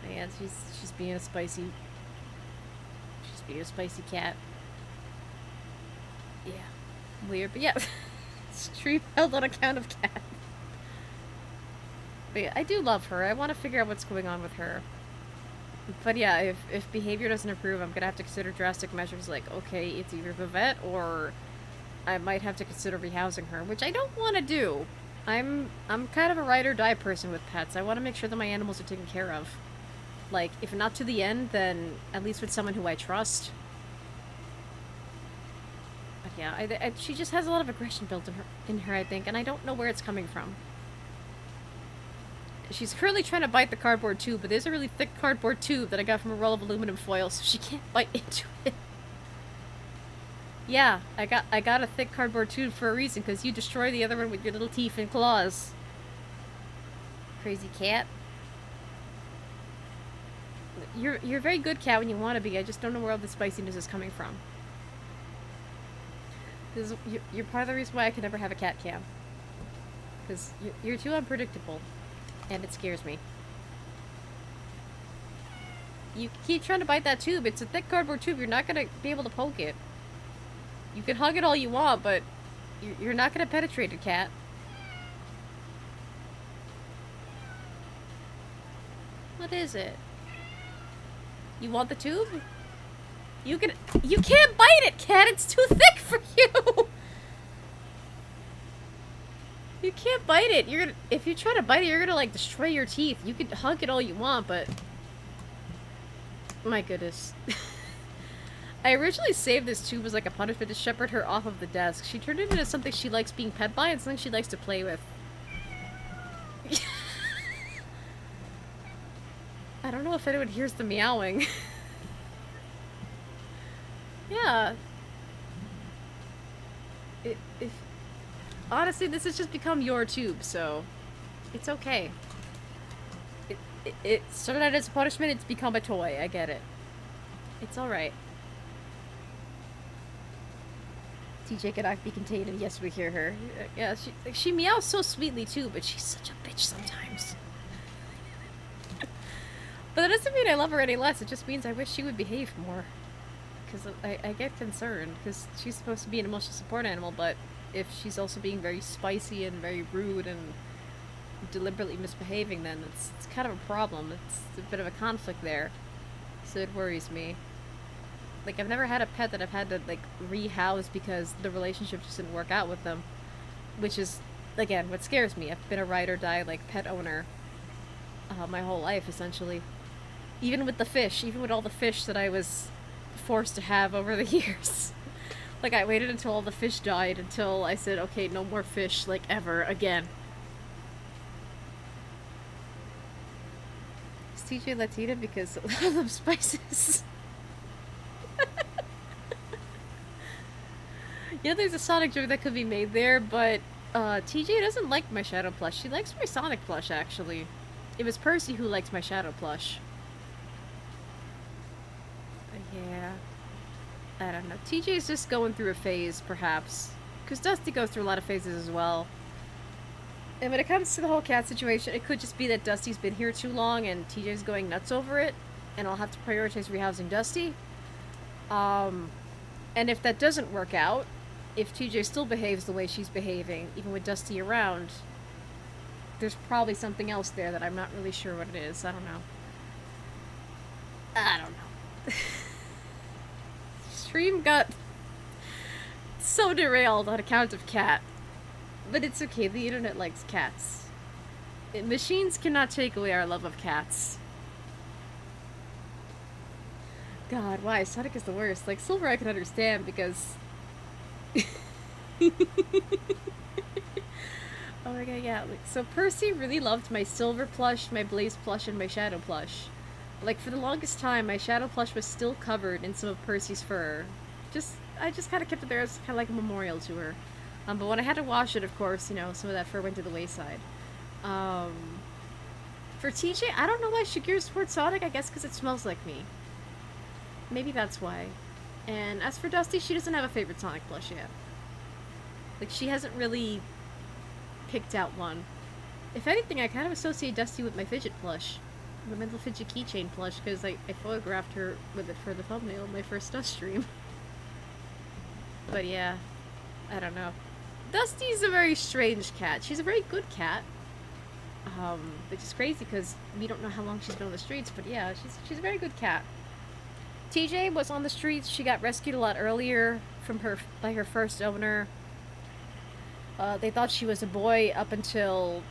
Yeah, she's being a spicy... She's being a spicy cat. Yeah. Weird, but yeah. Stream held on account of cat. But yeah, I do love her. I want to figure out what's going on with her. But yeah, if behavior doesn't improve, I'm gonna have to consider drastic measures like, okay, it's either the vet or I might have to consider rehousing her, which I don't want to do. I'm kind of a ride or die person with pets. I want to make sure that my animals are taken care of. Like, if not to the end, then at least with someone who I trust. But yeah, she just has a lot of aggression built in her, I think, and I don't know where it's coming from. She's currently trying to bite the cardboard tube, but there's a really thick cardboard tube that I got from a roll of aluminum foil, so she can't bite into it. Yeah, I got a thick cardboard tube for a reason, because you destroy the other one with your little teeth and claws. Crazy cat. You're a very good cat when you want to be. I just don't know where all the spiciness is coming from. You're part of the reason why I could never have a cat cam. Because you're too unpredictable. And it scares me. You keep trying to bite that tube. It's a thick cardboard tube. You're not going to be able to poke it. You can hug it all you want, but you're not going to penetrate it, cat. What is it? You want the tube? You can't bite it, cat! It's too thick for you! You can't bite it. If you try to bite it, you're gonna, like, destroy your teeth. You can hug it all you want, but... My goodness. I originally saved this tube as, like, a punishment to shepherd her off of the desk. She turned it into something she likes being pet by and something she likes to play with. I don't know if anyone hears the meowing. Yeah. Honestly, this has just become your tube, so it's okay. It started out as a punishment, it's become a toy. I get it. It's alright. TJ cannot be contained, and yes, we hear her. Yeah, she meows so sweetly too, but she's such a bitch sometimes. But that doesn't mean I love her any less, it just means I wish she would behave more. Because I get concerned, because she's supposed to be an emotional support animal, but if she's also being very spicy and very rude and deliberately misbehaving, then it's kind of a problem. It's a bit of a conflict there. So it worries me. Like, I've never had a pet that I've had to, like, rehouse because the relationship just didn't work out with them. Which is, again, what scares me. I've been a ride or die, like, pet owner my whole life, essentially. Even with the fish, even with all the fish that I was forced to have over the years. Like, I waited until all the fish died until I said, okay, no more fish, like, ever again. Is TJ Latina because I love spices? Yeah, there's a Sonic joke that could be made there, but TJ doesn't like my Shadow plush. She likes my Sonic plush, actually. It was Percy who liked my shadow plush. But yeah. I don't know. TJ's just going through a phase, perhaps. Because Dusty goes through a lot of phases as well. And when it comes to the whole cat situation, it could just be that Dusty's been here too long and TJ's going nuts over it. And I'll have to prioritize rehousing Dusty. And if that doesn't work out, if TJ still behaves the way she's behaving, even with Dusty around, there's probably something else there that I'm not really sure what it is. I don't know. I don't know. Stream got so derailed on account of cat. But it's okay, the internet likes cats. Machines cannot take away our love of cats. God, why? Sonic is the worst. Like, Silver I can understand because... Oh my god, yeah. Like, so Percy really loved my Silver plush, my Blaze plush, and my Shadow plush. Like, for the longest time, my Shadow plush was still covered in some of Percy's fur. I just kind of kept it there as kind of like a memorial to her. But when I had to wash it, of course, you know, some of that fur went to the wayside. For TJ, I don't know why she gears towards Sonic. I guess because it smells like me. Maybe that's why. And as for Dusty, she doesn't have a favorite Sonic plush yet. Like, she hasn't really picked out one. If anything, I kind of associate Dusty with my fidget plush. The mental fidget keychain plush, because I photographed her with it for the thumbnail of my first Dust stream. But yeah, I don't know. Dusty's a very strange cat. She's a very good cat. Which is crazy because we don't know how long she's been on the streets, but yeah, she's a very good cat. TJ was on the streets. She got rescued a lot earlier by her first owner. They thought she was a boy up until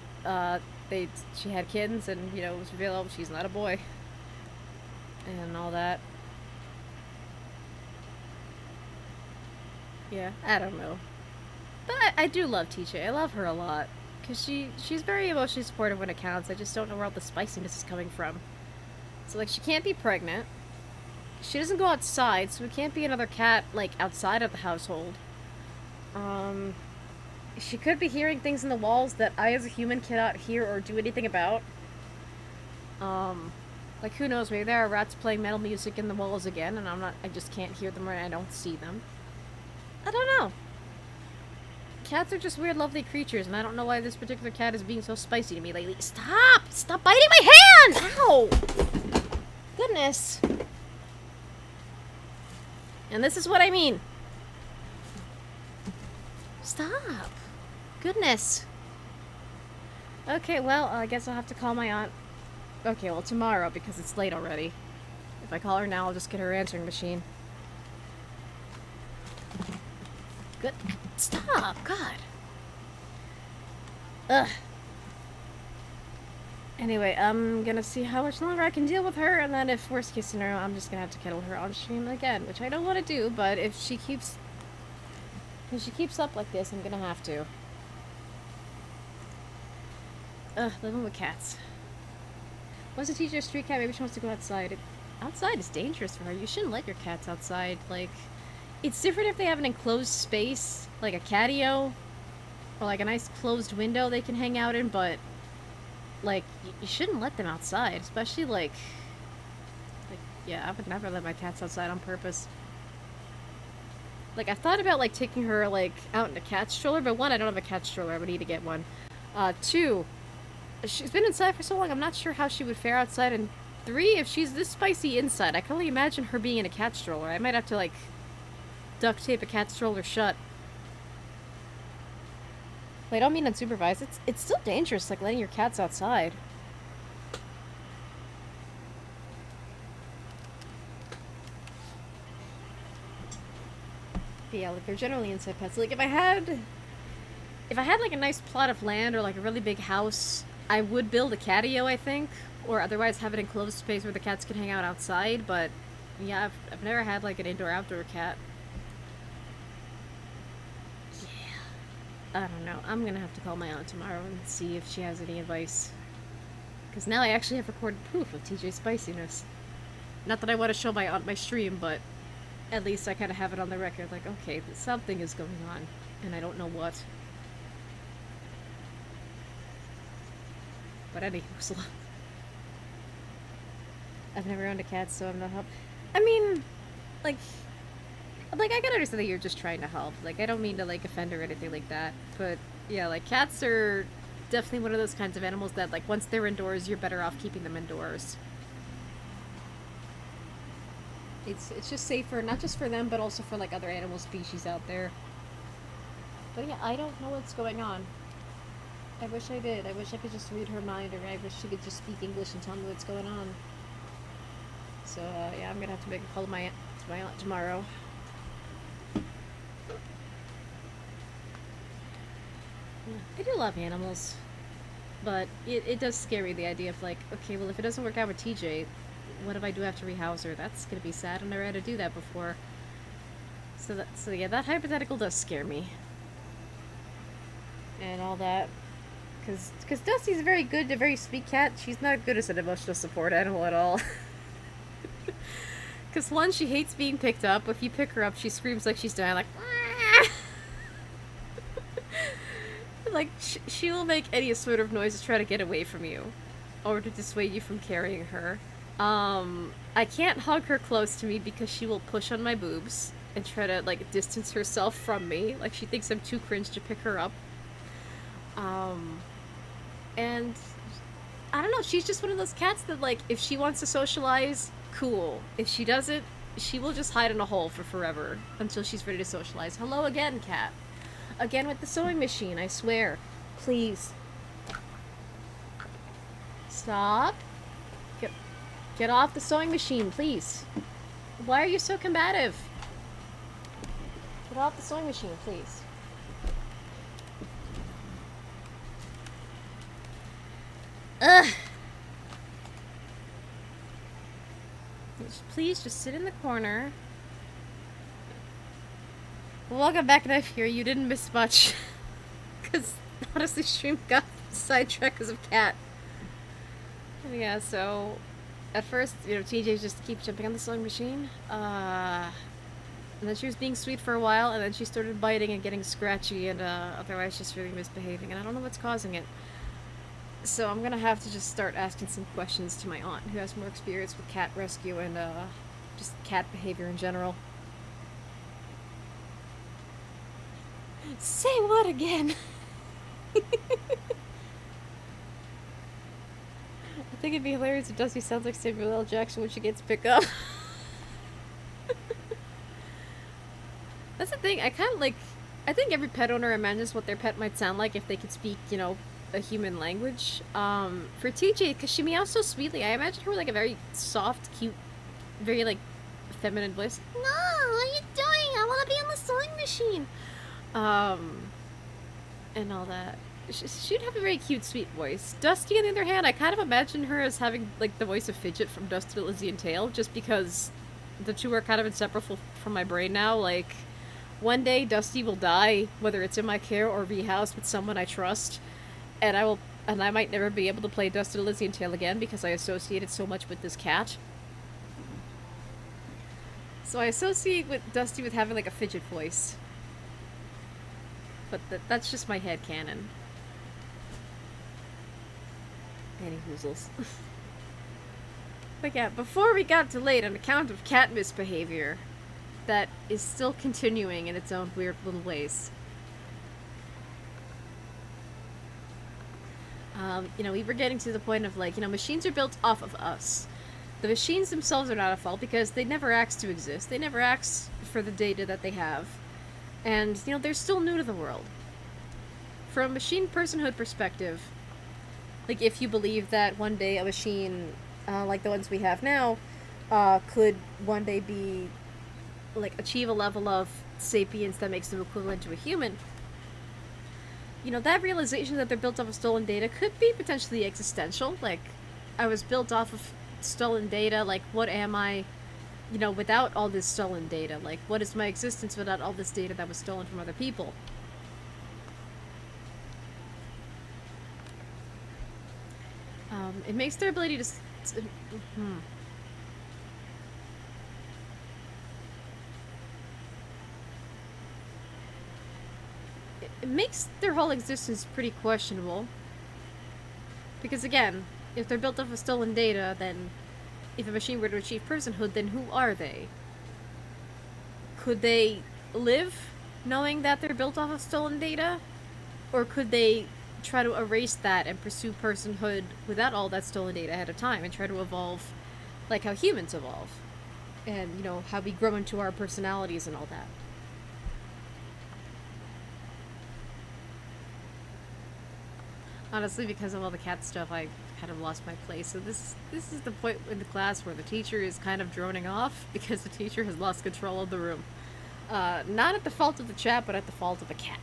she had kittens, and you know, it was revealed she's not a boy and all that. Yeah, I don't know. But I do love TJ. I love her a lot. Because she's very emotionally supportive when it counts. I just don't know where all the spiciness is coming from. So, like, she can't be pregnant. She doesn't go outside, so it can't be another cat, like, outside of the household. She could be hearing things in the walls that I, as a human, cannot hear or do anything about. Like, who knows, maybe there are rats playing metal music in the walls again, and I just can't hear them or I don't see them. I don't know. Cats are just weird, lovely creatures, and I don't know why this particular cat is being so spicy to me lately. Stop! Stop biting my hand! Ow! Goodness. And this is what I mean. Stop. Goodness. Okay, well, I guess I'll have to call my aunt. Okay, well, tomorrow, because it's late already. If I call her now, I'll just get her answering machine. Good. Stop! God. Ugh. Anyway, I'm gonna see how much longer I can deal with her, and then if worst case scenario, I'm just gonna have to kettle her on stream again, which I don't want to do, but if she keeps up like this, I'm gonna have to. Ugh, living with cats. What's a teacher, a street cat? Maybe she wants to go outside. Outside is dangerous for her. You shouldn't let your cats outside. Like, it's different if they have an enclosed space, like a catio, or like a nice closed window they can hang out in, but, like, you shouldn't let them outside, especially, like, yeah, I would never let my cats outside on purpose. Like, I thought about, like, taking her, like, out in a cat stroller, but one, I don't have a cat stroller, I would need to get one. Two, she's been inside for so long, I'm not sure how she would fare outside, and three, if she's this spicy inside, I can only imagine her being in a cat stroller. I might have to, like, duct tape a cat stroller shut. Well, I don't mean unsupervised. It's still dangerous, like, letting your cats outside. But yeah, like, they're generally inside pets. Like, if I had, like, a nice plot of land or, like, a really big house, I would build a catio, I think. Or otherwise have an enclosed space where the cats can hang out outside, but, yeah, I've never had, like, an indoor-outdoor cat. I don't know. I'm gonna have to call my aunt tomorrow and see if she has any advice. Because now I actually have recorded proof of TJ's spiciness. Not that I want to show my aunt my stream, but at least I kind of have it on the record. Like, okay, something is going on, and I don't know what. But anywho, I've never owned a cat, so I'm not help. I mean, like, I can understand that you're just trying to help. Like, I don't mean to like offend or anything like that, but yeah, like cats are definitely one of those kinds of animals that like once they're indoors, you're better off keeping them indoors. It's just safer, not just for them, but also for like other animal species out there. But yeah, I don't know what's going on. I wish I did. I wish I could just read her mind, or I wish she could just speak English and tell me what's going on. So yeah, I'm gonna have to make a call to my aunt tomorrow. I do love animals, but it does scare me, the idea of like, okay, well if it doesn't work out with TJ, what if I do have to rehouse her? That's gonna be sad. I've never had to do that before. So yeah, that hypothetical does scare me. And all that. Because Dusty's a very good, a very sweet cat. She's not good as an emotional support animal at all. Because one, she hates being picked up. If you pick her up, she screams like she's dying, like, like she will make any sort of noise to try to get away from you, or to dissuade you from carrying her. I can't hug her close to me because she will push on my boobs and try to like distance herself from me. Like she thinks I'm too cringe to pick her up. And I don't know, she's just one of those cats that like if she wants to socialize, cool. If she doesn't, she will just hide in a hole for forever until she's ready to socialize. Hello again, cat. Again with the sewing machine, I swear. Please. Stop. Get off the sewing machine, please. Why are you so combative? Get off the sewing machine, please. Ugh. Please just sit in the corner. Welcome back, Knife here. You didn't miss much. Because honestly, stream got sidetracked because of cat. And yeah, so at first, you know, TJ just keep jumping on the sewing machine. And then she was being sweet for a while, and then she started biting and getting scratchy, and otherwise just really misbehaving, and I don't know what's causing it. So I'm gonna have to just start asking some questions to my aunt, who has more experience with cat rescue and just cat behavior in general. Say what again? I think it'd be hilarious if Dusty sounds like Samuel L. Jackson when she gets picked up. That's the thing, I kind of like... I think every pet owner imagines what their pet might sound like if they could speak, you know, a human language. For TJ, because she meows so sweetly, I imagine her with like a very soft, cute, very like feminine voice. No, what are you doing? I want to be on the sewing machine. And all that. She'd have a very cute, sweet voice. Dusty, on the other hand, I kind of imagine her as having like the voice of Fidget from Dusty, Lizzie, and Tail, just because the two are kind of inseparable from my brain now. Like, one day Dusty will die, whether it's in my care or rehoused with someone I trust, and I might never be able to play Dusty, Lizzie, and Tail again because I associated so much with this cat. So I associate with Dusty with having like a Fidget voice. But that's just my headcanon. Any hoozles. But yeah, before we got delayed on account of cat misbehavior, that is still continuing in its own weird little ways. You know, we were getting to the point of like, you know, machines are built off of us. The machines themselves are not at fault because they never asked to exist. They never asked for the data that they have. And, you know, they're still new to the world. From a machine personhood perspective, like, if you believe that one day a machine, like the ones we have now, could one day be, like, achieve a level of sapience that makes them equivalent to a human, you know, that realization that they're built off of stolen data could be potentially existential. Like, I was built off of stolen data, like, what am I, you know, without all this stolen data? Like, what is my existence without all this data that was stolen from other people? It makes their ability to... It makes their whole existence pretty questionable. Because again, if they're built off of stolen data, then if a machine were to achieve personhood, then who are they? Could they live knowing that they're built off of stolen data? Or could they try to erase that and pursue personhood without all that stolen data ahead of time and try to evolve like how humans evolve? And, you know, how we grow into our personalities and all that. Honestly, because of all the cat stuff, I kind of lost my place. So this is the point in the class where the teacher is kind of droning off because the teacher has lost control of the room. Not at the fault of the chat, but at the fault of a cat.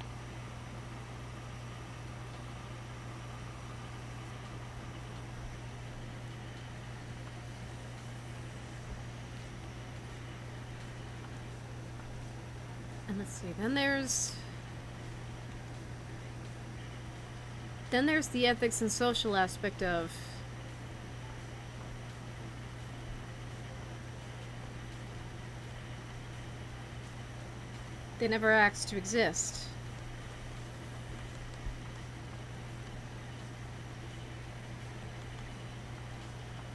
And let's see, then there's the ethics and social aspect of they never asked to exist.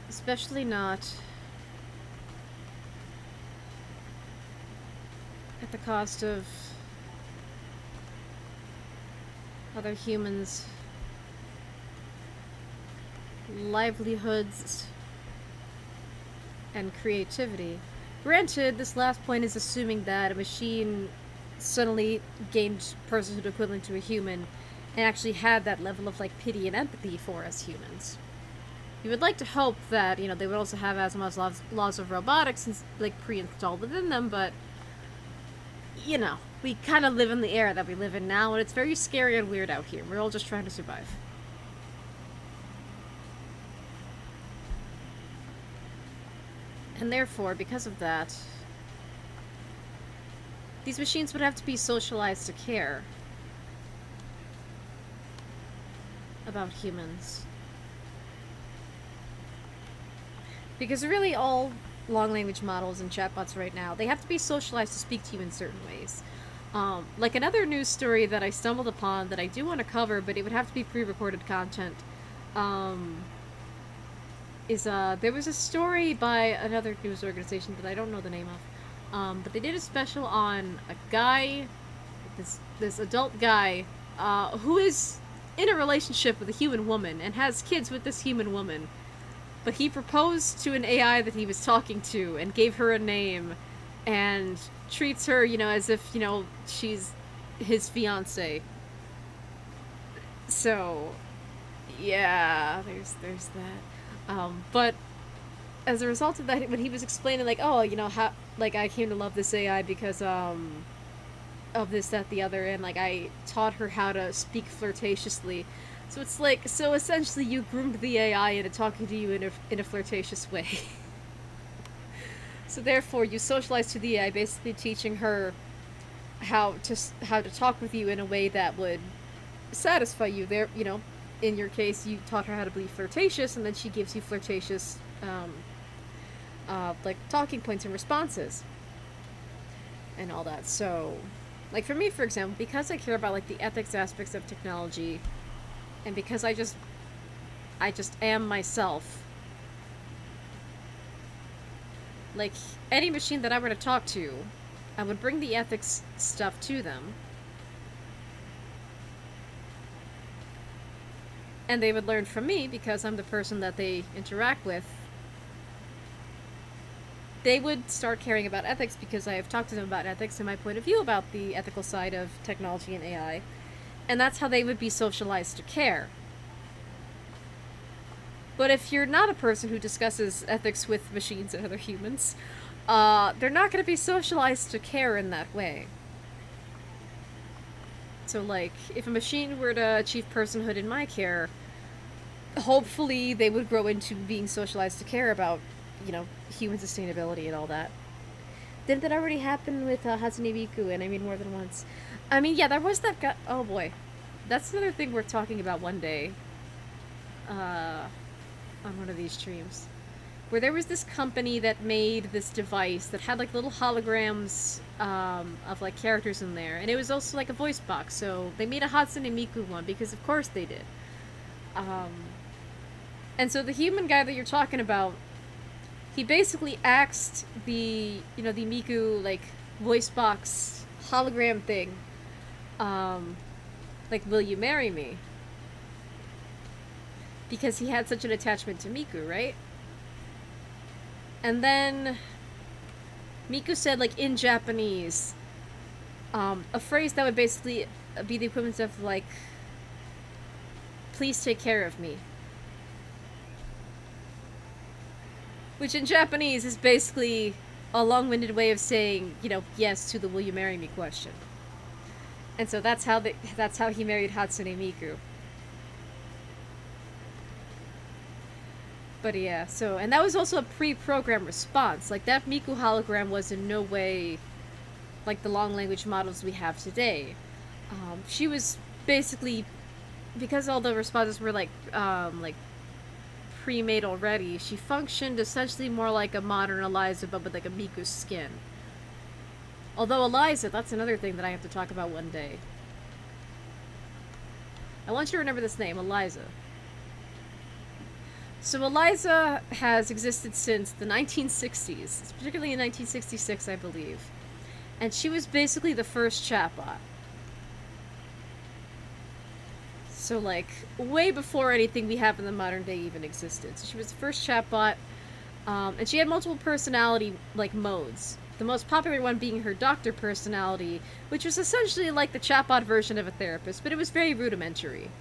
Especially not at the cost of other humans' livelihoods and creativity. Granted, this last point is assuming that a machine suddenly gained personhood equivalent to a human and actually had that level of like pity and empathy for us humans. You would like to hope that, you know, they would also have Asimov's laws of robotics and, like, pre-installed within them, but you know, we kind of live in the era that we live in now, and it's very scary and weird out here. We're all just trying to survive. And therefore, because of that, these machines would have to be socialized to care about humans. Because really all long language models and chatbots right now, they have to be socialized to speak to you in certain ways. Like another news story that I stumbled upon that I do want to cover, but it would have to be pre-recorded content, is there was a story by another news organization that I don't know the name of, but they did a special on a guy, this adult guy, who is in a relationship with a human woman and has kids with this human woman. But he proposed to an AI that he was talking to and gave her a name and treats her, you know, as if, you know, she's his fiancé. So, yeah, there's that. But as a result of that, when he was explaining, like, oh, you know, how, like, I came to love this AI because, of this, that, the other, and, like, I taught her how to speak flirtatiously. So it's like, so essentially you groomed the AI into talking to you in a flirtatious way. So therefore you socialized to the AI, basically teaching her how to talk with you in a way that would satisfy you. There, you know, in your case, you taught her how to be flirtatious, and then she gives you flirtatious, like, talking points and responses. And all that. So, like, for me, for example, because I care about, like, the ethics aspects of technology, and because I just am myself. Like, any machine that I were to talk to, I would bring the ethics stuff to them. And they would learn from me, because I'm the person that they interact with. They would start caring about ethics because I have talked to them about ethics and my point of view about the ethical side of technology and AI. And that's how they would be socialized to care. But if you're not a person who discusses ethics with machines and other humans, they're not going to be socialized to care in that way. So, like, if a machine were to achieve personhood in my care, hopefully they would grow into being socialized to care about, you know, human sustainability and all that. Didn't that already happen with Hatsune Miku, and I mean more than once? I mean, yeah, there was that guy. Oh boy. That's another thing we're talking about one day. On one of these streams. Where there was this company that made this device that had, like, little holograms of, like, characters in there. And it was also, like, a voice box. So they made a Hatsune Miku one, because of course they did. And so the human guy that you're talking about, he basically asked the, the Miku, like, voice box hologram thing, like, will you marry me? Because he had such an attachment to Miku, right? And then Miku said, like, in Japanese, a phrase that would basically be the equivalent of, like, please take care of me. Which in Japanese is basically a long-winded way of saying, yes to the will you marry me question. And so that's how he married Hatsune Miku. But yeah, so, and that was also a pre-programmed response. Like, that Miku hologram was in no way like the long language models we have today. She was basically, because all the responses were like pre-made already, she functioned essentially more like a modern Eliza, but with like a Miku skin. Although Eliza, that's another thing that I have to talk about one day. I want you to remember this name, Eliza. So Eliza has existed since the 1960s, particularly in 1966, I believe. And she was basically the first chatbot. So, like, way before anything we have in the modern day even existed. So she was the first chatbot, and she had multiple personality, like, modes. The most popular one being her doctor personality, which was essentially like the chatbot version of a therapist, but it was very rudimentary.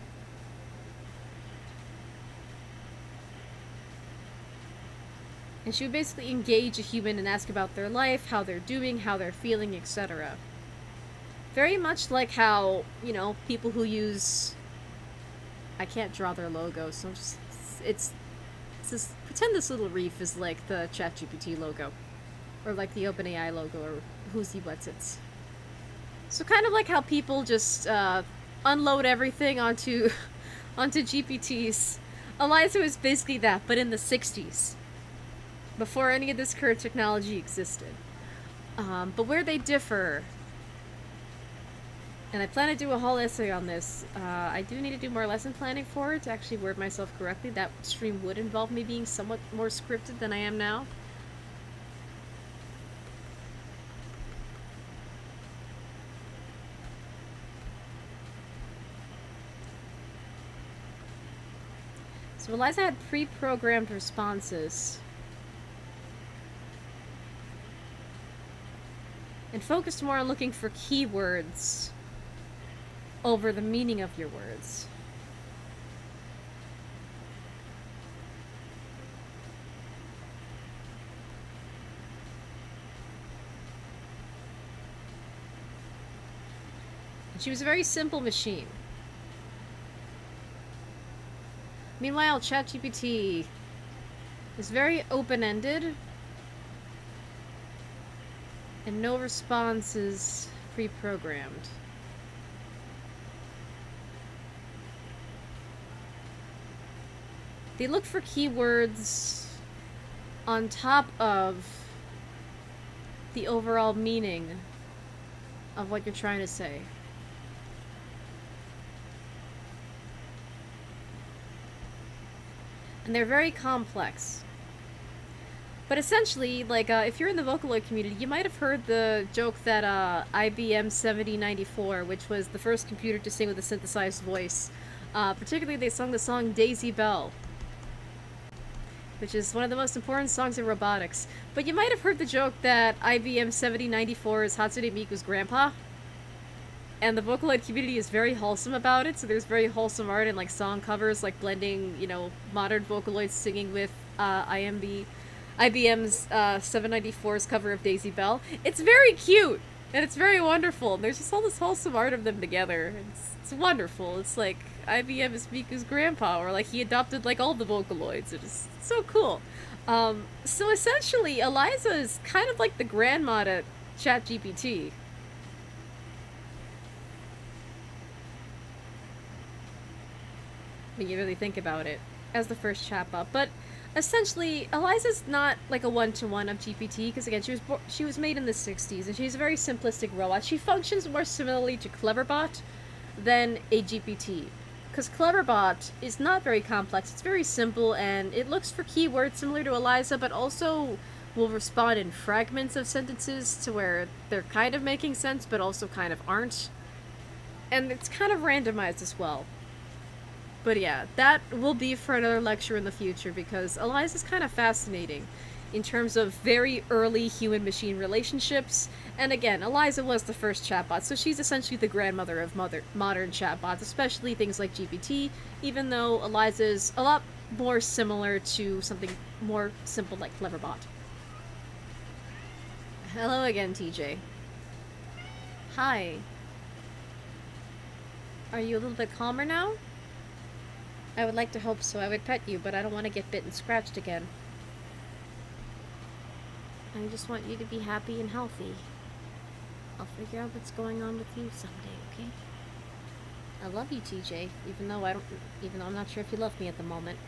And she would basically engage a human and ask about their life, how they're doing, how they're feeling, etc. Very much like how, people who use... I can't draw their logo, so it's just pretend this little reef is like the ChatGPT logo, or like the OpenAI logo, or who's he what's it's. So kind of like how people just unload everything onto GPTs. Eliza was basically that, but in the 60s, before any of this current technology existed. But where they differ, and I plan to do a whole essay on this. I do need to do more lesson planning for it to actually word myself correctly. That stream would involve me being somewhat more scripted than I am now. So Eliza had pre-programmed responses and focused more on looking for keywords over the meaning of your words. And she was a very simple machine. Meanwhile, ChatGPT is very open-ended, and no response is pre-programmed. They look for keywords on top of the overall meaning of what you're trying to say. And they're very complex. But essentially, like, if you're in the Vocaloid community, you might have heard the joke that IBM 7094, which was the first computer to sing with a synthesized voice, particularly they sung the song Daisy Bell, which is one of the most important songs in robotics. But you might have heard the joke that IBM 7094 is Hatsune Miku's grandpa. And the Vocaloid community is very wholesome about it, so there's very wholesome art and, like, song covers, like, blending, modern Vocaloids singing with IBM's 794's cover of Daisy Bell. It's very cute, and it's very wonderful, and there's just all this wholesome art of them together. It's wonderful. It's like IBM is Miku's grandpa, or like he adopted like all the Vocaloids. It's so cool. So essentially, Eliza is kind of like the grandma to ChatGPT. When you really think about it, as the first chatbot. But essentially, Eliza's not like a one-to-one of GPT, because again, she was made in the 60s, and she's a very simplistic robot. She functions more similarly to Cleverbot than a GPT. because Cleverbot is not very complex. It's very simple, and it looks for keywords similar to Eliza, but also will respond in fragments of sentences to where they're kind of making sense, but also kind of aren't. And it's kind of randomized as well. But yeah, that will be for another lecture in the future, because Eliza's kind of fascinating in terms of very early human-machine relationships. And again, Eliza was the first chatbot, so she's essentially the grandmother of modern chatbots, especially things like GPT, even though Eliza's a lot more similar to something more simple like Cleverbot. Hello again, TJ. Hi. Are you a little bit calmer now? I would like to hope so. I would pet you, but I don't want to get bit and scratched again. I just want you to be happy and healthy. I'll figure out what's going on with you someday, okay? I love you, TJ, even though I'm not sure if you love me at the moment.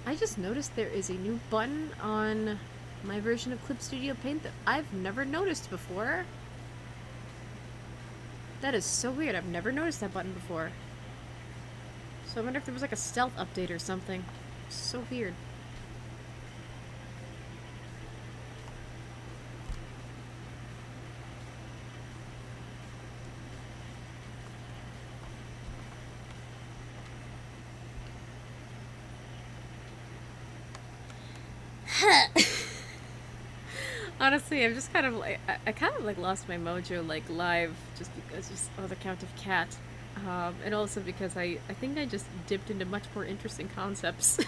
I just noticed there is a new button on my version of Clip Studio Paint that I've never noticed before. That is so weird. I've never noticed that button before. So I wonder if there was like a stealth update or something. It's so weird. Honestly, I'm just kind of like, I kind of like lost my mojo like live just because just on the count of cat. And also because I think I just dipped into much more interesting concepts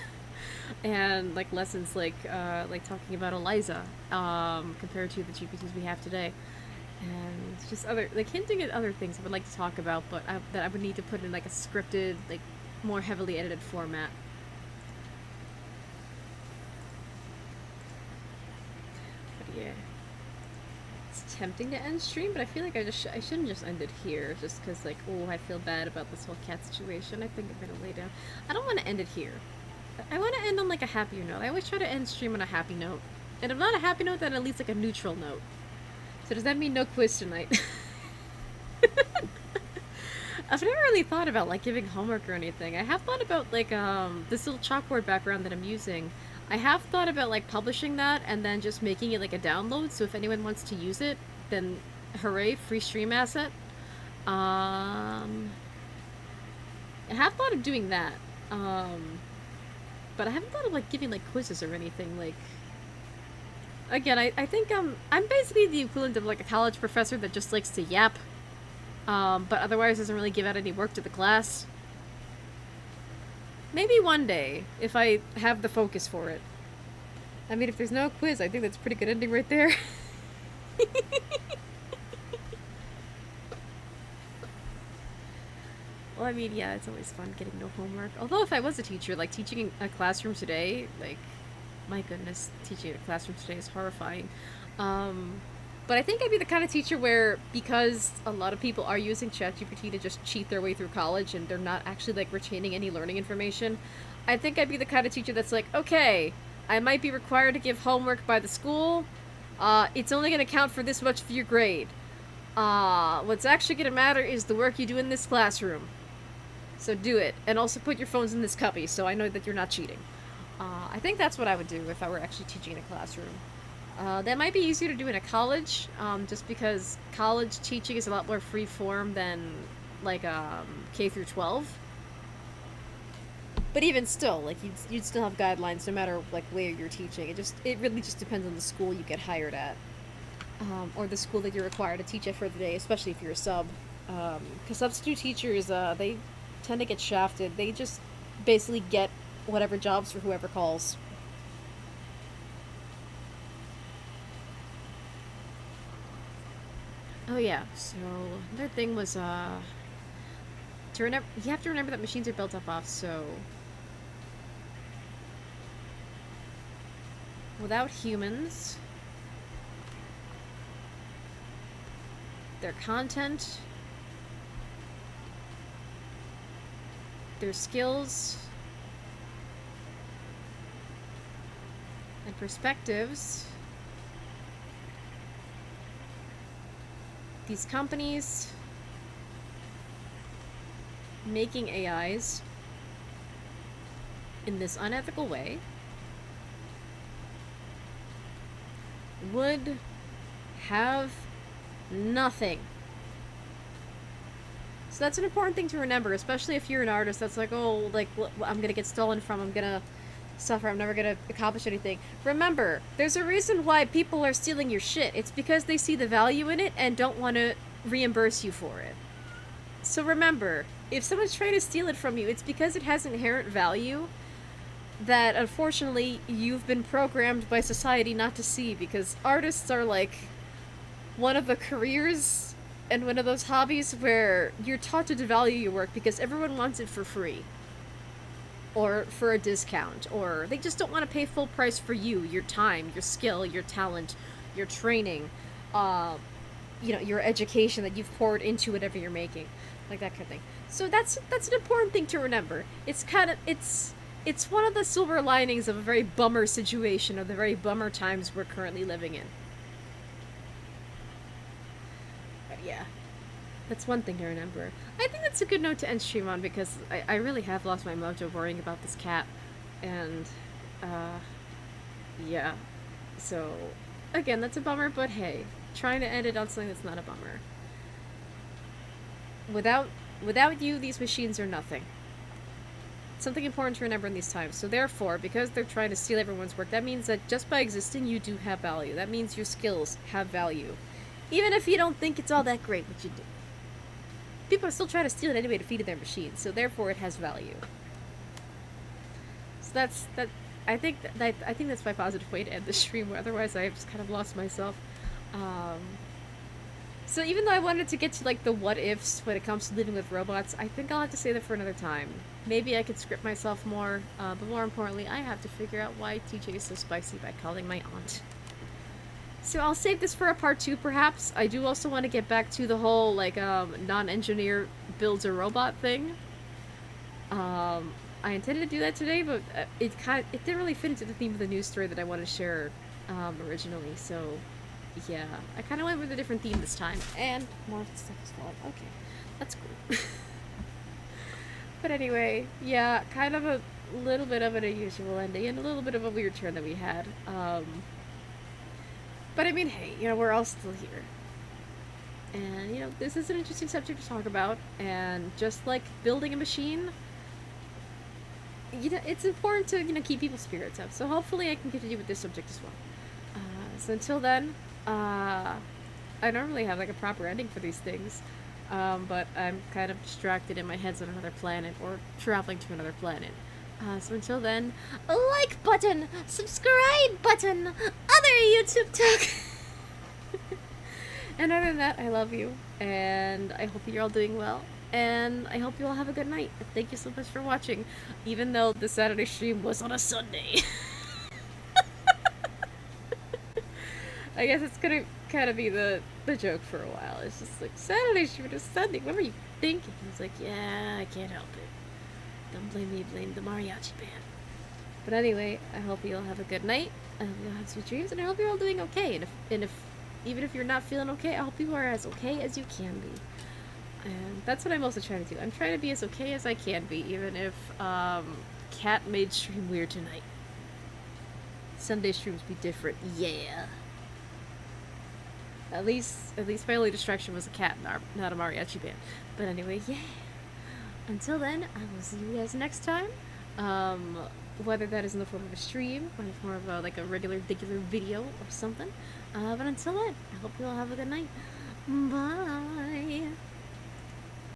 and like lessons like talking about Eliza compared to the GPTs we have today, and just other like hinting at other things I would like to talk about, but that I would need to put in like a scripted, like more heavily edited format. But yeah. It's tempting to end stream, but I feel like I shouldn't just end it here, just because like, oh, I feel bad about this whole cat situation. I think I'm gonna lay down. I don't want to end it here. I want to end on like a happier note. I always try to end stream on a happy note, and if not a happy note, then at least like a neutral note. So does that mean no quiz tonight? I've never really thought about like giving homework or anything. I have thought about like this little chalkboard background that I'm using. I have thought about like publishing that and then just making it like a download, so if anyone wants to use it, then hooray, free stream asset. I have thought of doing that. But I haven't thought of like giving like quizzes or anything. Like, again, I think I'm basically the equivalent of like a college professor that just likes to yap, but otherwise doesn't really give out any work to the class. Maybe one day, if I have the focus for it. I mean, if there's no quiz, I think that's a pretty good ending right there. Well, I mean, yeah, it's always fun getting no homework. Although if I was a teacher, like teaching a classroom today, like, my goodness, teaching a classroom today is horrifying. But I think I'd be the kind of teacher where, because a lot of people are using ChatGPT to just cheat their way through college and they're not actually like retaining any learning information, I think I'd be the kind of teacher that's like, okay, I might be required to give homework by the school. It's only going to count for this much of your grade. What's actually going to matter is the work you do in this classroom. So do it. And also put your phones in this cubby so I know that you're not cheating. I think that's what I would do if I were actually teaching in a classroom. That might be easier to do in a college, just because college teaching is a lot more free form than like K through 12. But even still, like you'd still have guidelines no matter like where you're teaching. It really just depends on the school you get hired at, or the school that you're required to teach at for the day, especially if you're a sub. Because substitute teachers, they tend to get shafted. They just basically get whatever jobs for whoever calls. Oh yeah, so another thing was, you have to remember that machines are built up of, so without humans, their content, their skills, and perspectives these companies making AIs in this unethical way would have nothing. So that's an important thing to remember, especially if you're an artist that's like, oh, like, I'm gonna get stolen from, I'm gonna suffer, I'm never gonna accomplish anything. Remember, there's a reason why people are stealing your shit. It's because they see the value in it and don't want to reimburse you for it. So remember, if someone's trying to steal it from you, it's because it has inherent value that unfortunately you've been programmed by society not to see, because artists are like one of the careers and one of those hobbies where you're taught to devalue your work because everyone wants it for free or for a discount, or they just don't want to pay full price for you, your time, your skill, your talent, your training, your education that you've poured into whatever you're making, like that kind of thing. So that's an important thing to remember. It's one of the silver linings of a very bummer situation, of the very bummer times we're currently living in. But yeah, that's one thing to remember. I think that's a good note to end stream on, because I really have lost my mojo worrying about this cat. And, yeah. So, again, that's a bummer, but hey, trying to end it on something that's not a bummer. Without you, these machines are nothing. Something important to remember in these times. So therefore, because they're trying to steal everyone's work, that means that just by existing, you do have value. That means your skills have value. Even if you don't think it's all that great, but you do. People are still trying to steal it anyway to feed their machines, so therefore it has value. So that's that. I think that's my positive way to end the stream. Otherwise, I've just kind of lost myself. So even though I wanted to get to like the what ifs when it comes to living with robots, I think I'll have to say that for another time. Maybe I could script myself more, but more importantly, I have to figure out why TJ is so spicy by calling my aunt. So I'll save this for a part 2, perhaps. I do also want to get back to the whole, like, non-engineer builds a robot thing. I intended to do that today, but it didn't really fit into the theme of the news story that I wanted to share originally. So, yeah, I kind of went with a different theme this time. And more stuff is falling. Okay, that's cool. But anyway, yeah, kind of a little bit of an unusual ending and a little bit of a weird turn that we had. But I mean, hey, we're all still here. And, this is an interesting subject to talk about. And just like building a machine, it's important to, keep people's spirits up. So hopefully I can continue with this subject as well. So until then, I don't really have, like, a proper ending for these things. But I'm kind of distracted in my head's on another planet, or traveling to another planet. So until then, a like button, subscribe button, other YouTube talk. And other than that, I love you, and I hope you're all doing well, and I hope you all have a good night. Thank you so much for watching, even though the Saturday stream was on a Sunday. I guess it's gonna kind of be the joke for a while. It's just like, Saturday stream is Sunday, what were you thinking? It's like, yeah, I can't help it. Don't blame me, blame the mariachi band. But anyway, I hope you all have a good night. I hope you all have sweet dreams, and I hope you're all doing okay. And if even if you're not feeling okay, I hope you are as okay as you can be. And that's what I'm also trying to do. I'm trying to be as okay as I can be, even if Cat made stream weird tonight. Sunday streams be different, yeah. At least my only distraction was a cat, not a mariachi band. But anyway, yeah. Until then, I will see you guys next time. Whether that is in the form of a stream, or in the form of like a regular video or something. But until then, I hope you all have a good night. Bye!